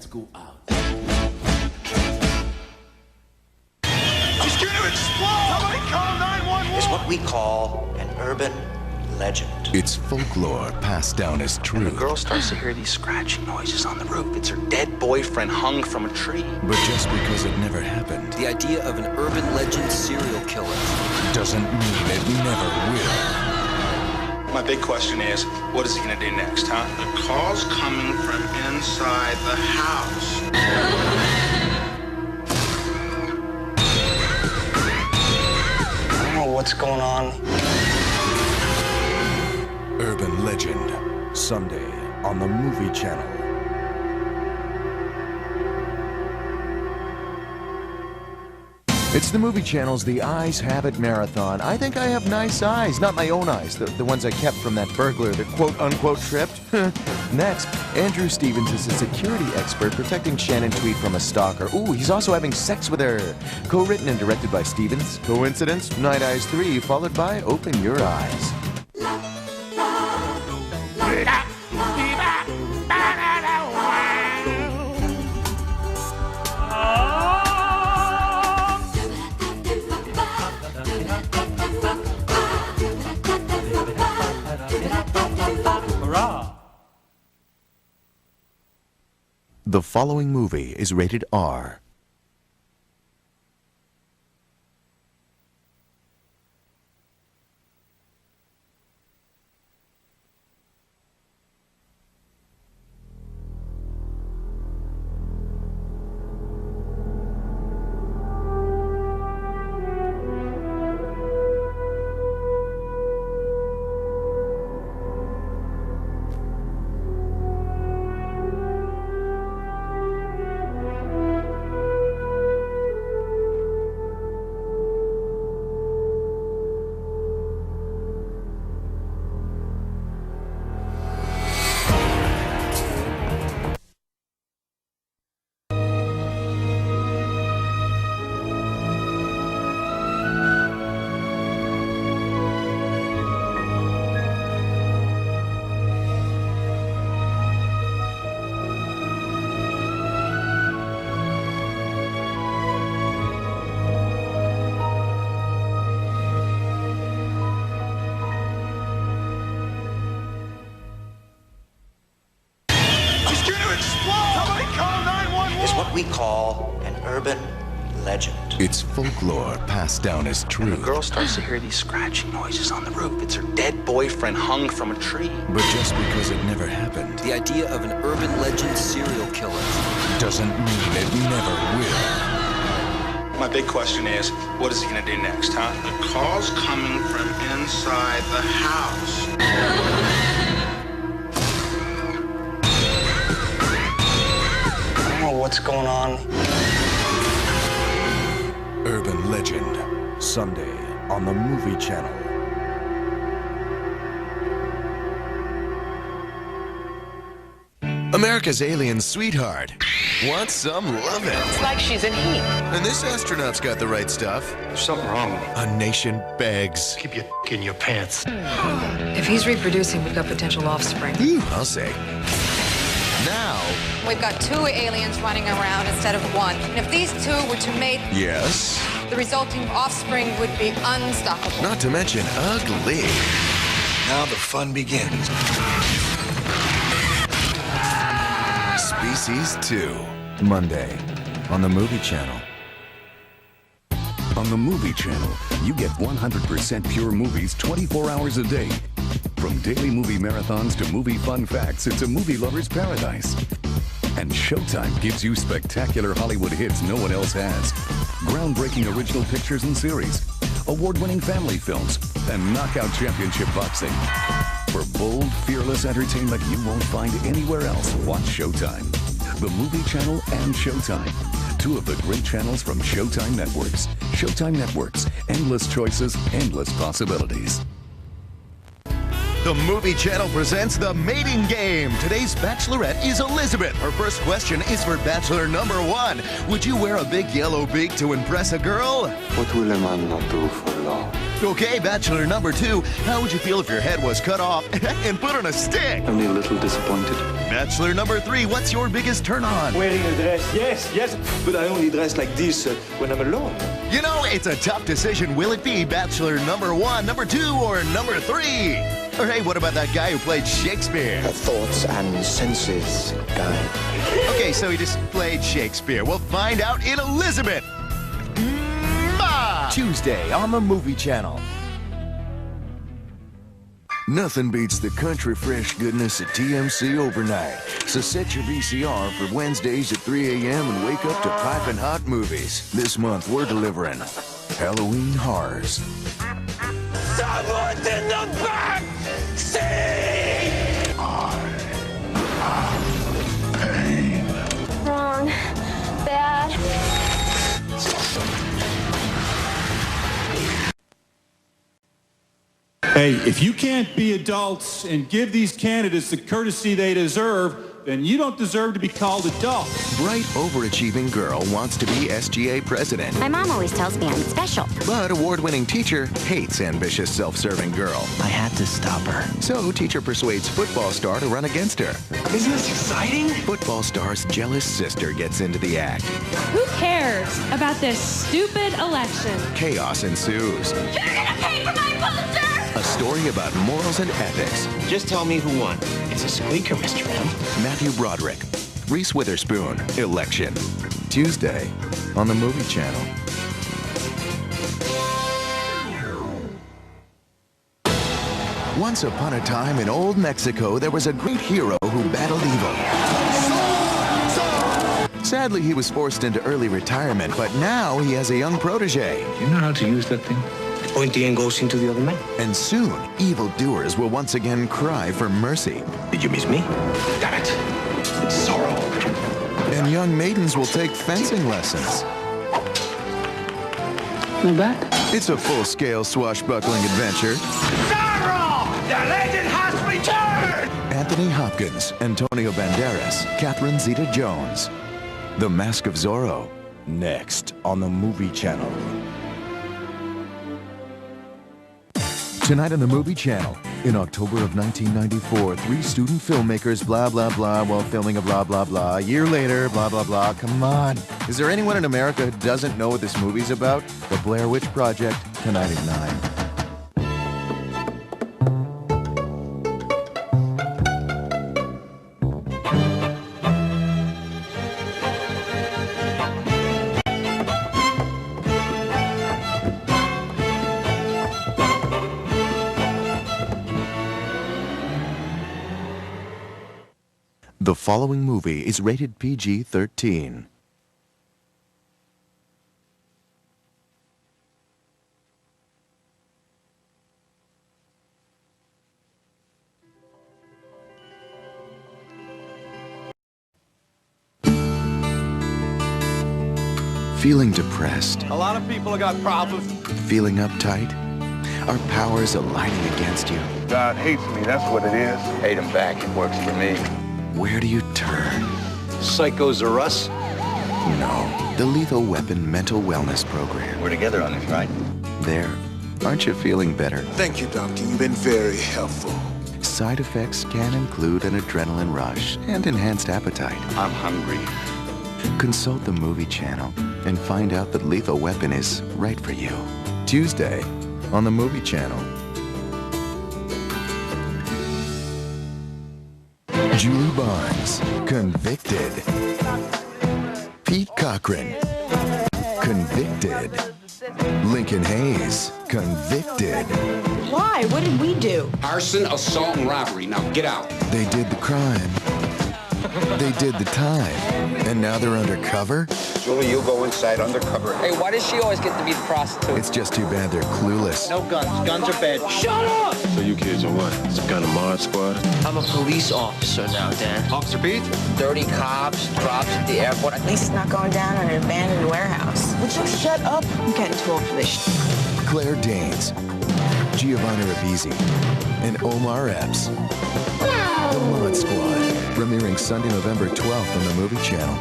Go out. She's going to explode! Somebody call 911! Is what we call an urban legend. It's folklore passed down as truth. And the girl starts to hear these scratching noises on the roof. It's her dead boyfriend hung from a tree. But just because it never happened, the idea of an urban legend serial killer doesn't mean it never will. My big question is, what is he gonna do next, huh? The call's coming from inside the house. I don't know what's going on. Urban Legend, Sunday on the Movie Channel. It's the Movie Channel's The Eyes Have It Marathon. I think I have nice eyes. Not my own eyes, the ones I kept from that burglar that quote-unquote tripped. Next, Andrew Stevens is a security expert protecting Shannon Tweed from a stalker. Ooh, he's also having sex with her. Co-written and directed by Stevens. Coincidence? Night Eyes 3, followed by Open Your Eyes. The following movie is rated R. We call an urban legend. It's folklore passed down as truth. And the girl starts to hear these scratching noises on the roof. It's her dead boyfriend hung from a tree. But just because it never happened, the idea of an urban legend serial killer doesn't mean it never will. My big question is, what is he gonna do next, huh? The call's coming from inside the house. I don't know what's going on. Urban Legend, Sunday on the Movie Channel. America's alien sweetheart wants some lovin'. It's like she's in heat. And this astronaut's got the right stuff. There's something wrong. A nation begs. Keep your in your pants. If he's reproducing, we've got potential offspring. I'll say. Now, we've got 2 aliens running around instead of 1. And if these 2 were to mate, yes, the resulting offspring would be unstoppable. Not to mention ugly. Now the fun begins. Species 2, Monday on the Movie Channel. On the Movie Channel, you get 100% pure movies 24 hours a day. From daily movie marathons to movie fun facts, it's a movie lover's paradise. And Showtime gives you spectacular Hollywood hits no one else has. Groundbreaking original pictures and series, award-winning family films, and knockout championship boxing. For bold, fearless entertainment you won't find anywhere else, watch Showtime. The Movie Channel and Showtime. 2 of the great channels from Showtime Networks. Showtime Networks. Endless choices, endless possibilities. The Movie Channel presents The Mating Game. Today's bachelorette is Elizabeth. Her first question is for bachelor number 1. Would you wear a big yellow beak to impress a girl? What will a man not do for love? Okay, bachelor number 2. How would you feel if your head was cut off and put on a stick? Only a little disappointed. Bachelor number 3. What's your biggest turn on? Wearing a dress, yes. But I only dress like this when I'm alone. You know, it's a tough decision. Will it be bachelor number 1, number 2, or number 3? Or hey, what about that guy who played Shakespeare? Her thoughts and senses guide. Okay, so he just played Shakespeare. We'll find out in Elizabeth. Tuesday on the Movie Channel. Nothing beats the country fresh goodness at TMC overnight. So set your VCR for Wednesdays at 3 a.m. and wake up to piping hot movies. This month we're delivering Halloween horrors. Someone in the back seat! Pain. Wrong. Bad. Hey, if you can't be adults and give these candidates the courtesy they deserve, then you don't deserve to be called adults. Bright, overachieving girl wants to be SGA president. My mom always tells me I'm special. But award-winning teacher hates ambitious, self-serving girl. I had to stop her. So teacher persuades football star to run against her. Isn't this exciting? Football star's jealous sister gets into the act. Who cares about this stupid election? Chaos ensues. You're gonna pay for my poster! A story about morals and ethics. Just tell me who won. It's a squeaker, Mr. M. Matthew Broderick, Reese Witherspoon, Election. Tuesday on the Movie Channel. Once upon a time in old Mexico, there was a great hero who battled evil. Sadly, he was forced into early retirement, but now he has a young protege. Do you know how to use that thing? The pointy end goes into the other man. And soon, evildoers will once again cry for mercy. Did you miss me? Damn it! It's sorrow. And young maidens will take fencing lessons. Not bad. It's a full-scale swashbuckling adventure. Sorrow! The legend has returned! Anthony Hopkins, Antonio Banderas, Catherine Zeta-Jones. The Mask of Zorro. Next on the Movie Channel. Tonight on the Movie Channel. In October of 1994, 3 student filmmakers blah blah blah while filming a blah blah blah. A year later, blah blah blah. Come on. Is there anyone in America who doesn't know what this movie's about? The Blair Witch Project, tonight at 9. The following movie is rated PG-13. Feeling depressed? A lot of people have got problems. Feeling uptight? Are powers aligning against you? God hates me, that's what it is. Hate him back, it works for me. Where do you turn? Psychos are us? No. The Lethal Weapon Mental Wellness Program. We're together on this, right? There. Aren't you feeling better? Thank you, Doctor. You've been very helpful. Side effects can include an adrenaline rush and enhanced appetite. I'm hungry. Consult the movie channel and find out that Lethal Weapon is right for you. Tuesday on the movie channel. Julie Barnes, convicted. Pete Cochran, convicted. Lincoln Hayes, convicted. Why? What did we do? Arson, assault, and robbery. Now get out. They did the crime. They did the time. And now they're undercover? Julie, you go inside undercover. Hey, why does she always get to be the prostitute? It's just too bad they're clueless. No guns. Guns are bad. Shut up! So you kids are what? Some kind of mod squad? I'm a police officer now, Dan. Officer Pete? Dirty cops, drops at the airport. At least it's not going down in an abandoned warehouse. Would you shut up? I'm getting too old for this shit. Claire Danes, Giovanna Ribisi, and Omar Epps. The Mod Squad, premiering Sunday, November 12th on the Movie Channel.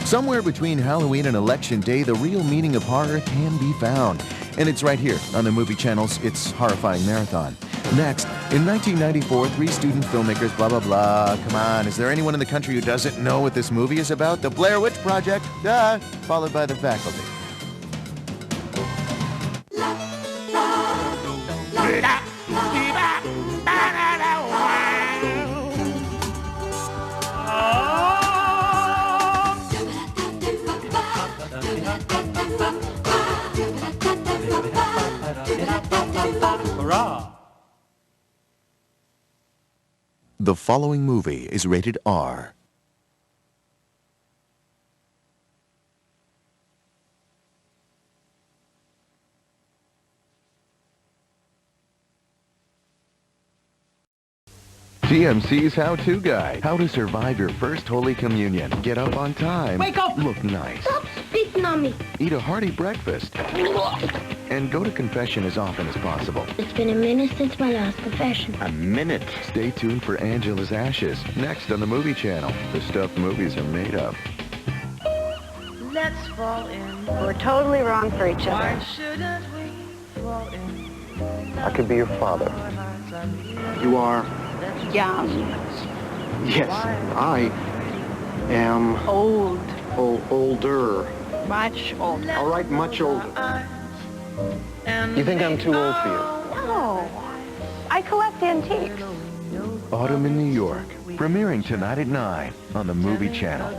Somewhere between Halloween and Election Day, the real meaning of horror can be found. And it's right here on the Movie Channel's It's Horrifying Marathon. Next, in 1994, 3 student filmmakers, blah, blah, blah. Come on, is there anyone in the country who doesn't know what this movie is about? The Blair Witch Project, duh, followed by The Faculty. The following movie is rated R. TMC's How-To Guide. How to survive your first Holy Communion. Get up on time. Wake up! Look nice. Stop spitting on me. Eat a hearty breakfast. And go to confession as often as possible. It's been a minute since my last confession. A minute. Stay tuned for Angela's Ashes. Next on the Movie Channel. The stuff movies are made of. Let's fall in. We're totally wrong for each other. Why shouldn't we fall in? I could be your father. You are? Yeah. Yes, I am... Old. older. Much older. All right, much older. You think I'm too old for you? No. I collect antiques. Autumn in New York. Premiering tonight at 9 on the Movie Channel.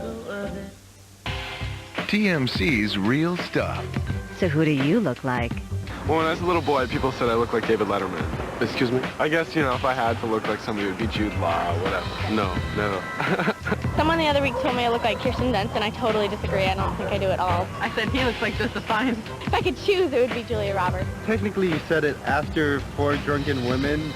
TMC's Real Stuff. So who do you look like? Well, when I was a little boy, people said I looked like David Letterman. Excuse me? I guess, if I had to look like somebody, it would be Jude Law or whatever. No, never. Someone the other week told me I look like Kirsten Dunst, and I totally disagree. I don't think I do at all. I said he looks like Joseph Fiennes. If I could choose, it would be Julia Roberts. Technically, you said it after 4 drunken women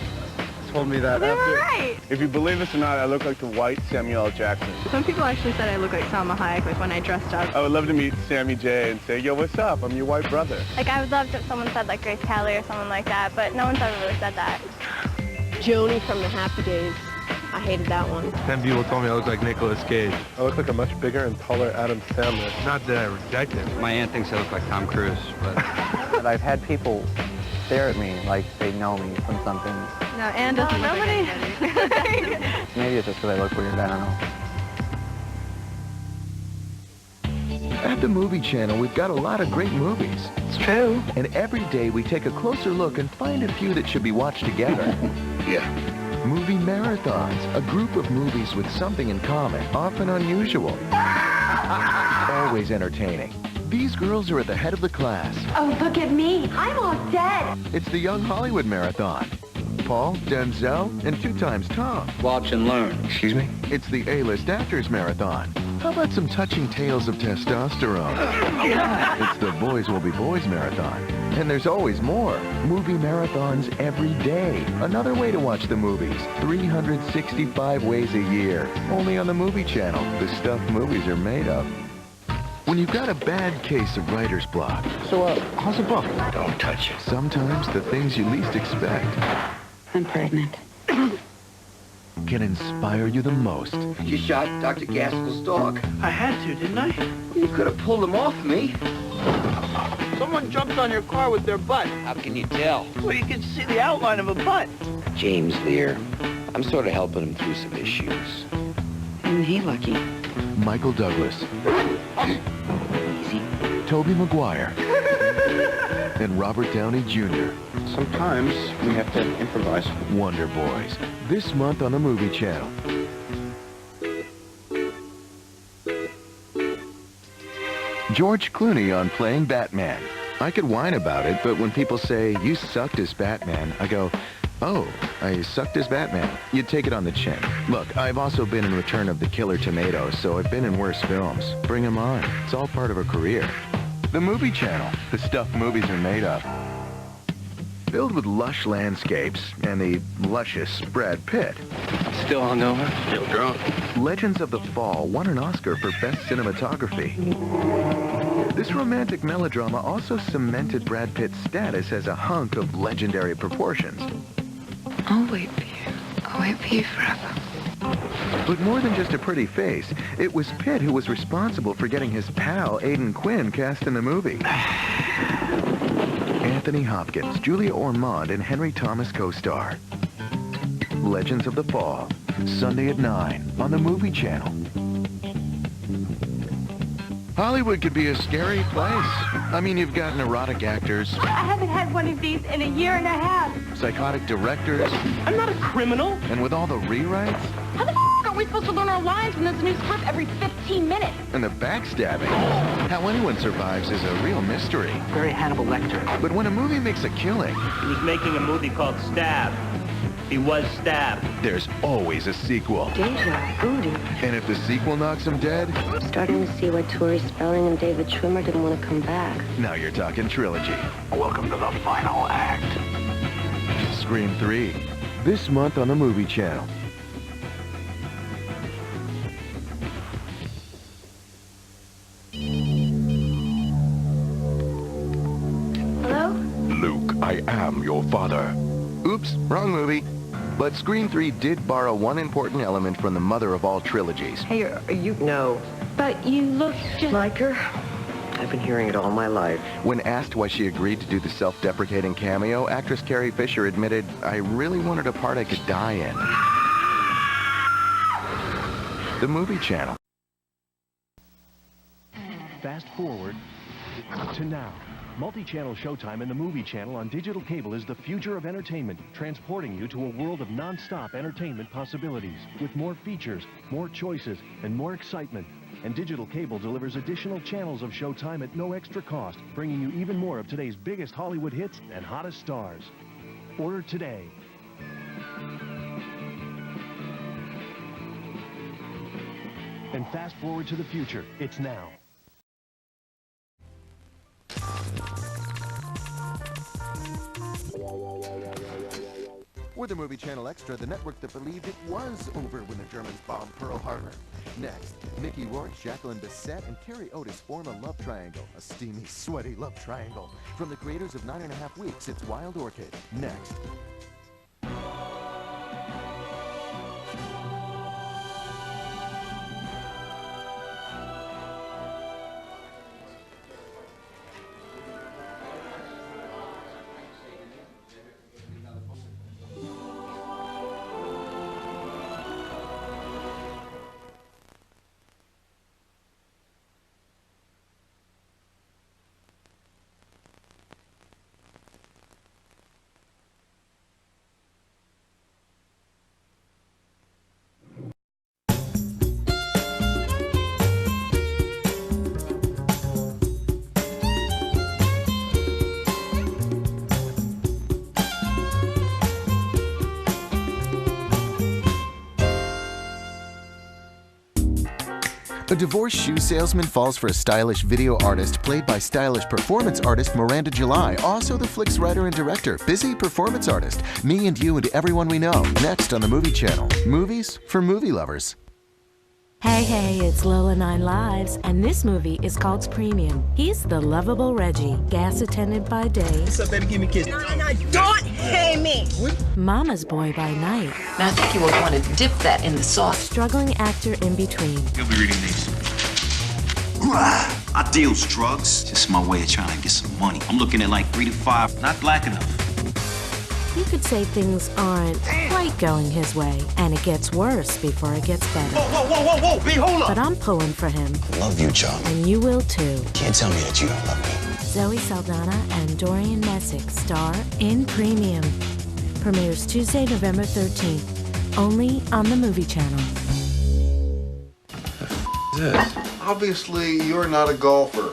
told me that. They were right. If you believe this or not, I look like the white Samuel L. Jackson. Some people actually said I look like Salma Hayek, like when I dressed up. I would love to meet Sammy J and say, yo, what's up? I'm your white brother. Like, I would love if someone said, like, Grace Kelly or someone like that, but no one's ever really said that. Joni from the Happy Days. I hated that one. 10 people told me I look like Nicolas Cage. I look like a much bigger and taller Adam Sandler. Not that I reject him. My aunt thinks I look like Tom Cruise, but... But I've had people stare at me like they know me from something. No, Anne doesn't look like anybody. Maybe it's just because I look weird, I don't know. At the Movie Channel, we've got a lot of great movies. It's true. And every day we take a closer look and find a few that should be watched together. Yeah. Movie marathons, a group of movies with something in common, often unusual, always entertaining. These girls are at the head of the class. Oh, look at me. I'm all dead. It's the Young Hollywood Marathon. Paul, Denzel, and 2 times Tom. Watch and learn. Excuse me? It's the A-list Actors Marathon. How about some touching tales of testosterone? It's the Boys Will Be Boys Marathon. And there's always more. Movie marathons every day. Another way to watch the movies. 365 ways a year. Only on the Movie Channel. The stuff movies are made of. When you've got a bad case of writer's block. So, how's the book? Don't touch it. Sometimes the things you least expect I'm pregnant. can inspire you the most. You shot Dr. Gaskell's dog. I had to, didn't I? You could have pulled him off me. Someone jumped on your car with their butt. How can you tell? Well, you can see the outline of a butt. James Lear. I'm sort of helping him through some issues. Isn't he lucky? Michael Douglas. Easy. Tobey Maguire. And Robert Downey Jr. Sometimes we have to improvise. Wonder Boys. This month on the Movie Channel. George Clooney on playing Batman. I could whine about it, but when people say, you sucked as Batman, I go, oh, I sucked as Batman. You'd take it on the chin. Look, I've also been in Return of the Killer Tomato, so I've been in worse films. Bring 'em on. It's all part of a career. The Movie Channel. The stuff movies are made of. Filled with lush landscapes and the luscious Brad Pitt. Still hungover? Still drunk. Legends of the Fall won an Oscar for Best Cinematography. This romantic melodrama also cemented Brad Pitt's status as a hunk of legendary proportions. I'll wait for you. I'll wait for you forever. But more than just a pretty face, it was Pitt who was responsible for getting his pal Aidan Quinn cast in the movie. Anthony Hopkins, Julia Ormond, and Henry Thomas co-star. Legends of the Fall, Sunday at 9 on the Movie Channel. Hollywood could be a scary place. I mean, you've got neurotic actors. I haven't had one of these in a year and a half. Psychotic directors. I'm not a criminal. And with all the rewrites. How the f*** are we supposed to learn our lines when there's a new script every 15 minutes? And the backstabbing. How anyone survives is a real mystery. Very Hannibal Lecter. But when a movie makes a killing... He was making a movie called Stab. He was stabbed. There's always a sequel. Deja voodoo. And if the sequel knocks him dead... I'm starting to see why Tori Spelling and David Schwimmer didn't want to come back. Now you're talking trilogy. Welcome to the final act. Scream 3. This month on the Movie Channel. Hello? Luke, I am your father. Oops, wrong movie. But Scream 3 did borrow one important element from the mother of all trilogies. Hey, you know. But you look just like her? I've been hearing it all my life. When asked why she agreed to do the self-deprecating cameo, actress Carrie Fisher admitted, I really wanted a part I could die in. The Movie Channel. Fast forward to now. Multi-channel Showtime and the Movie Channel on digital cable is the future of entertainment, transporting you to a world of non-stop entertainment possibilities. With more features, more choices, and more excitement. And digital cable delivers additional channels of Showtime at no extra cost, bringing you even more of today's biggest Hollywood hits and hottest stars. Order today. And fast forward to the future. It's now. We're the Movie Channel Extra, the network that believed it was over when the Germans bombed Pearl Harbor. Next, Mickey Rourke, Jacqueline Bisset, and Carrie Otis form a love triangle. A steamy, sweaty love triangle. From the creators of 9½ Weeks, it's Wild Orchid. Next. A divorced shoe salesman falls for a stylish video artist played by stylish performance artist Miranda July, also the flick's writer and director, busy performance artist, me and you and everyone we know. Next on the Movie Channel, movies for movie lovers. Hey, it's Lola 9 Lives, and this movie is called Premium. He's the lovable Reggie, gas attendant by day. What's up, baby? Give me a kiss. No, don't hit me. Mama's boy by night. Now, I think you will want to dip that in the sauce. Struggling actor in between. You'll be reading these. I deals drugs. Just my way of trying to get some money. I'm looking at like 3 to 5. Not black enough. You could say things aren't quite going his way, and it gets worse before it gets better. Whoa, B, hold up! But I'm pulling for him. I love you, John. And you will too. Can't tell me that you don't love me. Zoe Saldana and Dorian Messick star in Premium. Premieres Tuesday, November 13th, only on the Movie Channel. Obviously, you're not a golfer.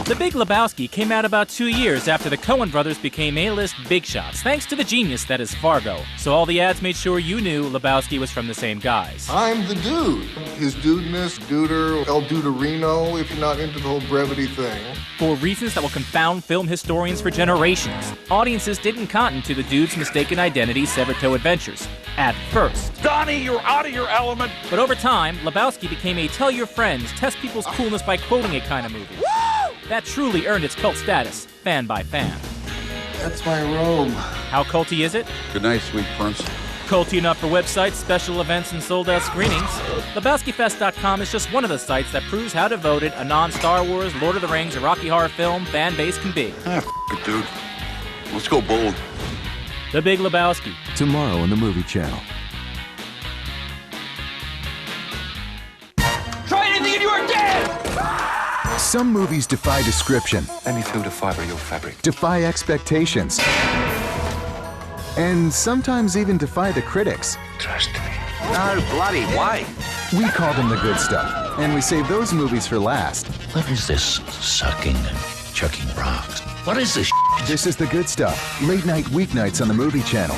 The Big Lebowski came out about 2 years after the Coen brothers became A-list big shots, thanks to the genius that is Fargo. So all the ads made sure you knew Lebowski was from the same guys. I'm the dude. His dudeness, duder, El Duderino, if you're not into the whole brevity thing. For reasons that will confound film historians for generations, audiences didn't cotton to the dude's mistaken identity Severto adventures. At first. Donnie, you're out of your element. But over time, Lebowski became a tell your friends, test people's coolness by quoting it kind of movie. That truly earned its cult status, fan by fan. That's my robe. How culty is it? Good night, sweet prince. Culty enough for websites, special events, and sold-out screenings. LebowskiFest.com is just one of the sites that proves how devoted a non-Star Wars, Lord of the Rings, or Rocky Horror film fan base can be. It, dude. Let's go bold. The Big Lebowski. Tomorrow on the Movie Channel. Try anything and you are dead! Some movies defy description. Let me feel the fiber of your fabric. Defy expectations. And sometimes even defy the critics. Trust me. No, bloody way. We call them the good stuff, and we save those movies for last. What is this sucking and chucking rocks? What is this? This is the good stuff. Late night weeknights on the Movie Channel.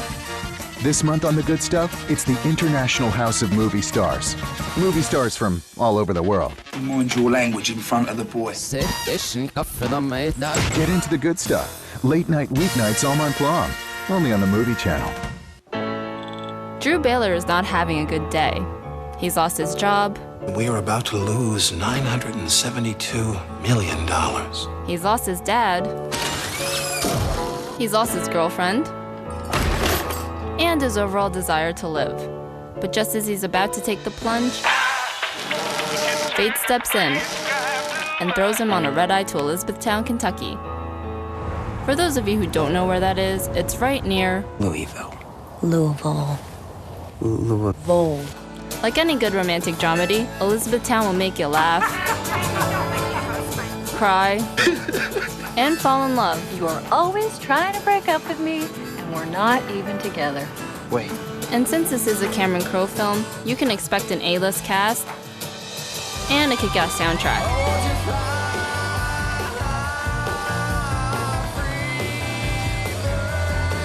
This month on the good stuff, it's the International House of Movie Stars. Movie stars from all over the world. Mind your language in front of the boy. Get into the good stuff. Late night weeknights all month long. Only on the Movie Channel. Drew Baylor is not having a good day. He's lost his job. We are about to lose $972 million. He's lost his dad. He's lost his girlfriend. And his overall desire to live. But just as he's about to take the plunge, fate steps in and throws him on a red-eye to Elizabethtown, Kentucky. For those of you who don't know where that is, it's right near Louisville. Like any good romantic dramedy, Elizabethtown will make you laugh, cry, and fall in love. You are always trying to break up with me, and we're not even together. Wait. And since this is a Cameron Crowe film, you can expect an A-list cast and a kick-ass soundtrack.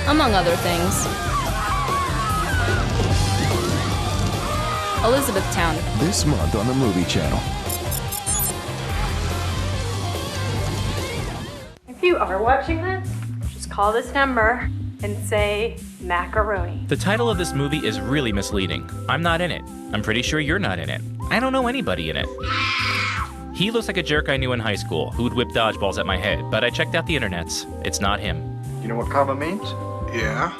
Among other things. Elizabethtown. This month on the Movie Channel. If you are watching this, just call this number and say macaroni. The title of this movie is really misleading. I'm not in it. I'm pretty sure you're not in it. I don't know anybody in it. He looks like a jerk I knew in high school who'd whip dodgeballs at my head, but I checked out the internets. It's not him. You know what karma means? Yeah?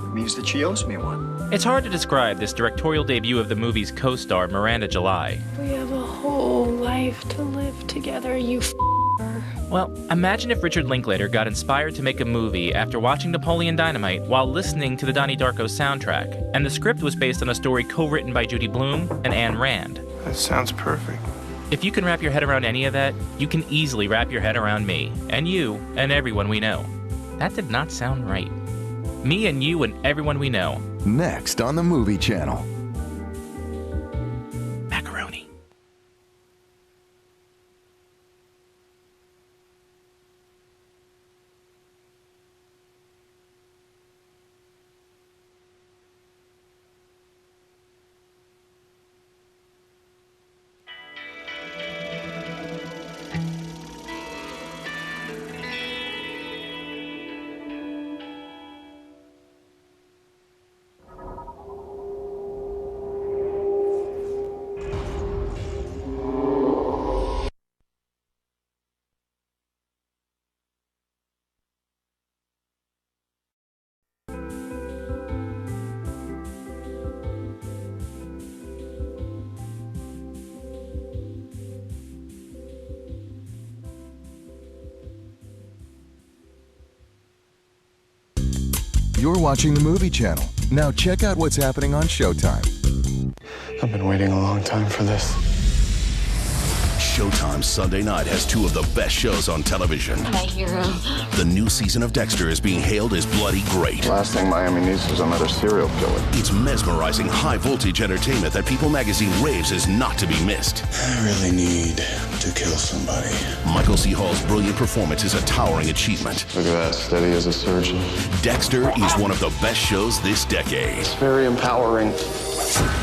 It means that she owes me one. It's hard to describe this directorial debut of the movie's co-star, Miranda July. We have a whole life to live together, you f***er. Well, imagine if Richard Linklater got inspired to make a movie after watching Napoleon Dynamite while listening to the Donnie Darko soundtrack, and the script was based on a story co-written by Judy Blume and Anne Rand. That sounds perfect. If you can wrap your head around any of that, you can easily wrap your head around me, and you, and everyone we know. That did not sound right. Me and you and everyone we know. Next on the Movie Channel. Macaroni. You're watching the Movie Channel. Now check out what's happening on Showtime. I've been waiting a long time for this. Showtime Sunday night has two of the best shows on television. My hero. The new season of Dexter is being hailed as bloody great. Last thing Miami needs is another serial killer. It's mesmerizing, high-voltage entertainment that People magazine raves is not to be missed. I really need to kill somebody. Michael C. Hall's brilliant performance is a towering achievement. Look at that, steady as a surgeon. Dexter is one of the best shows this decade. It's very empowering.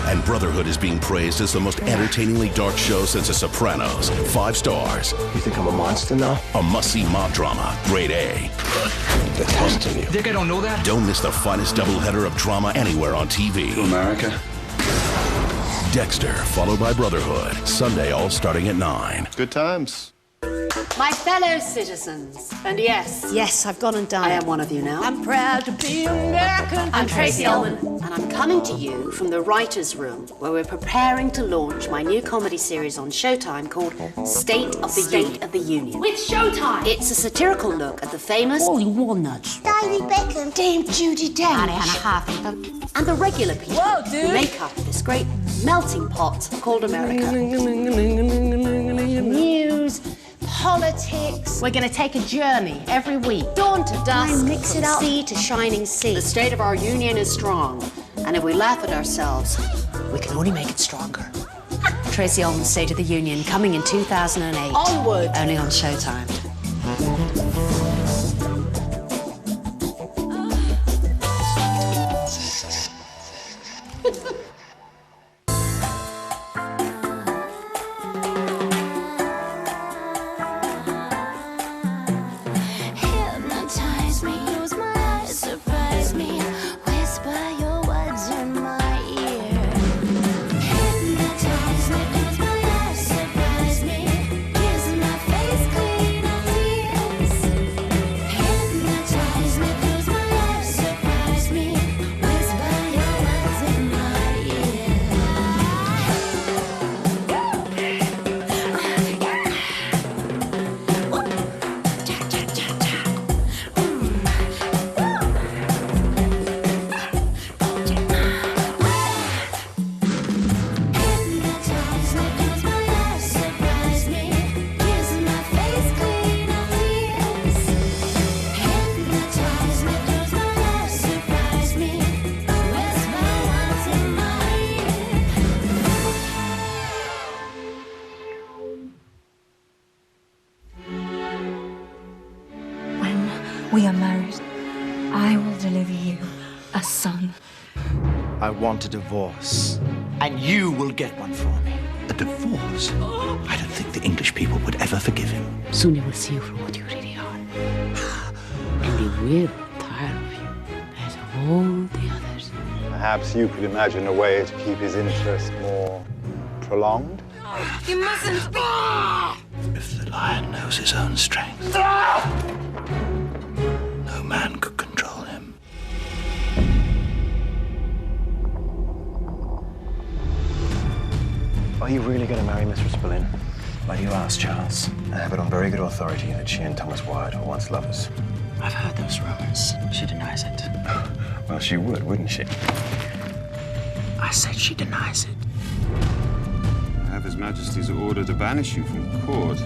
And Brotherhood is being praised as the most entertainingly dark show since The Sopranos. 5 stars. You think I'm a monster now? A must-see mob drama. Grade A. They're testing you. Think I don't know that? Don't miss the finest doubleheader of drama anywhere on TV. To America? Dexter, followed by Brotherhood. Sunday, all starting at 9. Good times. My fellow citizens, and yes, I've gone and done I it. am one of you now. I'm proud to be American. I'm Tracy Ullman, and I'm coming to you from the writer's room, where we're preparing to launch my new comedy series on Showtime called State of the Union. With Showtime. It's a satirical look at the famous Holy walnuts. David Beckham. Dame Judi Dench. Hannah Hartman, and the regular people Whoa, who dude. make up this great melting pot called America. News, politics. We're going to take a journey every week. Dawn to dusk. Mix it from up. sea to shining sea. The state of our union is strong, and if we laugh at ourselves, we can only make it stronger. Tracy Ullman's State of the Union, coming in 2008. Onward. Only on Showtime. Hypnotize me, use my eyes, surprise me, whisper your words in my ear. Hypnotize me, close my eyes, surprise me, kiss my face clean of tears. Hypnotize me, close my eyes, surprise me, whisper your words in my ear. Hypnotize me, close my eyes, surprise me, kiss my face clean of tears. Hypnotize me, close my eyes, surprise me, whisper words in my ear. When we are married, I will deliver you a son. I want a divorce, and you will get one for me. A divorce? I don't think the English people would ever forgive him. Soon he will see you for what you really are. And he will tire of you, as all the others. Perhaps you could imagine a way to keep his interest more prolonged? You mustn't be. If the lion knows his own strength, no man could control him. Are you really going to marry Mistress Boleyn? Why do you ask, Charles? I have it on very good authority that she and Thomas Wyatt were once lovers. I've heard those rumors. She denies it. Well, she would, wouldn't she? I said she denies it. I have His Majesty's order to banish you from court.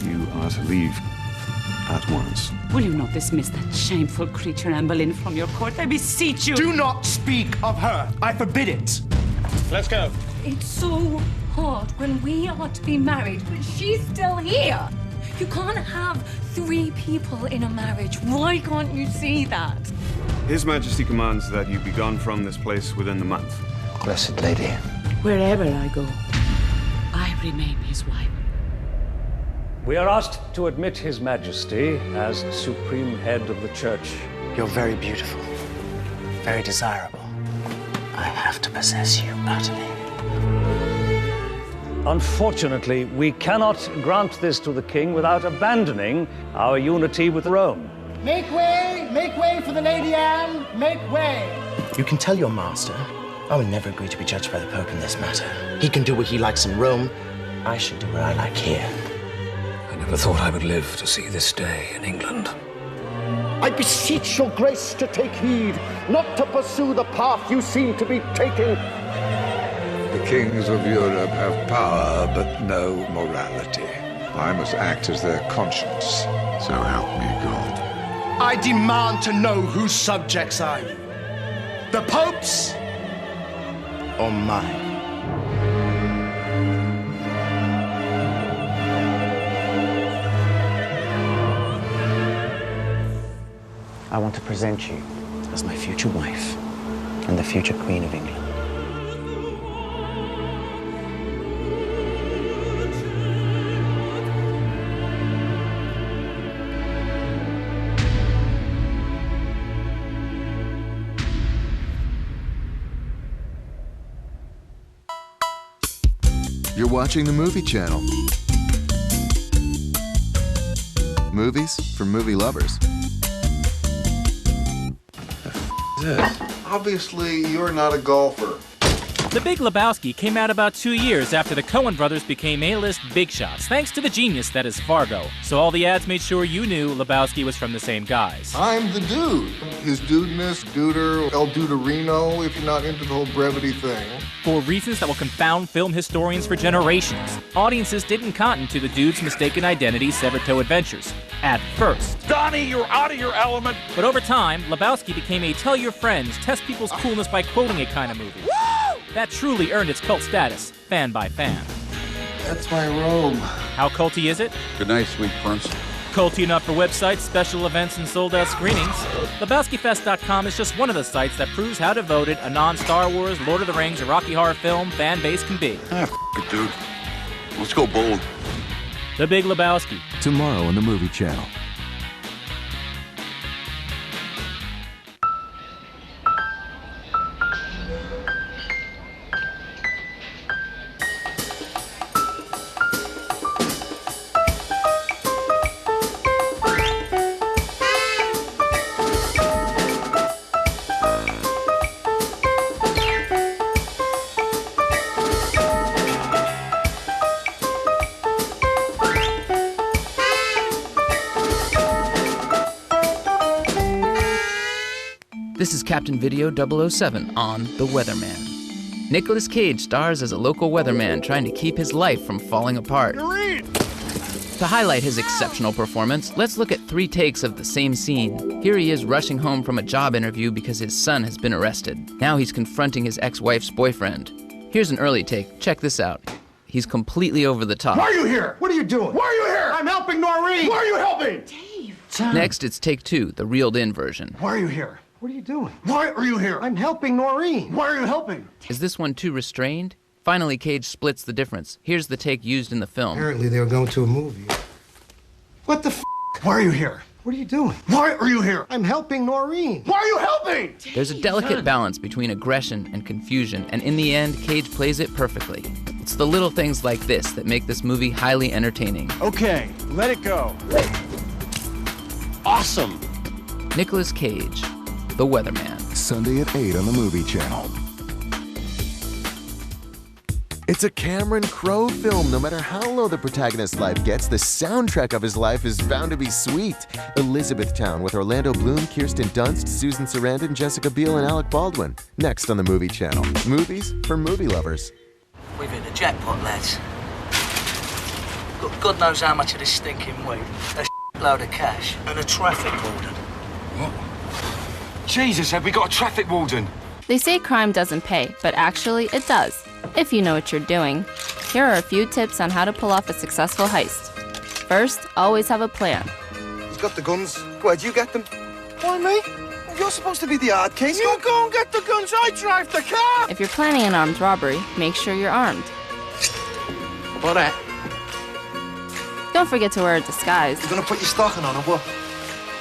You are to leave at once. Will you not dismiss that shameful creature, Anne Boleyn, from your court? I beseech you. Do not speak of her. I forbid it. Let's go. It's so hard when we are to be married, but she's still here. You can't have 3 people in a marriage. Why can't you see that? His Majesty commands that you be gone from this place within the month. Blessed lady. Wherever I go, I remain his wife. We are asked to admit His Majesty as Supreme Head of the Church. You're very beautiful. Very desirable. I have to possess you utterly. Unfortunately, we cannot grant this to the king without abandoning our unity with Rome. Make way for the Lady Anne, make way. You can tell your master I will never agree to be judged by the Pope in this matter. He can do what he likes in Rome. I should do what I like here. I never thought I would live to see this day in England. I beseech your grace to take heed, not to pursue the path you seem to be taking. The kings of Europe have power, but no morality. I must act as their conscience. So help me God. I demand to know whose subjects are you? The Pope's or mine? I want to present you as my future wife and the future Queen of England. You're watching the Movie Channel. Movies for movie lovers. Obviously, you're not a golfer. The Big Lebowski came out about 2 years after the Coen brothers became A-list big shots, thanks to the genius that is Fargo. So all the ads made sure you knew Lebowski was from the same guys. I'm the dude. His dudeness, duder, El Duderino, if you're not into the whole brevity thing. For reasons that will confound film historians for generations, audiences didn't cotton to the dude's mistaken identity severed toe adventures. At first. Donnie, you're out of your element! But over time, Lebowski became a tell your friends, test people's coolness by quoting it kind of movie. That truly earned its cult status, fan by fan. That's my robe. How culty is it? Good night, sweet prince. Culty enough for websites, special events, and sold-out screenings. LebowskiFest.com is just one of the sites that proves how devoted a non-Star Wars, Lord of the Rings, or Rocky Horror film fan base can be. F it, dude. Let's go bold. The Big Lebowski. Tomorrow on the Movie Channel. This is Captain Video 007 on The Weatherman. Nicolas Cage stars as a local weatherman trying to keep his life from falling apart. To highlight his exceptional performance, let's look at 3 takes of the same scene. Here he is rushing home from a job interview because his son has been arrested. Now he's confronting his ex-wife's boyfriend. Here's an early take. Check this out. He's completely over the top. Why are you here? What are you doing? Why are you here? I'm helping Noreen! Why are you helping? Dave! Next, it's take 2, the reeled-in version. Why are you here? What are you doing? Why are you here? I'm helping Noreen. Why are you helping? Is this one too restrained? Finally, Cage splits the difference. Here's the take used in the film. Apparently they were going to a movie. What the f***? Why are you here? What are you doing? Why are you here? I'm helping Noreen. Why are you helping? There's a delicate balance between aggression and confusion, and in the end, Cage plays it perfectly. It's the little things like this that make this movie highly entertaining. Okay, let it go. Awesome! Nicolas Cage, The Weatherman. Sunday at 8 on the Movie Channel. It's a Cameron Crowe film. No matter how low the protagonist's life gets, the soundtrack of his life is bound to be sweet. Elizabethtown with Orlando Bloom, Kirsten Dunst, Susan Sarandon, Jessica Biel, and Alec Baldwin. Next on the Movie Channel. Movies for movie lovers. We've hit the jackpot, lads. God knows how much of this stinking weed, a load of cash, and a traffic warden. What? Jesus, have we got a traffic warden? They say crime doesn't pay, but actually it does, if you know what you're doing. Here are a few tips on how to pull off a successful heist. First, always have a plan. He's got the guns. Where'd you get them? Why me? You're supposed to be the hard case. You go and get the guns. I drive the car. If you're planning an armed robbery, make sure you're armed. What that? Don't forget to wear a disguise. You're gonna put your stocking on or what?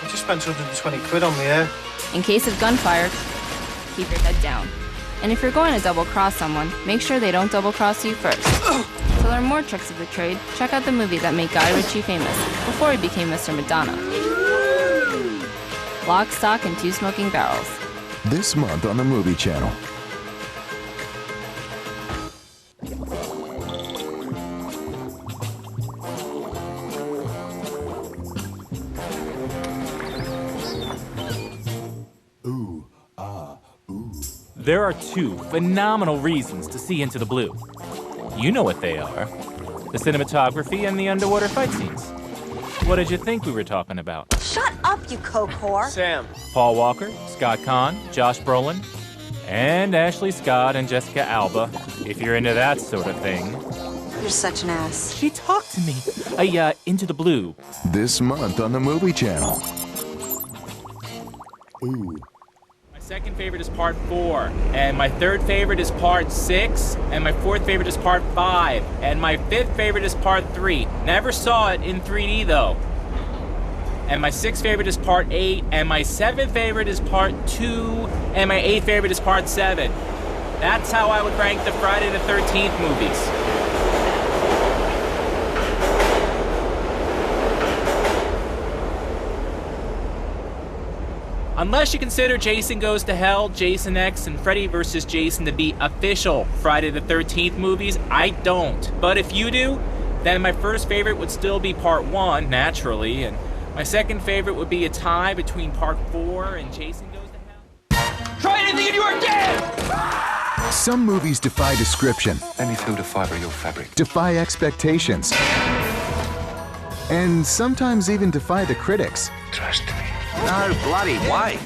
I just spent 220 quid on the air. In case of gunfire, keep your head down. And if you're going to double-cross someone, make sure they don't double-cross you first. To learn more tricks of the trade, check out the movie that made Guy Ritchie famous before he became Mr. Madonna. Lock, Stock, and Two Smoking Barrels. This month on the Movie Channel. There are two phenomenal reasons to see Into the Blue. You know what they are. The cinematography and the underwater fight scenes. What did you think we were talking about? Shut up, you coke whore. Sam. Paul Walker, Scott Conn, Josh Brolin, and Ashley Scott and Jessica Alba, if you're into that sort of thing. You're such an ass. She talked to me. Into the Blue. This month on the Movie Channel. Ooh. My second favorite is part 4, and my third favorite is part 6, and my fourth favorite is part 5, and my fifth favorite is part 3. Never saw it in 3D though. And my sixth favorite is part 8, and my seventh favorite is part 2, and my eighth favorite is part 7. That's how I would rank the Friday the 13th movies. Unless you consider Jason Goes to Hell, Jason X, and Freddy vs. Jason to be official Friday the 13th movies, I don't. But if you do, then my first favorite would still be part 1, naturally, and my second favorite would be a tie between part 4 and Jason Goes to Hell. Try anything and you are dead! Some movies defy description. Anything to fiber your fabric. Defy expectations. And sometimes even defy the critics. Trust me. No bloody way.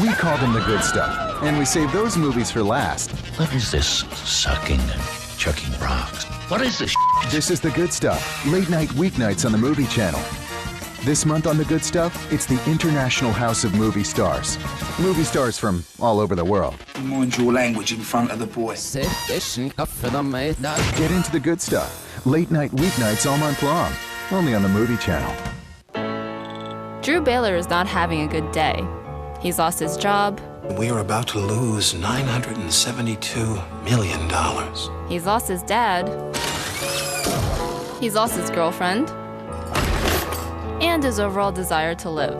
We call them the good stuff, and we save those movies for last. What is this sucking and chucking rocks? What is this? This is the good stuff. Late night weeknights on the Movie Channel. This month on the good stuff, it's the International House of Movie Stars. Movie stars from all over the world. Mind your language in front of the boy. Get into the good stuff. Late night weeknights all month long. Only on the Movie Channel. Drew Baylor is not having a good day. He's lost his job. We are about to lose $972 million. He's lost his dad. He's lost his girlfriend. And his overall desire to live.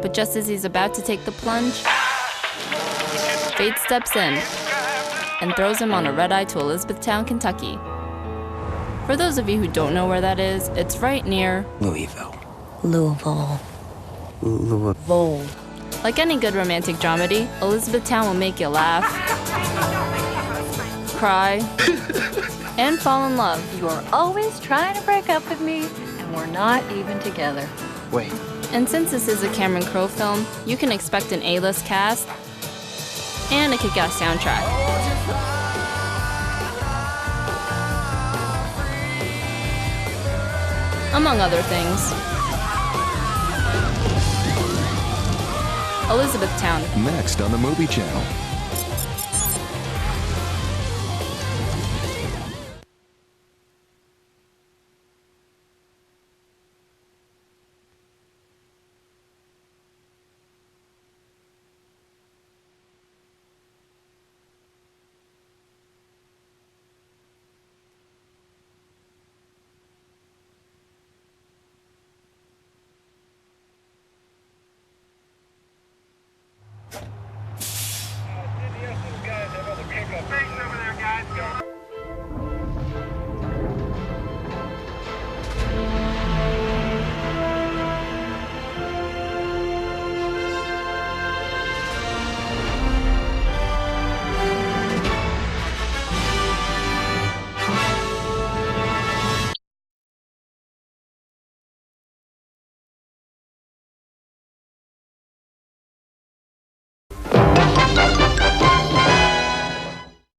But just as he's about to take the plunge, fate steps in and throws him on a red-eye to Elizabethtown, Kentucky. For those of you who don't know where that is, it's right near Louisville. Louisville. Like any good romantic dramedy, Elizabethtown will make you laugh, cry, and fall in love. You are always trying to break up with me, and we're not even together. Wait. And since this is a Cameron Crowe film, you can expect an A-list cast and a kick-ass soundtrack. Among other things. Elizabethtown. Next on the Movie Channel.